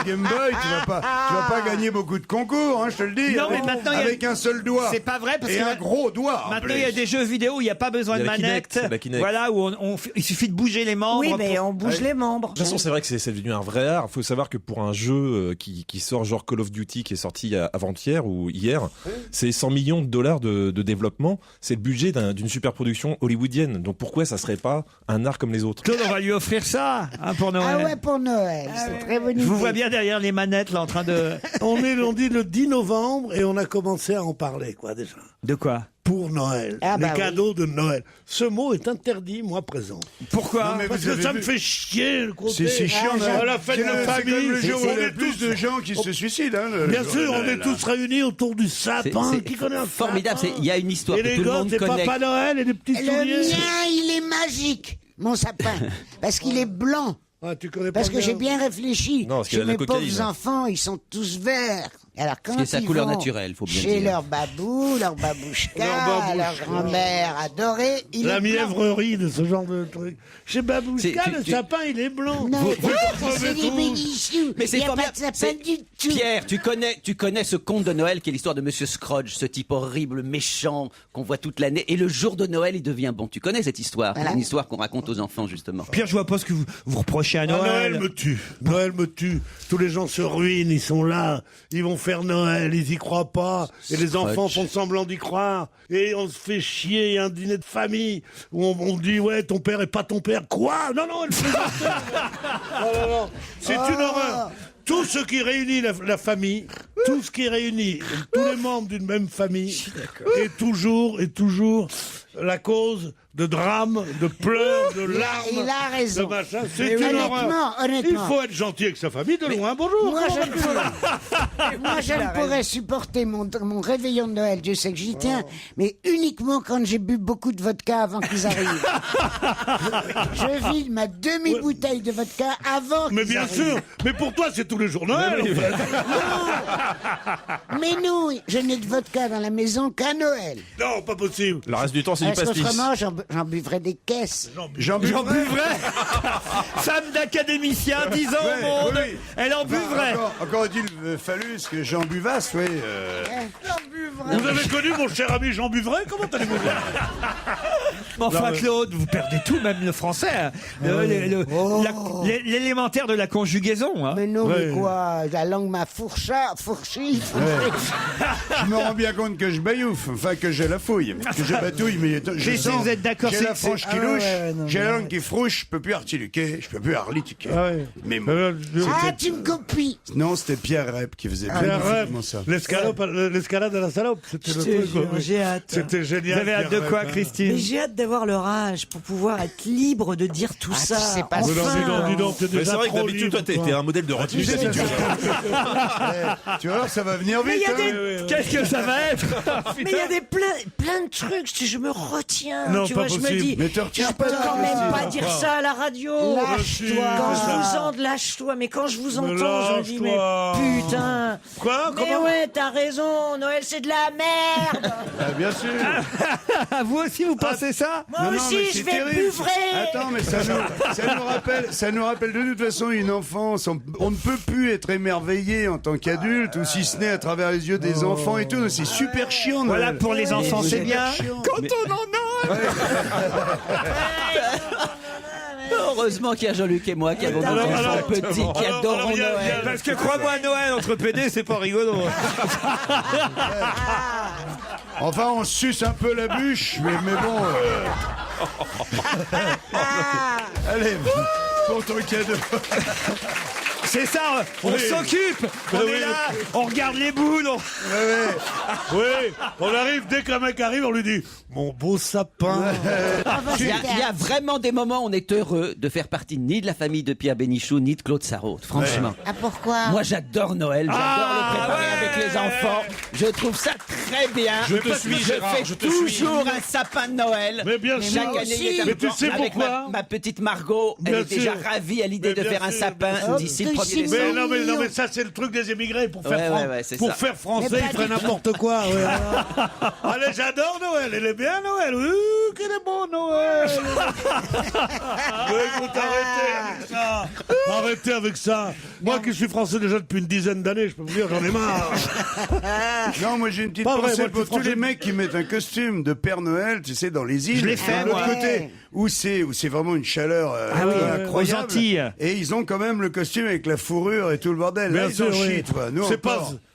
Game Boy, tu vas pas gagner beaucoup de concours, hein, je te le dis. Non, mais maintenant, avec un seul doigt. C'est pas vrai parce et que un gros doigt. Maintenant, il y a des jeux vidéo où il n'y a pas besoin de Il y a la manette. Kinect, la Kinect. Voilà, où il suffit de bouger les membres. Oui, mais on bouge les membres. De toute façon, c'est vrai que c'est devenu un vrai art. Il faut savoir que pour un jeu qui sort genre Call of Duty, qui est sorti avant-hier ou hier, c'est 100 millions de dollars de développement. C'est le budget d'une superproduction hollywoodienne. Donc pourquoi ça serait pas un art comme les autres? Claude, on va lui offrir ça pour Noël. Ah ouais, pour Noël, c'est très bonne Je vous idée. vois bien derrière les manettes là en train de... On dit le 10 novembre et on a commencé à en parler, quoi, déjà. De quoi? Pour Noël. Ah, les bah cadeaux de Noël. Ce mot est interdit, moi, présent. Pourquoi? Non, mais Parce vous que avez ça vu- me fait chier, le côté. C'est chiant, Ah, à la fête de la c'est famille. comme le jour où il y a est plus de gens qui se suicident. Hein, Bien sûr, on est tous réunis autour du sapin. C'est Qui connaît un formidable. sapin Il y a une histoire Et que les tout le gosses, monde c'est connaît. Papa Noël et des petits Le souliers. mien, il est magique, mon sapin, parce qu'il est blanc. Ah, tu connais Parce pas que j'ai bien réfléchi. Non, parce qu'il Chez a de la mes cocaïne. pauvres enfants, ils sont tous verts. Alors quand C'est sa ils couleur vont naturelle, faut bien chez dire. leur babou, leur babouchka, Leur leur babouchka. grand-mère adorée, il La est blanc. mièvrerie de ce genre de truc. Chez Babouchka, C'est- le sapin, il est blanc. Non, c'est des tous. bénichous. Mais c'est Il n'y a pas formidable. de sapin C'est- du tout. Pierre, tu connais ce conte de Noël qui est l'histoire de Monsieur Scrooge, ce type horrible, méchant, qu'on voit toute l'année. Et le jour de Noël, il devient bon. Tu connais cette histoire? Voilà. C'est une histoire qu'on raconte aux enfants, justement. Pierre, je vois pas ce que vous reprochez à Ah, Noël. Noël me tue. Noël me tue. Tous les gens se ruinent, ils sont là. Ils vont faire Noël, ils y croient pas. Et les enfants font semblant d'y croire. Et on se fait chier. Il y a un dîner de famille où on dit, ouais, ton père est pas ton père. Quoi? Non, elle plaisante. Non. C'est une horreur. Tout ce qui réunit la famille, tout ce qui réunit tous les membres d'une même famille est toujours la cause de drames, de pleurs, de larmes, Il a raison. de machin. Mais C'est une horreur. honnêtement. Il faut être gentil avec sa famille de loin. Bonjour. Moi, je ne pourrais supporter mon réveillon de Noël, Dieu sait que j'y tiens, mais uniquement quand j'ai bu beaucoup de vodka avant qu'ils arrivent. Je vide ma demi-bouteille de vodka avant qu'ils Mais bien arrivent. sûr. Mais pour toi, c'est tous les jours Noël. en fait. Mais non, je n'ai de vodka dans la maison qu'à Noël. Non, pas possible. Le reste du temps, c'est du Parce pastis. qu'autrement, j'en buvrais des caisses. J'en J'en buvrais. Femme d'académicien, 10 ans au monde, oui. elle en buvrait. Encore a-t-il fallu ce que Jean Buvas, oui. Vous avez connu mon cher ami Jean Buvray? Comment allez-vous voir? Mais enfin, Claude, vous perdez tout, même le français. hein. L'élémentaire de la conjugaison. Hein. Mais non, Ouais. mais quoi, la langue m'a fourchi. Je me rends bien compte que je baillouffe, enfin que j'ai la fouille, que je batouille, mais je Mais si sens, vous êtes d'accord, j'ai c'est- la frange c'est- qui Ah ouais, louche, ouais, non, j'ai mais la ouais. langue qui frouche, je peux plus articuler, je peux plus arlitiquer. Ah ouais. Mais Ah, tu me copies. non, c'était Pierre Rep qui faisait magnifiquement ça. L'escalade à la salope, c'était le Je te truc. jure, oui. j'ai hâte. C'était génial. Vous avez hâte de Pierre quoi, Rep, hein. Christine? Mais j'ai hâte d'avoir leur âge pour pouvoir être libre de dire tout ça. tu sais pas Mais non, Enfin. dis donc, t'es Mais déjà c'est vrai que trop d'habitude, toi, libre, t'es un modèle de retenue sais, d'habitude. Tu vas voir, ça va venir Mais il vite. y a hein. des- Qu'est-ce que ça va être? Mais il y a des plein de trucs, je me retiens. Non, tu pas vois, je me possible. dis, Mais te je retiens peux pas, quand même Christine. pas dire ça à la radio. Lâche-toi. Quand je vous entends, lâche-toi. Mais quand je vous Mais entends, je me dis, mais lâche-toi. putain. Quoi? Mais Comment? ouais, t'as raison, Noël c'est de la merde. Ah, bien sûr. Vous aussi, vous pensez ça? Moi Non, non, aussi, mais je c'est vais terrible. buvrer. Attends, mais ça nous rappelle de toute façon une enfance. On ne peut plus être émerveillé en tant qu'adulte, ou si ce n'est à travers les yeux des enfants et tout. C'est super chiant. Voilà, Noël. pour les enfants, c'est bien. chiant. Quand on en a. Heureusement qu'il y a Jean-Luc et moi qui avons des enfants petits qui adorent il y a- Noël. Parce que crois-moi, Noël entre PD, c'est pas rigolo. Enfin, on suce un peu la bûche, mais bon. Allez, pour ton cadeau. C'est ça, on Oui. s'occupe. On Oui. est là, on regarde les boules. Oui, on arrive, dès qu'un mec arrive, on lui dit mon beau sapin. Il y a vraiment des moments où on est heureux de faire partie ni de la famille de Pierre Bénichou, ni de Claude Sarraute, franchement. Ah, pourquoi? Moi, j'adore Noël, j'adore le préparer avec les enfants. Je trouve ça très bien. Je te suis, Gérard, fais je te suis. toujours un sapin de Noël. Mais bien sûr. Chaque année, il y a Mais tu sais avec pourquoi? ma petite Margot, elle Bien est déjà sûr. ravie à l'idée Mais de bien faire un sûr, sapin bien sûr. d'ici le Oh, 1er c'est décembre. Mais c'est ça, c'est le truc des émigrés. Pour faire, Ouais, c'est pour ça. faire français, Mais pas ils feraient du tout. n'importe quoi. Ouais. Allez, j'adore Noël. Elle est bien, Noël. qu'il est beau, Noël. Écoute, arrêtez avec ça. Moi qui suis français déjà depuis une dizaine d'années, je peux vous dire, j'en ai marre. Non, moi j'ai une petite Pas vrai, pensée moi, pour je tous suis les mecs qui mettent un costume de Père Noël, tu sais, dans les îles. Je l'ai fait, de l'autre moi. côté, où c'est vraiment une chaleur incroyable. aux Antilles. Et ils ont quand même le costume avec la fourrure et tout le bordel. Là, Bien ils sûr, en oui. chient, toi. Nous,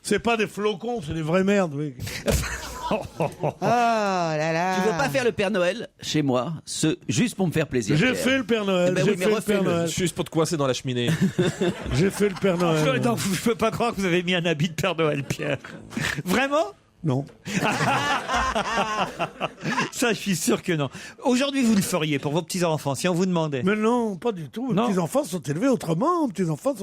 C'est pas des flocons, c'est des vraies merdes. Oui. Oh là là. Tu veux pas faire le Père Noël chez moi, juste pour me faire plaisir? J'ai Pierre fait le Père Noël. Eh ben j'ai oui, mais fait le Père refais-le. Noël. Juste pour te coincer dans la cheminée. J'ai fait le Père Noël. Non, je peux pas croire que vous avez mis un habit de Père Noël, Pierre. Vraiment? Non. Ça, je suis sûr que non. Aujourd'hui, vous le feriez pour vos petits-enfants, si on vous demandait. Mais non, pas du tout. Les Non. petits-enfants sont élevés autrement. Les petits-enfants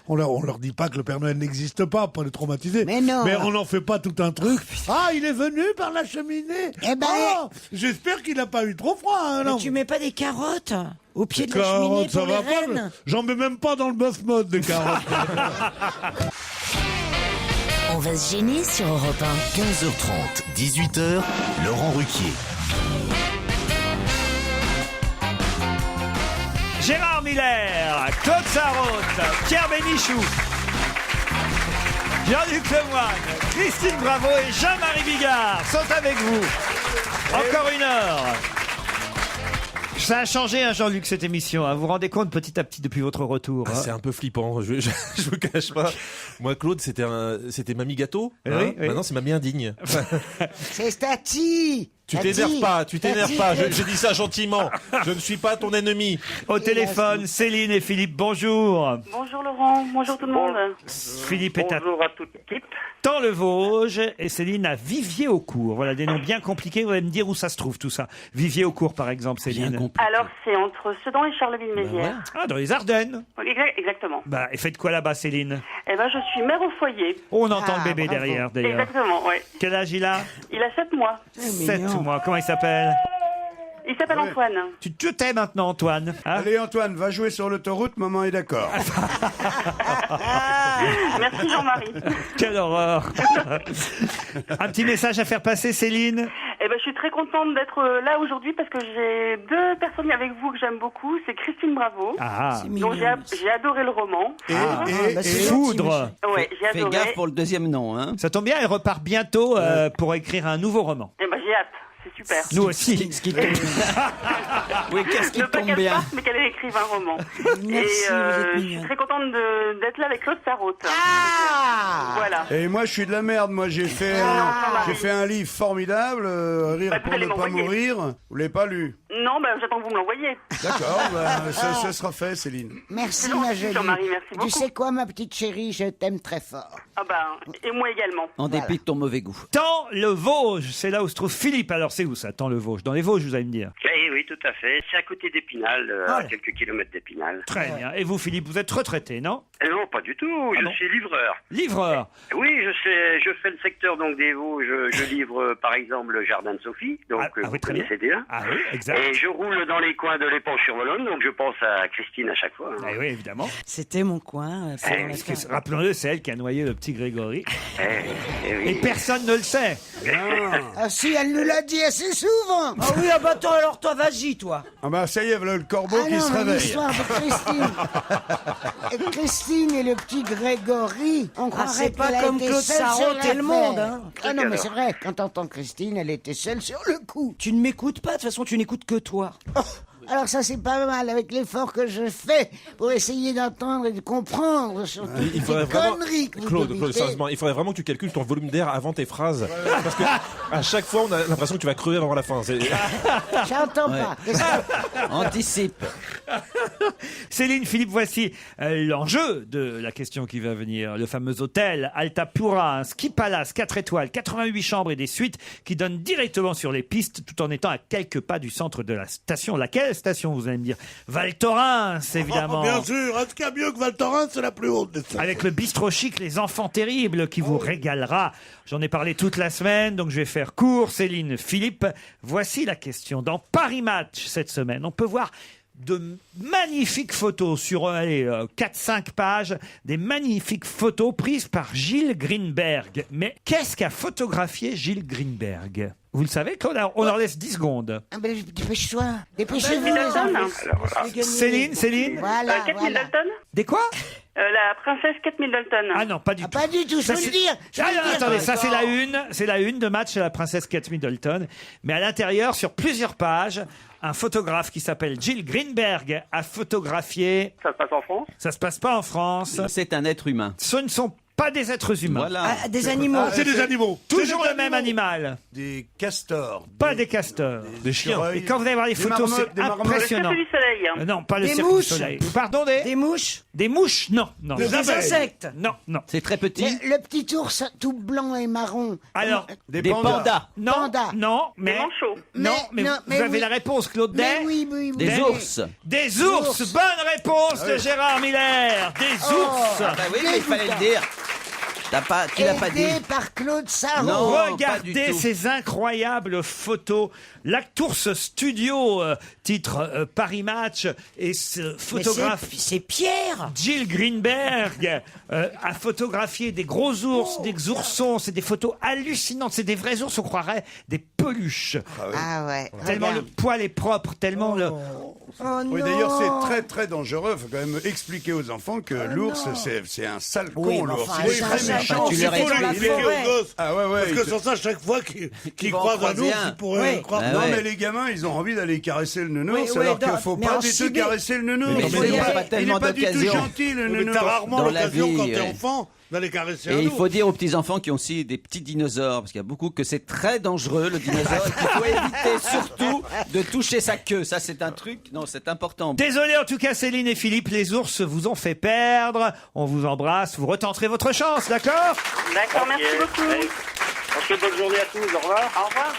on leur dit pas que le Père Noël n'existe pas pour les traumatiser. Mais non. Mais on n'en fait pas tout un truc. Ah, il est venu par la cheminée. Eh ben, Ah, j'espère qu'il n'a pas eu trop froid. Hein, Mais non. tu mets pas des carottes au pied de la Carottes, cheminée ça pour les va pas. rennes? J'en mets même pas dans le bœuf mode des carottes. On va se gêner sur Europe 1. 15h30, 18h, Laurent Ruquier. Gérard Miller, Claude Sarraute, Pierre Bénichou, Jean-Luc Lemoyne, Christine Bravo et Jean-Marie Bigard sont avec vous. Encore une heure. Ça a changé, hein, Jean-Luc, cette émission. Hein. Vous vous rendez compte petit à petit depuis votre retour. Ah, hein. c'est un peu flippant, je vous cache pas. Moi, Claude, c'était Mamie Gâteau. Oui, Hein. oui. Maintenant, c'est Mamie Indigne. C'est Tati. Tu Tati. t'énerves pas, tu t'énerves Tati, pas. Je dis ça gentiment. Je ne suis pas ton ennemi. Au téléphone, Céline et Philippe, bonjour. Bonjour Laurent, bonjour tout le monde. Philippe est à Bonjour à toute l'équipe. Temps-le-Vosges et Céline à Vivier-au-Court. Voilà des noms bien compliqués. Vous allez me dire où ça se trouve tout ça. Vivier-au-Court, par exemple, Céline. Alors c'est entre Sedan et Charleville-Mézières. Ah, dans les Ardennes. Exactement. Bah, et faites quoi là-bas, Céline? Eh ben je suis mère au foyer. On entend le bébé derrière, d'ailleurs. Exactement, ouais. Quel âge il a? Il a 7 mois. 7 mois. Comment il s'appelle? Il s'appelle Antoine. Tu te tais maintenant, Antoine. Hein? Allez, Antoine, va jouer sur l'autoroute, maman est d'accord. Merci Jean-Marie. Quelle horreur. Un petit message à faire passer, Céline? Eh ben je suis très contente d'être là aujourd'hui parce que j'ai 2 personnes avec vous que j'aime beaucoup. C'est Christine Bravo. Ah. Donc j'ai adoré le roman. Foudre. Ouais, j'ai Fais adoré. gaffe pour le deuxième nom. Hein. Ça tombe bien, elle repart bientôt pour écrire un nouveau roman. Eh ben j'ai hâte. C'est super. Nous aussi. Oui, qu'est-ce qui Ne pas tombe qu'elle bien? parte, mais qu'elle écrive un roman. Merci, Et vous êtes je suis mignonne. très contente d'être là avec Claude Sarraute. Voilà. Et moi, je suis de la merde. Moi, j'ai fait un livre formidable, Rire Bah, vous pour allez ne pas m'envoyer. mourir. Vous l'avez pas lu? Non, ben j'attends que vous me l'envoyiez. D'accord, ça sera fait, Céline. Merci, C'est ma gentil, jolie. Jean-Marie, merci Tu beaucoup. sais quoi, ma petite chérie, je t'aime très fort. Ah ben, et moi également. En dépit de ton mauvais goût. Temps-le-Vosges, c'est là où se trouve Philippe. Alors c'est où ça, Temps-le-Vosges? Dans les Vosges, vous allez me dire. Oui, tout à fait. C'est à côté d'Épinal, à quelques kilomètres d'Épinal. Très bien. Et vous, Philippe, vous êtes retraité, non? Non, pas du tout. Je suis livreur. Livreur. Oui, je fais le secteur donc des Vosges. Je livre par exemple le jardin de Sophie, donc vous oui, très bien. connaissez déjà. Ah oui, exact. Et je roule dans les coins de l'Épanche-sur-Molonne, donc je pense à Christine à chaque fois. hein. Eh oui, évidemment. C'était mon coin. Parce que, rappelons-le, c'est elle qui a noyé le petit Grégory. Oui. Et personne ne le sait. Ah si, elle nous l'a dit assez souvent. Ah oui, ah bah attends, alors toi, vas-y, toi. Ah bah ça y est, voilà le corbeau Ah qui non, se mais réveille. l'histoire de Christine. Et Christine et le petit Grégory, on croirait c'est pas qu'elle a comme été Claude seule Sarraute sur et le l'affaire. monde, hein. Ah non, mais c'est vrai, quand t'entends Christine, elle était seule sur le coup. Tu ne m'écoutes pas, de toute façon, tu n'écoutes que toi. Alors ça, c'est pas mal, avec l'effort que je fais pour essayer d'entendre et de comprendre surtout Il toutes faudrait les vraiment, conneries que vous Claude, débitez. sérieusement, il faudrait vraiment que tu calcules ton volume d'air avant tes phrases. Parce que à chaque fois, on a l'impression que tu vas crever avant la fin. J'entends pas. Qu'est-ce que- Anticipe. Céline, Philippe, voici l'enjeu de la question qui va venir. Le fameux hôtel Altapura, un ski palace 4 étoiles, 88 chambres et des suites qui donnent directement sur les pistes tout en étant à quelques pas du centre de la station. Laquelle station, vous allez me dire? Val Thorens, évidemment. Bien sûr, est-ce qu'il y a mieux que Val Thorens? C'est la plus haute des stations. Avec le bistrot chic Les Enfants Terribles qui vous régalera. J'en ai parlé toute la semaine, donc je vais faire court. Céline, Philippe, voici la question. Dans Paris Match cette semaine, on peut voir de magnifiques photos sur 4-5 pages, des magnifiques photos prises par Gilles Greenberg. Mais qu'est-ce qu'a photographié Gilles Greenberg? Vous le savez, on leur laisse 10 secondes. Ah ben, dépêche-toi. Dépêchez-vous, les Middleton. enfants. Céline Voilà, Kate voilà. Middleton. Des quoi? La princesse Kate Middleton. Ah non, pas du tout. Pas du tout, je Ça, veux c'est- le dire. je veux Ah, le dire. attendez, ça c'est la une de Match à la princesse Kate Middleton. Mais à l'intérieur, sur plusieurs pages, un photographe qui s'appelle Gilles Greenberg a photographié. Ça se passe en France? Ça se passe pas en France. C'est un être humain. Ce ne sont pas des êtres humains. Voilà. Ah, des animaux. C'est des animaux. Toujours C'est le des même animaux. animal. Des castors. Pas des castors. Des chiens. Et quand vous allez voir les Des photos, marmottes, c'est des marmottes. Le impressionnant. cirque du soleil. Non, pas le Des cirque du mouches. soleil. Pardon, des mouches. Des mouches? Non, non. Des Des abeilles. insectes. Non, non. C'est très petit. Le petit ours tout blanc et marron. Alors, Des pandas. non, Panda. non, Des mais manchots. non, mais vous avez oui. la réponse, Claude Mais Day. oui, oui, oui. Des Des- ours. Des ours. Bonne réponse de Gérard Miller. Des ours. Ah bah oui, mais il fallait le dire. Tu l'as pas dit. Aidé par Claude Sarraud. Non, pas Regardez du tout. ces incroyables photos. L'Actours Studio, titre Paris Match, et ce Mais photographe c'est Pierre. Gilles Greenberg a photographié des gros ours, des oursons. C'est des photos hallucinantes. C'est des vrais ours, on croirait des peluches. Ah ouais. Tellement le regarde. poil est propre, tellement le... Oh Oui, non. d'ailleurs, c'est très très dangereux. Il faut quand même expliquer aux enfants que l'ours, c'est un sale con, Oui, mais l'ours. enfin, Il est ça, très ça, méchant. tu Il leur faut expliques. l'expliquer forêt. aux gosses. Ah ouais, ouais. Parce que sans ça, chaque fois qu'ils vont en croisent un croiser ours, un. ils pourraient Oui. croire. Ah Non, ouais. mais les gamins, ils ont envie d'aller caresser le nounours, Oui, oui, alors qu'il dans- faut mais pas en du tout Sibérie. caresser le nounours. Mais il faut y il aller. a pas Il tellement est pas du tout d'occasions. gentil, le Mais nounours. t'as rarement Dans la l'occasion vie, quand t'es ouais. enfant d'aller caresser un Et il ours. faut dire aux petits-enfants qui ont aussi des petits dinosaures, parce qu'il y a beaucoup que c'est très dangereux, le dinosaure, et qu'il faut éviter surtout de toucher sa queue. Ça, c'est un truc, non, c'est important. Désolé en tout cas Céline et Philippe, les ours vous ont fait perdre. On vous embrasse, vous retenterez votre chance, d'accord? D'accord, merci beaucoup. Ok, bonne journée à tous. Au revoir. Au revoir.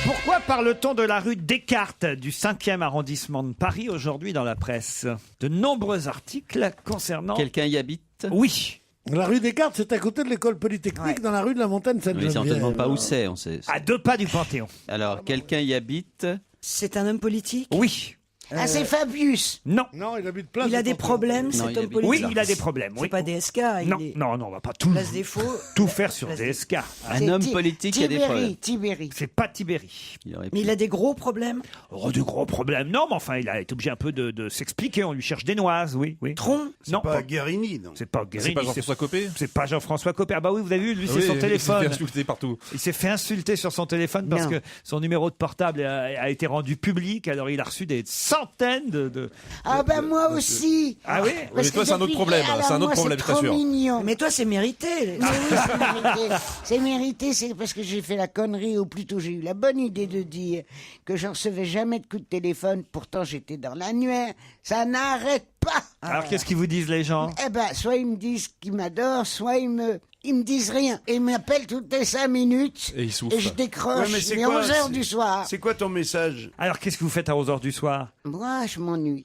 Pourquoi parle-t-on de la rue Descartes du 5e arrondissement de Paris aujourd'hui dans la presse? De nombreux articles concernant... Quelqu'un y habite? Oui. La rue Descartes, c'est à côté de l'école polytechnique, dans la rue de la Montagne Oui, c'est on ne Sainte-Geneviève. te demande pas où c'est, on sait. À 2 pas du Panthéon. Alors, quelqu'un y habite? C'est un homme politique. Oui. Ah, c'est Fabius. Non. Non, il habite place. Il a du des Panthéon. problèmes, Non, cet il homme habite- politique. Oui, il a des problèmes. C'est Oui. pas DSK. Non, il est non, non, on va pas tout, Place des Faux. tout faire sur Place DSK. Un C'est homme Ti- politique qui a des Tibéri, problèmes. Tibéri. C'est pas Tibéri. Il aurait Mais pu. il a des gros problèmes. Oh, de gros problèmes. Non, mais enfin, il a été obligé un peu de s'expliquer. On lui cherche des noises, oui. oui. Tronc. Non, Pas Guérini, non. c'est pas C'est Guérini. pas Jean-François Copé? C'est pas Jean-François Copé. Ah bah oui, vous avez vu, lui, c'est Oui, son il s'est téléphone. fait insulter partout. Il s'est fait insulter sur son téléphone parce Non. que son numéro de portable a été rendu public. Alors, il a reçu des centaines de... Ah ben moi aussi. Ah oui? Parce mais toi, que c'est un autre depuis- problème, alors c'est un autre moi, problème, c'est je trop t'assure. mignon. Mais toi, c'est mérité. Mais oui, c'est mérité. C'est mérité, c'est parce que j'ai fait la connerie, ou plutôt j'ai eu la bonne idée de dire que je recevais jamais de coup de téléphone. Pourtant, j'étais dans l'annuaire. Ça n'arrête pas. Alors, qu'est-ce qu'ils vous disent, les gens? Eh ben, soit ils me disent qu'ils m'adorent, soit ils me disent rien. Et ils m'appellent toutes les 5 minutes. Et ils soufflent. Et je décroche. Ouais, mais c'est mais quoi, 11h c'est- du soir. C'est quoi ton message? Alors, qu'est-ce que vous faites à 11h du soir? Moi, je m'ennuie.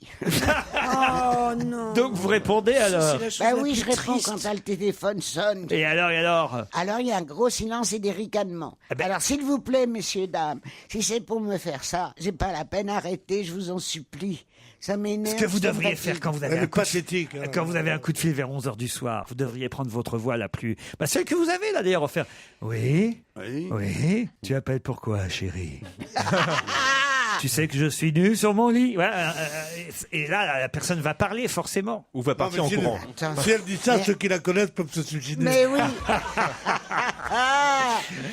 Oh non. Donc, vous répondez alors? C'est la chose Bah la oui, plus je réponds triste. quand le téléphone sonne. Et alors, Alors, il y a un gros silence et des ricanements. Eh ben- Alors, s'il vous plaît, messieurs, dames, si c'est pour me faire ça, j'ai pas la peine, arrêtez, je vous en supplie. Ça m'énerve. Ce que vous ça me devriez fatigue. faire quand vous avez Elle un est coup de pathétique. hein. Quand vous avez un coup de fil vers 11h du soir, vous devriez prendre votre voix la plus... Bah, celle que vous avez là d'ailleurs, faire... Oui, Oui. oui, tu appelles pourquoi, chérie? Tu sais que je suis nu sur mon lit. Ouais, et là, la personne va parler forcément. Ou va Non, partir mais en si, courant. si elle dit ça, ceux qui la connaissent peuvent se suicider. Mais oui.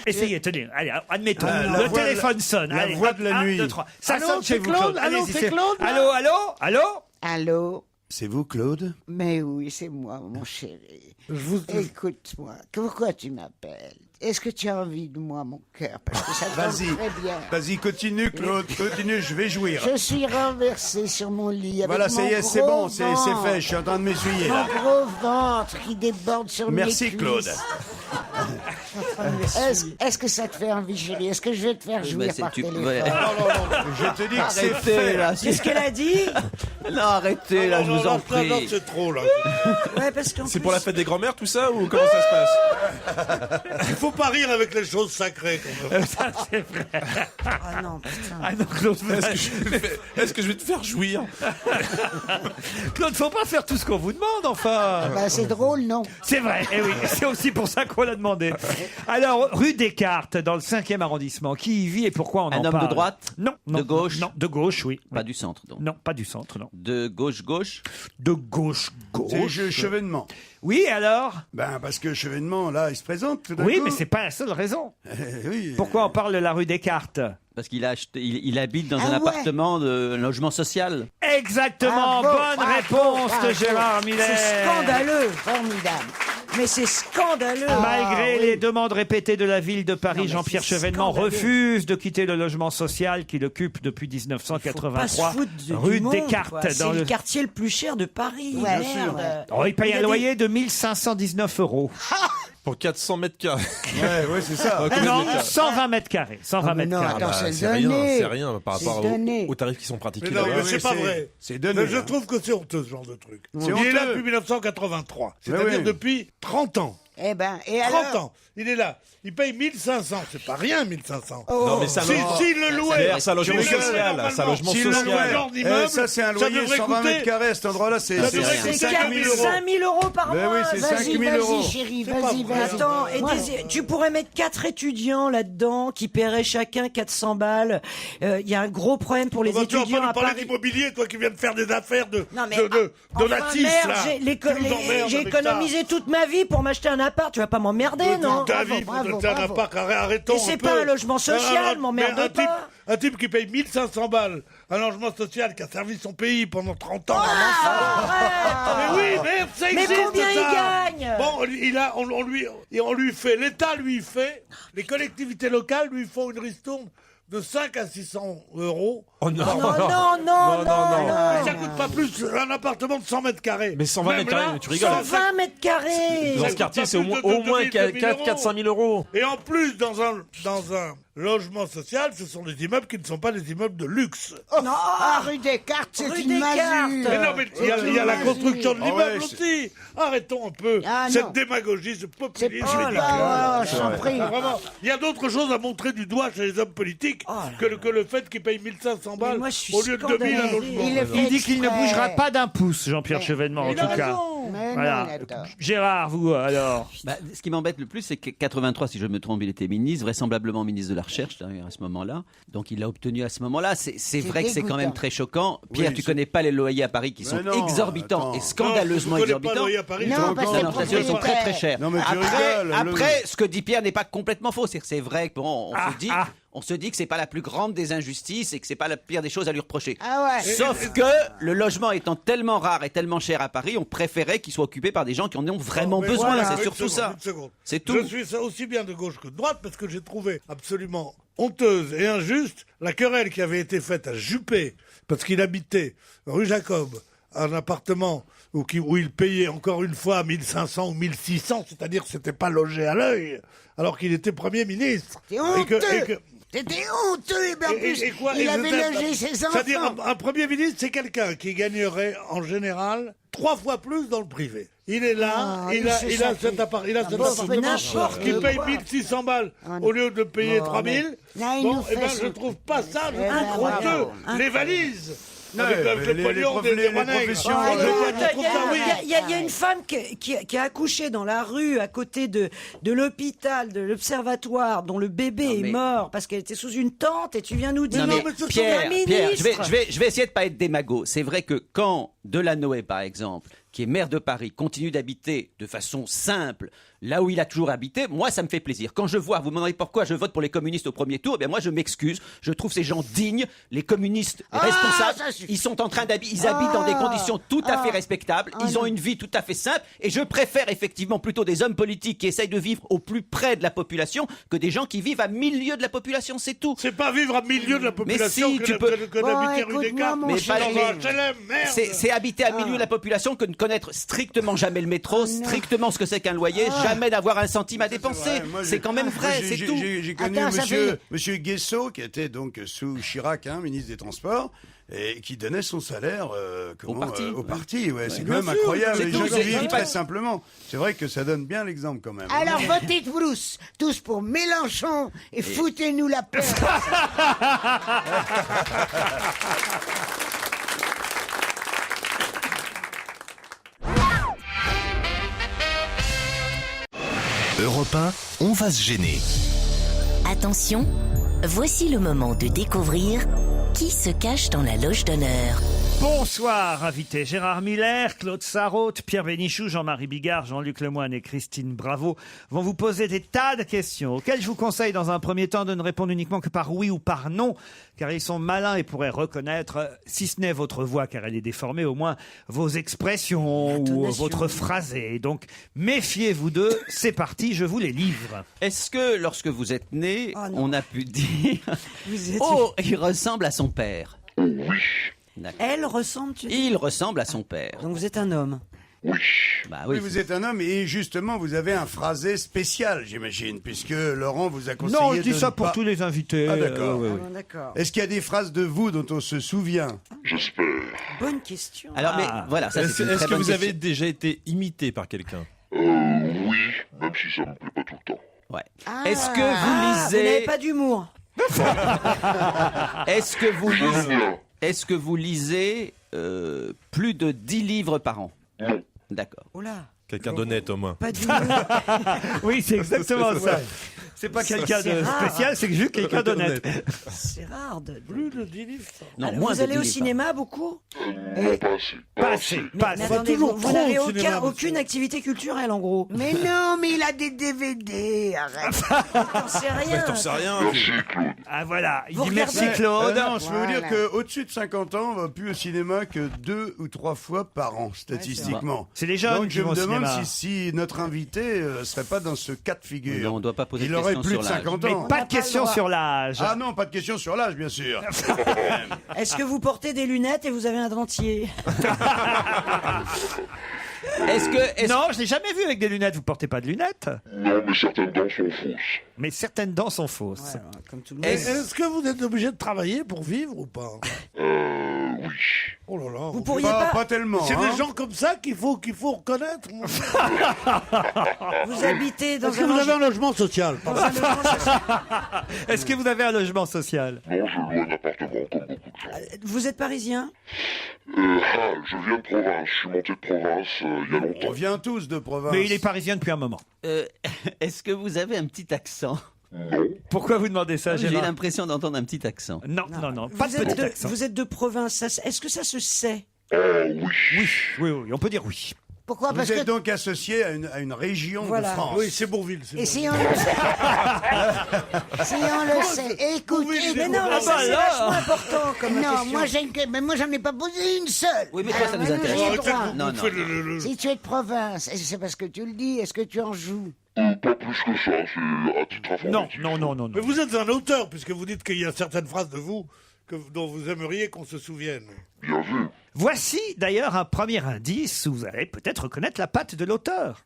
Essayez, tenez, allez, admettons, la le voix de téléphone sonne. la Allez, voix hop, de la 1, nuit. 2, 3. Ça Allô, sonne chez c'est vous, Claude. Claude. Allô, Allez-y, c'est Claude, là Allô, allô, allô? Allô? C'est vous, Claude? Mais oui, c'est moi, mon chéri. Je vous... Écoute-moi, pourquoi tu m'appelles? Est-ce que tu as envie de moi, mon cœur? Parce que ça Vas-y. tombe très bien. Vas-y, continue, Claude. Continue, je vais jouir. Je suis renversé sur mon lit avec Voilà, ça mon y est, c'est gros bon, c'est ventre. fait. Je suis en train de m'essuyer, Mon là. gros ventre qui déborde sur mes Merci, cuisses. Claude. Est-ce que ça te fait envie, chérie? Est-ce que je vais te faire jouir par téléphone? ouais. Non, je te dis que c'est Arrêtez, fait. là. Qu'est-ce qu'elle a dit? Non, arrêtez, là, je vous en prie. Non, c'est trop, là. Ouais, parce qu'en C'est plus- pour la fête des grands-mères, tout ça, ou comment ça se passe? Il faut pas rire avec les choses sacrées, quand même. Ça, c'est vrai. Ah non, putain. Ah non, Claude, Est-ce que je vais te faire jouir? Claude, faut pas faire tout ce qu'on vous demande, enfin. Bah, c'est drôle, non? C'est vrai, et oui, c'est aussi pour ça qu'on l'a demandé. Alors, rue Descartes, dans le 5e arrondissement, qui y vit et pourquoi on en Un parle? homme de droite? Non, non. De gauche? Non, de gauche, oui. Pas du centre, donc. Non, pas du centre, non. De gauche? De gauche. C'est Chevènement. Oui, alors? Ben, parce que Chevènement, là, il se présente tout d'un Oui, coup. mais c'est pas la seule raison. Oui. Pourquoi on parle de la rue Descartes? Parce qu'il a acheté, il habite dans Ah un ouais. appartement de logement social. Exactement, Bravo, bonne bravo, réponse de bravo. Gérard Miller. C'est scandaleux. Formidable. Mais c'est scandaleux. Malgré les demandes répétées de la ville de Paris, Non, mais Jean-Pierre c'est Chevènement scandaleux. refuse de quitter le logement social qu'il occupe depuis Pas se 1983, foutre du rue monde, Descartes. quoi. Dans C'est le quartier le plus cher de Paris. Ouais, Merde. Oh, il paye y a un loyer de 1519 €. Pour 400 mètres carrés. Ouais, c'est ça. Non, 120 mètres carrés. 120 Ah, mais mètres non, carrés. attends, c'est c'est rien, donné. c'est rien par C'est rapport donné. aux tarifs qui sont pratiqués. Mais non, là-bas. mais c'est pas vrai. C'est donné. Mais je hein. trouve que c'est honteux, ce genre de truc. C'est Il est là honteux. depuis 1983. Mais C'est-à-dire oui. depuis 30 ans. Eh ben, et 30 alors? ans. Il est là. Il paye 1500. C'est pas rien, 1500. Non, mais ça Si le louait. c'est un logement Si le louait social. normalement, C'est un logement si le louait social. genre d'immeuble, Ça, c'est un loyer devrait 120 coûter- mètres carrés à cet endroit-là. C'est Ça devrait C'est 5 000 euros. 5 000 euros par Ben mois. oui, c'est Vas-y, 5 000 euros. Vas-y, chérie, C'est pas vas-y, vrai. vas-y. Attends, et Moi, tu pourrais mettre 4 étudiants là-dedans qui paieraient chacun 400 balles. Il y a un gros problème pour les Tu vas étudiants pas à nous parler Paris. d'immobilier, toi qui viens de faire des affaires de Non, mais, donatis, merde, là. j'ai économisé toute ma vie pour m'acheter un appart. Tu vas pas m'emmerder, non? Ta Bravo, vie, bravo, t'as un bravo. appart, arrêtons Et c'est un pas peu. un logement social, m'emmerde mais pas. Un type qui paye 1500 balles, un logement social qui a servi son pays pendant 30 ans. Mais oui, merde, ça Mais existe, combien ça. il gagne? Bon, on lui fait, l'État lui fait, les collectivités locales lui font une ristourne de 5 à 600 euros. Oh non. Non, non, non, non. Ça coûte pas plus un appartement de 100 mètres carrés. Mais 120 Même mètres carrés, là, mais tu rigoles. 120 mètres carrés. Dans ce quartier, c'est au moins 400 000 euros. Et en plus, dans un logement social, ce sont des immeubles qui ne sont pas des immeubles de luxe. Non, rue Descartes, c'est Rue une Descartes. masure. Mais non, mais il y a la construction de Ah l'immeuble ouais, aussi. Arrêtons un peu Ah, cette non. démagogie, ce C'est populisme. pas là, je t'en prie. Ah, vraiment, il y a d'autres choses à montrer du doigt chez les hommes politiques que le fait qu'ils payent 1500 balles moi, je suis au lieu de 2000 à scandalisé. logement. Il le fait Il dit qu'il ne exprès. bougera pas d'un pouce, Jean-Pierre Chevènement, en Il a tout cas. raison. Mais Voilà. non, il a tort. Gérard, vous, alors? Bah, ce qui m'embête le plus, c'est que 83, si je me trompe, il était ministre, vraisemblablement ministre de la Recherche d'ailleurs, à ce moment-là. Donc il l'a obtenu à ce moment-là. C'est vrai que c'est quand même dégoûtant. très choquant. Pierre, Oui, tu c'est- connais pas les loyers à Paris qui sont non, exorbitants attends. et scandaleusement Non, vous connaissez pas exorbitants. le loyer à Paris, Non, c'est parce encore- que Non, je t'assure, ils sont très très chers. Non, mais tu après, rigoles, après, ce que dit Pierre n'est pas complètement faux. C'est vrai que bon, Ah. on se dit que c'est pas la plus grande des injustices et que c'est pas la pire des choses à lui reprocher. Ah ouais. Sauf que le logement étant tellement rare et tellement cher à Paris, on préférait qu'il soit occupé par des gens qui en ont vraiment Mais besoin. voilà, C'est une surtout seconde, ça. une seconde. C'est tout. Je suis aussi bien de gauche que de droite parce que j'ai trouvé absolument honteuse et injuste la querelle qui avait été faite à Juppé parce qu'il habitait rue Jacob, un appartement où il payait encore une fois 1500 ou 1600, c'est-à-dire que c'était pas logé à l'œil, alors qu'il était Premier ministre. C'est honteux. Et que- C'était honteux, mais en plus, et quoi, il et avait c'était- logé ses C'est-à-dire enfants. un Premier ministre, c'est quelqu'un qui gagnerait en général 3 fois plus dans le privé. Il est là, Ah, il a c'est cet ça. appartement n'importe qui paye quoi. 1600 balles Ah, au lieu de payer non, 3000. mais- Là, il Bon, nous eh fait ben, ce- je trouve pas ça Eh ben, honteux. bravo. Les valises. Non, Avec mais le les pognon prof- des les rois nègres. professions, Ah, les- je Il trouve ça, oui. y a une femme qui a accouché dans la rue à côté de l'hôpital, de l'observatoire, dont le bébé Non, est mais- mort parce qu'elle était sous une tente et tu viens nous dire Non, mais mais ce sont Pierre, des Pierre, ministres. je vais essayer de pas être démago. C'est vrai que quand Delanoë, par exemple, qui est maire de Paris, continue d'habiter de façon simple là où il a toujours habité, moi ça me fait plaisir. Quand je vois, vous me demandez pourquoi je vote pour les communistes au premier tour, eh bien moi je m'excuse. Je trouve ces gens dignes, les communistes responsables. ça suffit. Ils sont en train d'habiter, ils habitent dans des conditions tout à fait respectables. Ils ont une vie tout à fait simple. Et je préfère effectivement plutôt des hommes politiques qui essayent de vivre au plus près de la population que des gens qui vivent à milieu de la population. C'est tout. C'est pas vivre à milieu de la population si, tu peux- que Bon, d'habiter rue écoute-moi, Descartes. mon Mais chéri. Dans un HLM, merde. C'est habiter à milieu de la population que de connaître strictement jamais le métro, strictement ce que c'est qu'un loyer, jamais n'avoir un centime à dépenser. C'est quand même vrai, c'est tout. J'ai connu monsieur Guesso, qui était donc sous Chirac, ministre des Transports, et qui donnait son salaire au parti. Ouais, c'est quand même incroyable. Les gens qui vivent très simplement. C'est vrai que ça donne bien l'exemple quand même. Alors votez tous pour Mélenchon et foutez-nous la paix. Europe 1, on va se gêner. Attention, voici le moment de découvrir qui se cache dans la loge d'honneur. Bonsoir, invités. Gérard Miller, Claude Sarraute, Pierre Bénichou, Jean-Marie Bigard, Jean-Luc Lemoyne et Christine Bravo vont vous poser des tas de questions auxquelles je vous conseille dans un premier temps de ne répondre uniquement que par oui ou par non, car ils sont malins et pourraient reconnaître, si ce n'est votre voix car elle est déformée, au moins vos expressions ou votre phrasé. Donc méfiez-vous d'eux. C'est parti, je vous les livre. Est-ce que lorsque vous êtes né, on a pu dire oh, il ressemble à son père? Oui. Elle ressemble, Il ressemble à son père. Donc vous êtes un homme. Oui. Bah oui, vous êtes un homme et justement vous avez un phrasé spécial, j'imagine, puisque Laurent vous a conseillé Non, je dis ça pour tous les invités. Ah d'accord. D'accord. Est-ce qu'il y a des phrases de vous dont on se souvient? J'espère. Bonne question. Alors, mais voilà, ça c'est une Est-ce très que bonne vous avez question. déjà été imité par quelqu'un? Oui, même si ça me plaît pas tout le temps. Ouais. Est-ce que vous lisez... Vous n'avez pas d'humour. Est-ce que vous lisez plus de 10 livres par an? Non. D'accord. Oula. Quelqu'un d'honnête au moins. Pas d'humour. Oui, c'est exactement ça. C'est pas quelqu'un de spécial, c'est juste quelqu'un d'honnête. C'est rare de... Plus de 10 livres. Non, Alors, moins vous de allez 10 au livres. cinéma beaucoup? Non, pas assez. Pas assez, pas Mais assez. attendez, toujours vous trop n'avez au cinéma, aucune activité culturelle en gros. Mais non, mais il a des DVD, arrête. T'en sais rien. T'en sais rien. Merci, Claude. Ah voilà, il Vous dit regardez- merci Claude. Non, je peux vous dire Voilà. qu'au-dessus de 50 ans, on va plus au cinéma que 2 ou 3 fois par an, statistiquement. C'est les jeunes Donc qui je vont me au demande cinéma. si notre invité serait pas dans ce cas de figure. Non, on ne doit pas poser Il de aurait questions plus sur de l'âge. 50 Mais ans. pas de question sur l'âge. Ah non, pas de question sur l'âge, bien sûr. Est-ce que vous portez des lunettes et vous avez un dentier? Non, je l'ai jamais vu avec des lunettes. Vous portez pas de lunettes? Non, mais certaines dents sont fausses. Mais certaines dents sont fausses. Ouais, comme tout le monde. Est-ce que vous êtes obligé de travailler pour vivre ou pas? Oui. Oh là là. Vous pourriez Pas tellement. C'est hein. des gens comme ça qu'il faut reconnaître. Vous habitez dans Est-ce que un vous avez logement- un logement social? dans un logement social. Est-ce que vous avez un logement social? Non, je loue un appartement comme beaucoup de gens. Vous êtes parisien? Je viens de province. Je suis monté de province il y a On longtemps. vient tous de province. Mais il est parisien depuis un moment. Est-ce que vous avez un petit accent? Non. Pourquoi vous demandez ça, J'ai Gérard? l'impression d'entendre un petit accent. Non, pas de Vous êtes petit de, accent. vous êtes de province. Est-ce que ça se sait? Oui. Oui, on peut dire oui. Pourquoi? Vous Parce êtes que... donc associé à une région Voilà. de France. Oui, c'est Bourville. Et si on le sait, si on le sait, écoute, Mais non, mais ça c'est vachement important comme non, question. moi j'en ai pas posé une seule. Oui, mais toi, ça nous Alors, intéresse. j'ai le Arrêtez droit. de Non, vous faire Si tu es de province, et c'est parce que tu le dis, est-ce que tu en joues? Pas plus que ça, c'est à titre informatif. Non. Mais vous êtes un auteur, puisque vous dites qu'il y a certaines phrases de vous dont vous aimeriez qu'on se souvienne. Bien vu. Voici d'ailleurs un premier indice où vous allez peut-être reconnaître la patte de l'auteur.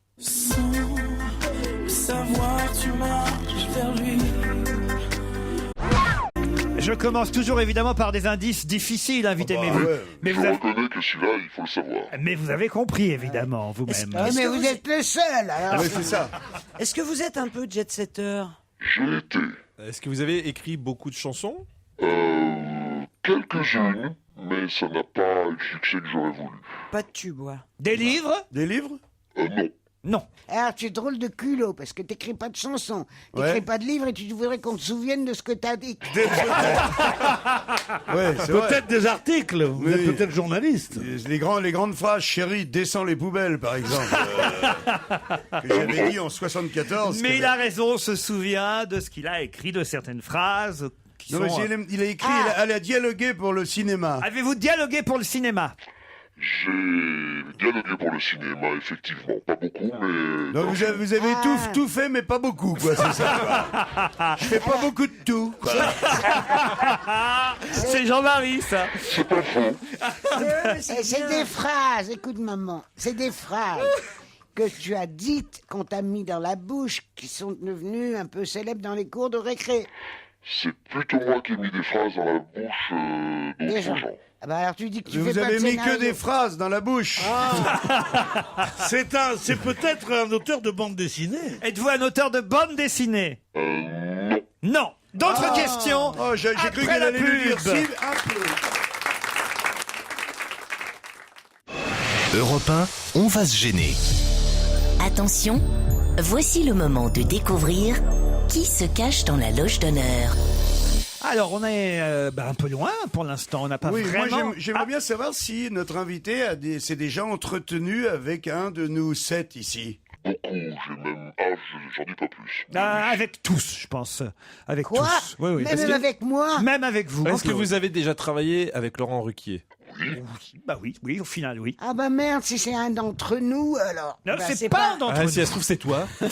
Je commence toujours évidemment par des indices difficiles, invité, bah, mais vous, ouais. mais Je vous avez, reconnais que celui-là, il faut le savoir. mais vous avez compris évidemment vous-même. Oui, mais que vous vous êtes le seul, alors. Oui, c'est ça. Est-ce que vous êtes un peu jet-setter? J'ai été. Est-ce que vous avez écrit beaucoup de chansons? Quelques-unes, mais ça n'a pas eu le succès que j'aurais voulu. Pas de tube, ouais. Des livres? Des livres? Non. Non. Alors, tu es drôle de culot, parce que t'écris pas de chansons, t'écris Ouais. pas de livres, et tu voudrais qu'on te souvienne de ce que t'as dit. Ouais, c'est vrai. Peut-être des articles. Vous Oui. êtes peut-être journaliste. Les grandes phrases, chérie, descends les poubelles, par exemple, que j'avais dit en 74. Mais il a raison, on se souvient de ce qu'il a écrit, de certaines phrases qui Non, mais sont... il a écrit, elle a dialogué pour le cinéma. Avez-vous dialogué pour le cinéma? J'ai dialogué pour le cinéma, effectivement. Pas beaucoup, mais... Donc vous avez tout fait, mais pas beaucoup, quoi, c'est ça. Quoi. Je fais pas beaucoup de tout. Quoi. C'est Jean-Marie, ça. C'est pas faux. C'est des phrases, écoute maman, c'est des phrases que tu as dites, qu'on t'a mis dans la bouche, qui sont devenues un peu célèbres dans les cours de récré. C'est plutôt moi qui ai mis des phrases dans la bouche Des gens. d'autres gens. Ah bah alors tu dis que tu Vous fais pas avez de mis scénario. que des phrases dans la bouche. C'est peut-être un auteur de bande dessinée. Êtes-vous un auteur de bande dessinée? Non. Non. D'autres questions? Oh, j'ai cru après qu'elle la allait lui dire pub. si, un peu. Europe 1, on va se gêner. Attention, voici le moment de découvrir qui se cache dans la loge d'honneur. Alors, on est un peu loin pour l'instant. On n'a pas Oui, vraiment... moi j'aimerais bien savoir si notre invité s'est déjà entretenu avec un de nous 7 ici. Beaucoup, j'ai même... j'en dis pas plus. Avec tous, je pense. Avec Quoi? tous. Oui, oui. Même avec moi? Même avec vous. Est-ce que vous avez déjà travaillé avec Laurent Ruquier? Bah oui, au final, oui. Ah bah merde, si c'est un d'entre nous, alors. Non, Bah, c'est pas d'entre nous. Si elle se trouve, c'est toi. Ouais,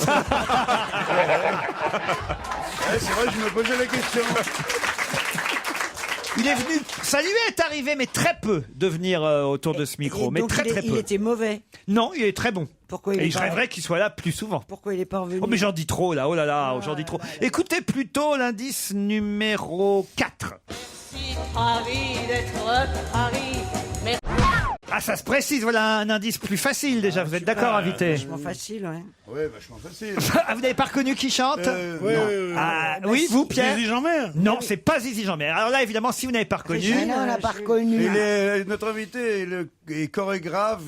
c'est vrai, je me posais la question. Il est venu, ça lui est arrivé, mais très peu, de venir autour de ce micro. Mais donc très très peu. Il était mauvais. Non, il est très bon. Pourquoi il Et est je pas- rêverais qu'il soit là plus souvent. Pourquoi il est pas revenu? Oh, mais j'en dis trop, là. Oh là là, j'en dis trop. Écoutez plutôt l'indice numéro 4. Ravi d'être Paris. Mais... Ah, ça se précise, voilà un indice plus facile déjà. Vous êtes d'accord, invité? Vachement facile, ouais. Ouais, vachement facile. Ah, vous n'avez pas reconnu qui chante? Non. Ah, oui, vous, Pierre? Zizi Jeanmaire. Non, c'est pas Zizi Jeanmaire. Alors là, évidemment, si vous n'avez pas reconnu... Ah non, on l'a pas reconnu. Notre invité est chorégraphe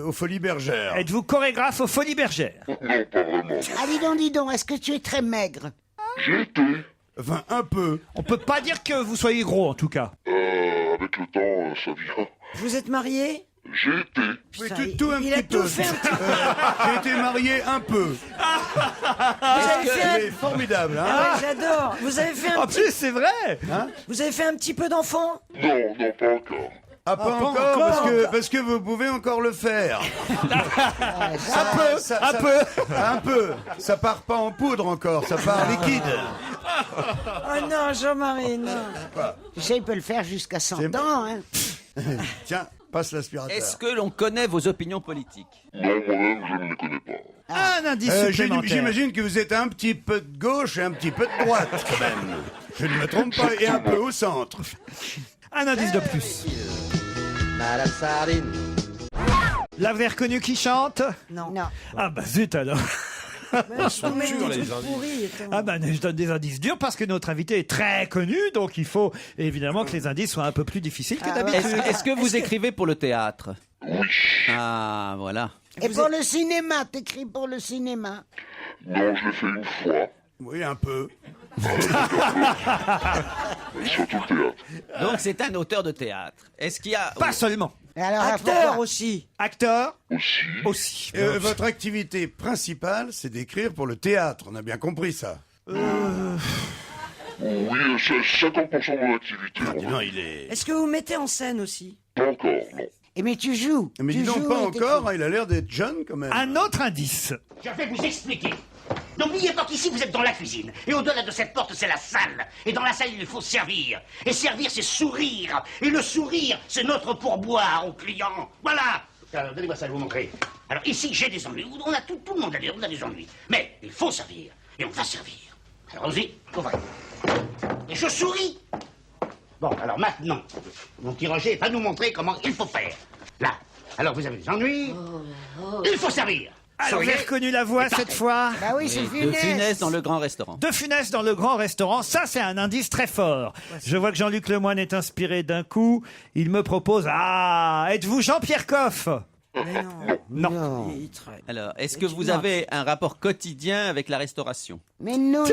aux Folies Bergères. Êtes-vous chorégraphe aux Folies Bergères? Non, pas vraiment. Ah dis donc, est-ce que tu es très maigre? J'ai été. Enfin, un peu. On peut pas dire que vous soyez gros, en tout cas. Avec le temps, ça vient. Vous êtes marié? J'ai été. Oui, Putain, tout un il petit a tout peu. fait un petit peu. J'ai été marié un peu. Vous avez fait un... C'est formidable, hein. Ah ouais, j'adore. Vous avez fait un En petit... plus, c'est vrai. Vous avez fait un petit peu d'enfant? Non, pas encore. Ah, pas pas encore, encore. parce que vous pouvez encore le faire. Un peu. Ça part pas en poudre encore, ça part liquide. Oh non, Jean-Marie, non. Tu sais, il peut le faire jusqu'à 100 ans, hein. Tiens, passe l'aspirateur. Est-ce que l'on connaît vos opinions politiques? Non, moi-même, je ne les connais pas. Un indice supplémentaire. J'imagine que vous êtes un petit peu de gauche et un petit peu de droite, quand même. Je ne me trompe pas, et un peu au centre. Un indice de plus. Madame Sardine. Là, vous avez reconnu qui chante? Non. Ah bah zut alors. Ils sont durs, les indices. Ah bah je donne des indices durs parce que notre invité est très connu, donc il faut évidemment que les indices soient un peu plus difficiles que d'habitude. Est-ce que vous écrivez pour le théâtre? Oui. Ah, voilà. Et pour le cinéma, t'écris pour le cinéma. Non, je l'ai fait une fois. Oui, un peu. Surtout le théâtre. Donc c'est un auteur de théâtre. Est-ce qu'il y a... Pas seulement. Alors, Acteur pourquoi aussi. Acteur Aussi. aussi. Votre activité principale, c'est d'écrire pour le théâtre. On a bien compris ça. Oui, c'est 50% de mon activité. Non, il est... Est-ce que vous mettez en scène aussi? Pas encore, non. Et mais tu joues. Mais tu dis donc joues pas et encore, hein, il a l'air d'être jeune quand même. Un autre indice. Je vais vous expliquer. N'oubliez pas qu'ici, vous êtes dans la cuisine. Et au-delà de cette porte, c'est la salle. Et dans la salle, il faut servir. Et servir, c'est sourire. Et le sourire, c'est notre pourboire aux clients. Voilà. Alors, donnez-moi ça, je vais vous montrer. Alors, ici, j'ai des ennuis. On a tout le monde a des ennuis. Mais il faut servir. Et on va servir. Alors, allons-y, ouvrez. Et je souris. Bon, alors maintenant, mon petit Roger va nous montrer comment il faut faire. Là. Alors, vous avez des ennuis. Il faut servir. Alors, vous avez reconnu la voix cette fois? Bah oui, c'est De Funès. Funès dans le grand restaurant. De Funès dans le grand restaurant, ça c'est un indice très fort. Je vois que Jean-Luc Lemoyne est inspiré d'un coup. Il me propose, êtes-vous Jean-Pierre Coff? Mais non. Non. Alors, est-ce que vous avez un rapport quotidien avec la restauration? Mais non,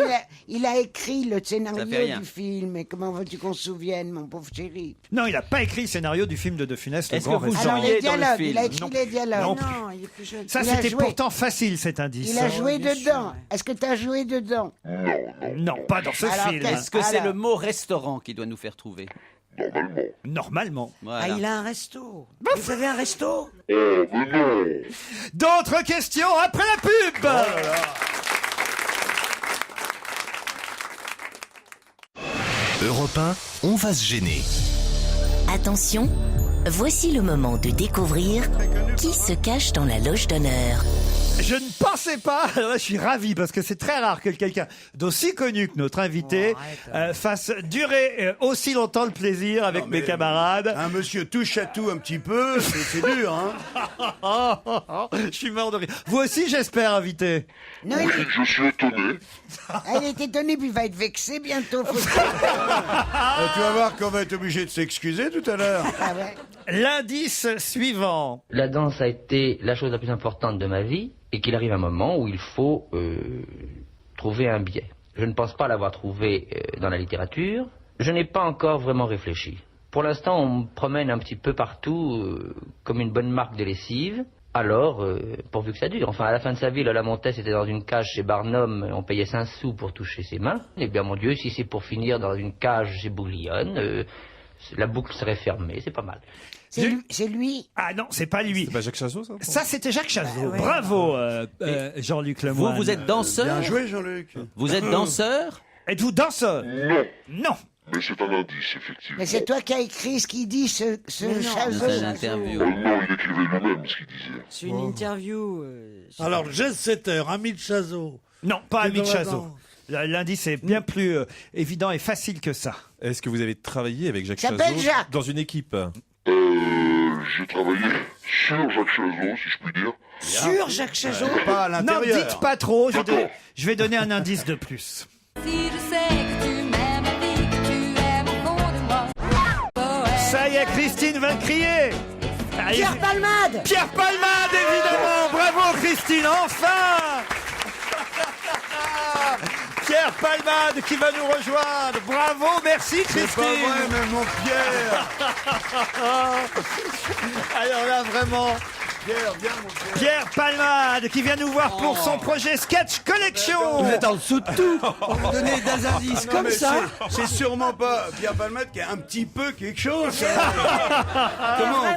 il a écrit le Ça fait scénario rien. du film. Et comment veux-tu qu'on se souvienne, mon pauvre chéri? Non, il n'a pas écrit le scénario du film de Funès. Le Est-ce grand que vous restaurant. Alors, jouiez les dans le dialogues, film? il a écrit Non. les dialogues. Non. Non, il est plus jeune. Ça Il a c'était joué. pourtant facile cet indice. Il a joué bien dedans. sûr. Est-ce que tu as joué dedans? Non. Non, pas dans ce Alors, film. qu'est-ce Est-ce que c'est Alors. le mot restaurant qui doit nous faire trouver? Normalement. Normalement. Ah, il a un resto. Vous avez un resto? Oh, mais non. D'autres questions après la pub. Europe 1, on va se gêner. Attention, voici le moment de découvrir qui se cache dans la loge d'honneur. Je ne pensais pas, alors là, je suis ravi parce que c'est très rare que quelqu'un d'aussi connu que notre invité fasse durer aussi longtemps le plaisir avec mes camarades. Un monsieur touche à tout un petit peu, c'est dur, hein. Je suis mort de rire. Vous aussi, j'espère, invité. Non, Je suis étonné. il est étonné, puis il va être vexé bientôt. Tu vas voir qu'on va être obligé de s'excuser tout à l'heure. Ah ouais. L'indice suivant. La danse a été la chose la plus importante de ma vie et qu'il arrive un moment où il faut trouver un biais. Je ne pense pas l'avoir trouvé dans la littérature. Je n'ai pas encore vraiment réfléchi. Pour l'instant, on me promène un petit peu partout comme une bonne marque de lessive. Alors, pourvu que ça dure. Enfin, à la fin de sa vie, Lola Montez était dans une cage chez Barnum, on payait 5 sous pour toucher ses mains. Eh bien, mon Dieu, si c'est pour finir dans une cage chez Bouglione, la boucle serait fermée, c'est pas mal. C'est lui. Ah non, c'est pas lui. C'est pas Jacques Chazot, ça? Ça, c'était Jacques Chazot. ouais. Bravo, Jean-Luc Lemoyne. Vous êtes danseur? Bien joué, Jean-Luc. Vous êtes danseur? Êtes-vous danseur? Non. Non. Mais c'est un indice, effectivement. Mais c'est toi qui as écrit ce qu'il dit, ce Chazot. C'est une interview. Oh non, il écrivait lui-même ce qu'il disait. C'est une interview. Alors, Jet Setter, ami de Chazot. Non, pas C'est ami de dans la Chazot. L'indice est bien plus évident et facile que ça. Est-ce que vous avez travaillé avec Jacques S'appelle Chazot Jacques. dans une équipe? J'ai travaillé sur Jacques Chazot, si je puis dire. Sur Jacques Chazot? Pas à Non, l'intérieur. dites pas trop. D'accord. Je vais donner un indice de plus. Si je sais que tu m'aimes et que tu aimes au fond de moi. Ça y est, Christine va le crier. Allez, Pierre Palmade! Pierre Palmade, évidemment. Bravo, Christine, enfin. Pierre Palmade qui va nous rejoindre. Bravo, merci, Christine. C'est pas vrai, même mon Pierre. Alors là, vraiment, Pierre, viens, mon Pierre. Pierre Palmade qui vient nous voir pour son projet Sketch Collection. Vous êtes en dessous de tout. On vous donnez des indices Non, comme mais ça. c'est sûrement pas Pierre Palmade qui a un petit peu quelque chose.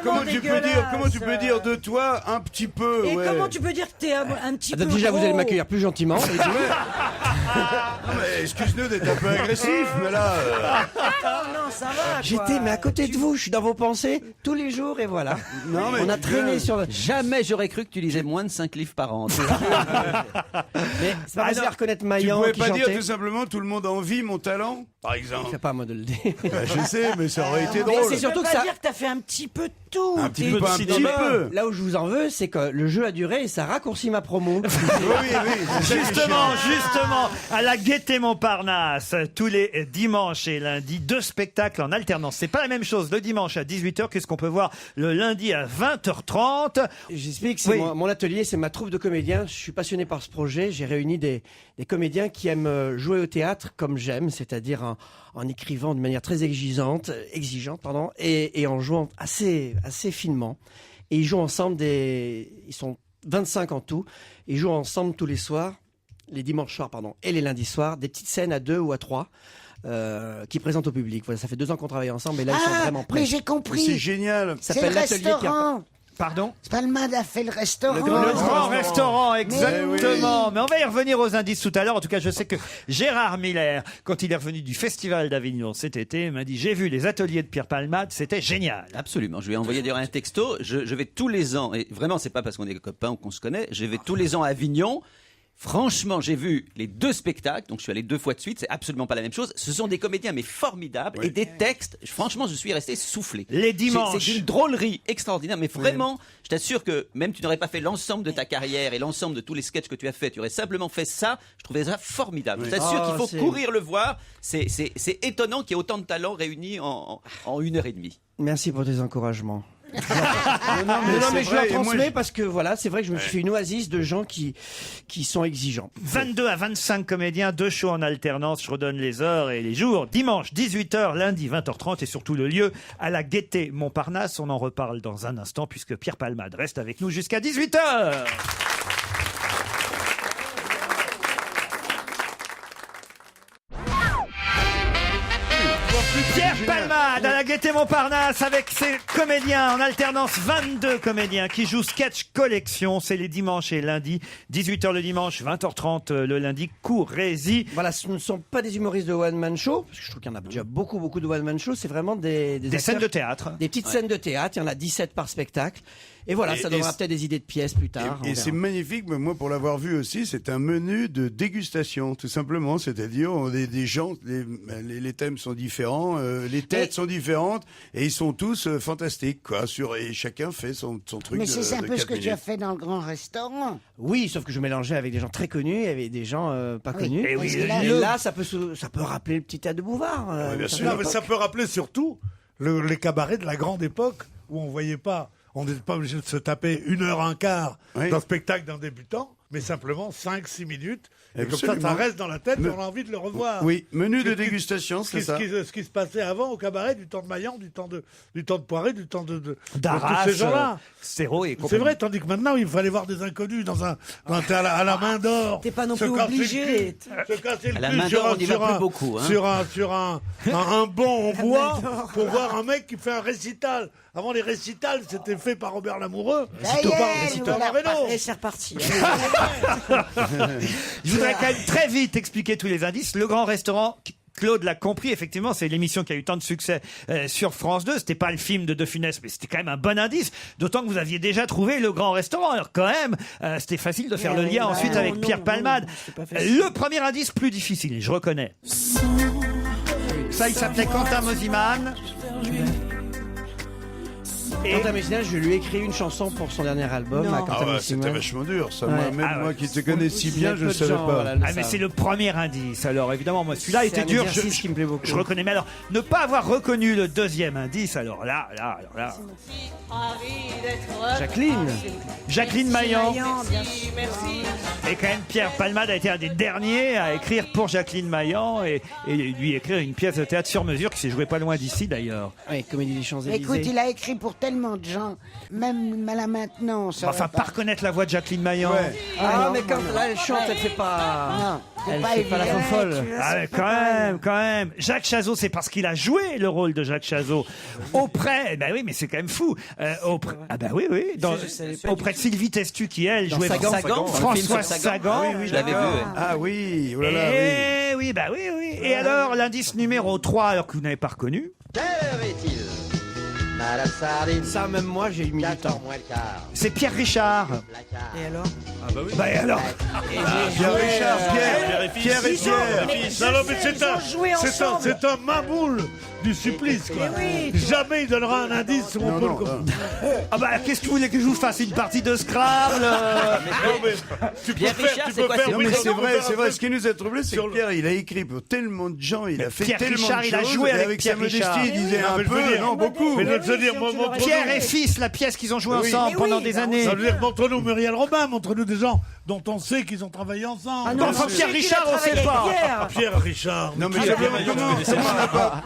Comment tu peux dire de toi un petit peu? Et ouais. comment tu peux dire que t'es un petit peu Déjà, vous gros? allez m'accueillir plus gentiment. Non, mais excuse-nous d'être un peu agressif, mais là. Non, ça va. quoi. J'étais mais à côté de vous, je suis dans vos pensées tous les jours et voilà. Non, mais on a tu traîné gueules. sur. Jamais j'aurais cru que tu lisais moins de 5 livres par an. Mais c'est pas facile à reconnaître Tu Maillan pouvais qui pas dire chantait. tout simplement tout le monde envie mon talent, par exemple. C'est pas à moi de le dire. Bah, je sais, mais ça aurait été Mais drôle. c'est surtout Tu peux que pas ça. dire que t'as fait un petit peu de tout. Un petit T'es- peu, un petit peu. Là où je vous en veux, c'est que le jeu a duré et ça raccourcit ma promo. Oui, c'est ça qui est Justement, à la Gaîté Montparnasse, tous les dimanches et lundis, 2 spectacles en alternance. C'est pas la même chose le dimanche à 18h que ce qu'on peut voir le lundi à 20h30. J'explique, c'est Oui. mon atelier, c'est ma troupe de comédiens. Je suis passionné par ce projet. J'ai réuni des comédiens qui aiment jouer au théâtre comme j'aime, c'est-à-dire en écrivant de manière très exigeante, et en jouant assez finement. Et ils jouent ensemble ils sont 25 en tout. Ils jouent ensemble tous les soirs, les dimanches soirs, et les lundis soirs, des petites scènes à 2 ou à 3. Qui présentent au public. Voilà, ça fait 2 ans qu'on travaille ensemble et là ils sont vraiment prêts. Mais j'ai Mais compris. c'est génial. Ça C'est s'appelle le l'atelier Pierre. restaurant. Pardon? Palmade a fait le restaurant. Le grand restaurant, exactement. oui. Mais on va y revenir aux indices tout à l'heure. En tout cas, je sais que Gérard Miller, quand il est revenu du Festival d'Avignon cet été, m'a dit « J'ai vu les ateliers de Pierre Palmade, c'était génial. » Absolument. Je lui ai envoyé d'ailleurs un texto. Je vais tous les ans, et vraiment, c'est pas parce qu'on est copains ou qu'on se connaît, je vais tous les ans à Avignon. Franchement, j'ai vu les 2 spectacles, donc je suis allé 2 fois de suite, c'est absolument pas la même chose. Ce sont des comédiens mais formidables et des textes, franchement, je suis resté soufflé. Les dimanches. C'est une drôlerie extraordinaire, mais vraiment, je t'assure que même tu n'aurais pas fait l'ensemble de ta carrière et l'ensemble de tous les sketchs que tu as fait, tu aurais simplement fait ça, je trouvais ça formidable. Je t'assure qu'il faut courir le voir, c'est étonnant qu'il y ait autant de talents réunis en 1h30. Merci pour tes encouragements. Non, mais je vrai, leur et moi, transmets parce que voilà, c'est vrai que je me suis fait une oasis de gens qui sont exigeants. 22 à 25 comédiens, 2 shows en alternance. Je redonne les heures et les jours. Dimanche, 18h, lundi, 20h30 et surtout le lieu à la Gaîté Montparnasse. On en reparle dans un instant puisque Pierre Palmade reste avec nous jusqu'à 18h. Pierre Palmade à la Gaîté Montparnasse avec ses comédiens en alternance, 22 comédiens qui jouent Sketch Collection. C'est les dimanches et lundis, 18h le dimanche, 20h30 le lundi. Courez-y. Voilà, ce ne sont pas des humoristes de one-man show, parce que je trouve qu'il y en a déjà beaucoup de one-man show. C'est vraiment des scènes de théâtre. Des petites scènes de théâtre. Il y en a 17 par spectacle. Et voilà, ça donnera peut-être des idées de pièces plus tard. Et c'est magnifique, mais moi pour l'avoir vu aussi, c'est un menu de dégustation, tout simplement. C'est-à-dire, des gens, les thèmes sont différents, les têtes sont différentes, et ils sont tous fantastiques, quoi. Et chacun fait son truc. Mais c'est un peu ce que tu as fait. fait dans le grand restaurant. Oui, sauf que je mélangeais avec des gens très connus et avec des gens pas connus. Et oui, Et là, ça peut rappeler le petit tas de Bouvard. Bien sûr, mais ça peut rappeler surtout les cabarets de la grande époque où on voyait pas. On n'était pas obligé de se taper 1h15 d'un spectacle d'un débutant, mais simplement 5-6 minutes. Et Absolument. comme ça reste dans la tête et on a envie de le revoir. Oui, menu de dégustation, c'est ça. Ce qui se passait avant au cabaret, du temps de Maillan, du temps de Poiré, du temps de D'Arras, tous ces gens-là. Serrault et C'est vrai, tandis que maintenant, il fallait voir des inconnus à la main d'or. T'es pas non se plus casser le obligé. cul, se casser le À la cul main sur d'or, un- on n'y va sur plus un- beaucoup, hein. sur un banc en bois pour voir un mec qui fait un récital. Avant, les récitals, c'était fait par Robert Lamoureux. Et c'est reparti. Je voudrais quand même très vite expliquer tous les indices. Le grand restaurant, Claude l'a compris, effectivement, c'est l'émission qui a eu tant de succès sur France 2. C'était pas le film de De Funès, mais c'était quand même un bon indice. D'autant que vous aviez déjà trouvé le grand restaurant. Alors quand même, c'était facile de faire le lien ensuite avec Pierre Palmade. Le premier indice plus difficile, je reconnais. Ça, il s'appelait Quentin Mosiman. Quentin Messinas, je lui ai écrit une chanson pour son dernier album. Non. À Quentin Ah ouais, Messinas. c'était vachement dur, ça. Ouais. Moi qui te connais si bien, je peu ne de savais gens, pas. voilà, le Ah mais savent. c'est le premier indice. Alors évidemment, moi celui-là C'est était un dur. exercice qui me plaît beaucoup. Je reconnais. Mais alors, ne pas avoir reconnu le deuxième indice, alors là. Jacqueline Maillan. Et quand même, Pierre Palmade a été un des derniers à écrire pour Jacqueline Maillan et lui écrire une pièce de théâtre sur mesure qui s'est jouée pas loin d'ici d'ailleurs. Oui, Comédie des Champs-Élysées. Écoute, il a écrit pour tellement de gens, même à la maintenant. Ça Enfin, va pas reconnaître la voix de Jacqueline Maillan. Ouais. Ah, non, mais quand non, là, elle chante, elle fait pas. Non, c'est Elle pas fait pas la évident. folle. Ah mais quand même. Jacques Chazot, c'est parce qu'il a joué le rôle de Jacques Chazot auprès. Ben oui, mais c'est quand même fou. Ah ben oui. Auprès de Sylvie Testu qui elle jouait Sagan, dans le film François sur Sagan. Je l'avais vu. ouais. Ah oui, oh là là, oui. Et oui, bah oui. Et alors, l'indice numéro 3, alors que vous n'avez pas reconnu. Ça, même moi, j'ai eu mis du temps. C'est Pierre Richard. Et alors Bah et alors Pierre Richard, Pierre et Pierre. Non, mais Ils ont joué ensemble. c'est un mamoule du supplice, quoi. Mais oui. Jamais il donnera un indice où on peut Ah bah qu'est-ce que vous voulez que je vous fasse une partie de Scrabble Tu peux Pierre faire, Richard, tu c'est peux quoi, faire c'est Non oui, mais non, c'est on vrai, verra c'est vrai. après. Ce qui nous a troublé, c'est Sur que le- Pierre, il a écrit pour tellement de gens, il a fait Pierre tellement Richard, de il a choses, joué et avec avec Pierre sa modestie, Richard. il disait Non, un mais je veux peu, dire- non beaucoup. Mais je veux dire, Pierre et fils, la pièce qu'ils ont joué ensemble pendant des années. Ça veut dire, montre-nous Muriel Robin, montre-nous des gens dont on sait qu'ils ont travaillé ensemble. Ah non, Enfin, on Pierre sait qu'il Richard, a on sait travaillé pas. avec Pierre. Pierre Richard. Non mais Pierre simplement, Maillot, comment je connaissais on n'a pas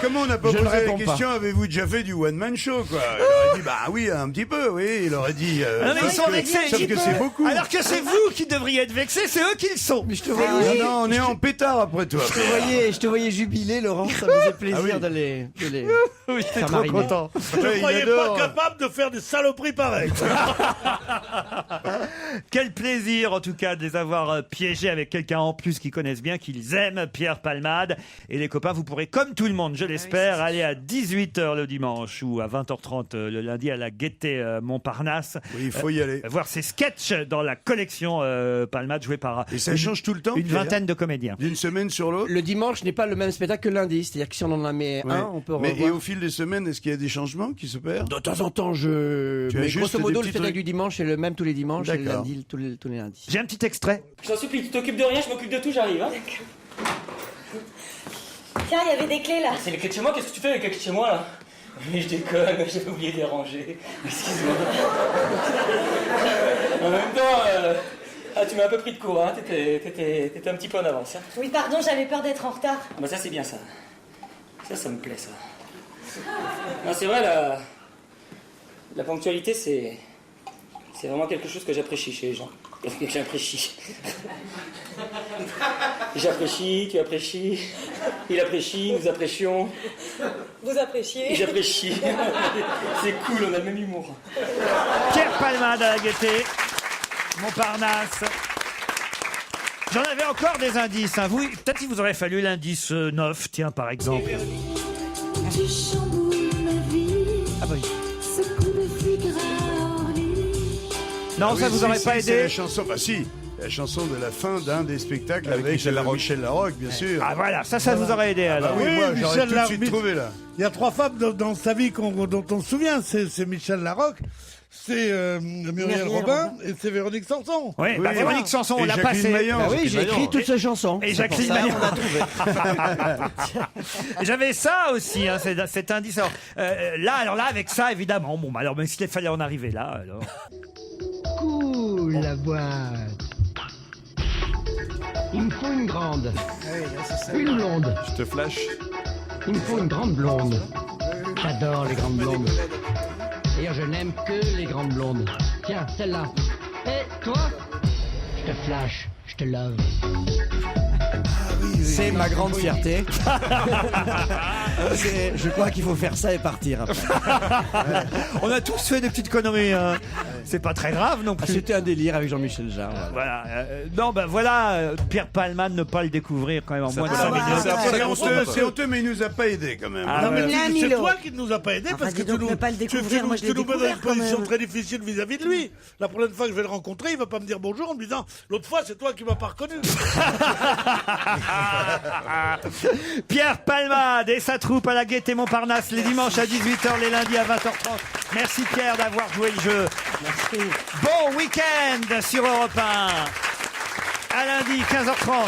comment on n'a pas Je ne posé la réponds pas. question, avez-vous déjà fait du one man show quoi? Il aurait dit bah oui un petit peu, oui, il aurait dit Non, mais ils sont vexés. sauf que c'est beaucoup. Alors que c'est vous qui devriez être vexés, c'est eux qui le sont. Mais je te Ah, non, on est en pétard après toi. je te voyais jubiler, Laurent. Ça me faisait plaisir de les Oui, faire trop mariner. content. Je ne il croyais adore. pas capable de faire des saloperies pareilles. Quel plaisir en tout cas de les avoir piégés avec quelqu'un en plus qui connaissent bien, qu'ils aiment Pierre Palmade. Et les copains, vous pourrez comme tout le monde, je l'espère, aller à 18h le dimanche ou à 20h30 le lundi à la Gaîté Montparnasse. Oui, il faut y aller. Voir ces sketchs dans la collection Palmade joués par Et ça change tout le temps. une Pierre vingtaine de comédiens. D'une semaine sur l'autre. Le dimanche n'est pas le même spectacle que lundi. C'est-à-dire que si on en a mis Ouais. un, on peut Mais revoir. et au fil des semaines, est-ce qu'il y a des changements qui s'opèrent? De temps en temps, Tu as mais juste grosso des modo, le petits spectacle trucs. du dimanche est le même tous les dimanches et le D'accord. lundi tous les lundis. J'ai un petit extrait. Je t'en supplie, tu t'occupes de rien, je m'occupe de tout, j'arrive. Hein. Tiens, il y avait des clés là. C'est les clés de chez moi, qu'est-ce que tu fais avec les clés de chez moi là? Mais je déconne, j'avais oublié de les ranger. Excuse-moi. En même temps, tu m'as un peu pris de court, hein. T'étais un petit peu en avance. Hein. Oui, pardon, j'avais peur d'être en retard. Ah bah ça c'est bien ça. Ça me plaît ça. Non, c'est vrai, la ponctualité c'est vraiment quelque chose que j'apprécie chez les gens. J'apprécie. J'apprécie, tu apprécies, il apprécie, nous apprécions. Vous appréciez? J'apprécie. C'est cool, on a le même humour. Pierre Palmade à la Gaîté, Montparnasse. J'en avais encore des indices. Hein. Vous, peut-être qu'il vous aurait fallu l'indice 9, tiens, par exemple. Tu chamboules ma vie. Ah bah oui. Ce coup de figure orly. Non, ça vous aurait pas C'est aidé? la chanson, bah si, la chanson de la fin d'un des spectacles avec Michel Larocque, bien sûr. Ah voilà, ça vous aurait aidé alors. oui, moi j'aurais tout de suite Larocque. trouvé là. Il y a 3 femmes dans sa vie dont on se souvient. C'est Michel Larocque, c'est Muriel Robin et c'est Véronique Sanson. Oui, bah, Véronique Sanson, on Et l'a Jacqueline passé. Maillan. Ah oui, j'ai écrit toutes ces chansons. Et C'est pour Jacqueline ça, Maillan. on a trouvé. J'avais ça aussi, hein, cet indice. Alors, alors là, avec ça, évidemment. Bon, bah, alors, mais s'il fallait en arriver là, alors. Cool la boîte. Il me faut une grande. Une blonde. Je te flash. Il me faut une grande blonde. J'adore les grandes blondes. D'ailleurs, je n'aime que les grandes blondes. Tiens, celle-là. Et toi? Je te flash, je te love. C'est ma grande fierté. Je crois qu'il faut faire ça et partir après. On a tous fait des petites conneries. Hein. C'est pas très grave non plus. C'était un délire avec Jean-Michel Jarre. Voilà. Non, ben voilà, Pierre Palmade, ne pas le découvrir quand même en moins de 5 minutes. C'est honteux, mais il nous a pas aidés quand même. Ah, Non, mais ouais. c'est toi qui ne nous a pas aidés parce que dis donc, ne pas le découvrir, moi, je l'ai tu nous mets dans une découvert quand position même. très difficile vis-à-vis de lui. La prochaine fois que je vais le rencontrer, il va pas me dire bonjour en me disant l'autre fois c'est toi qui m'as pas reconnu. Pierre Palmade et sa troupe à la Gaîté Montparnasse les dimanches à 18h, les lundis à 20h30. Merci Pierre d'avoir joué le jeu. Merci. Bon week-end sur Europe 1. À lundi 15h30.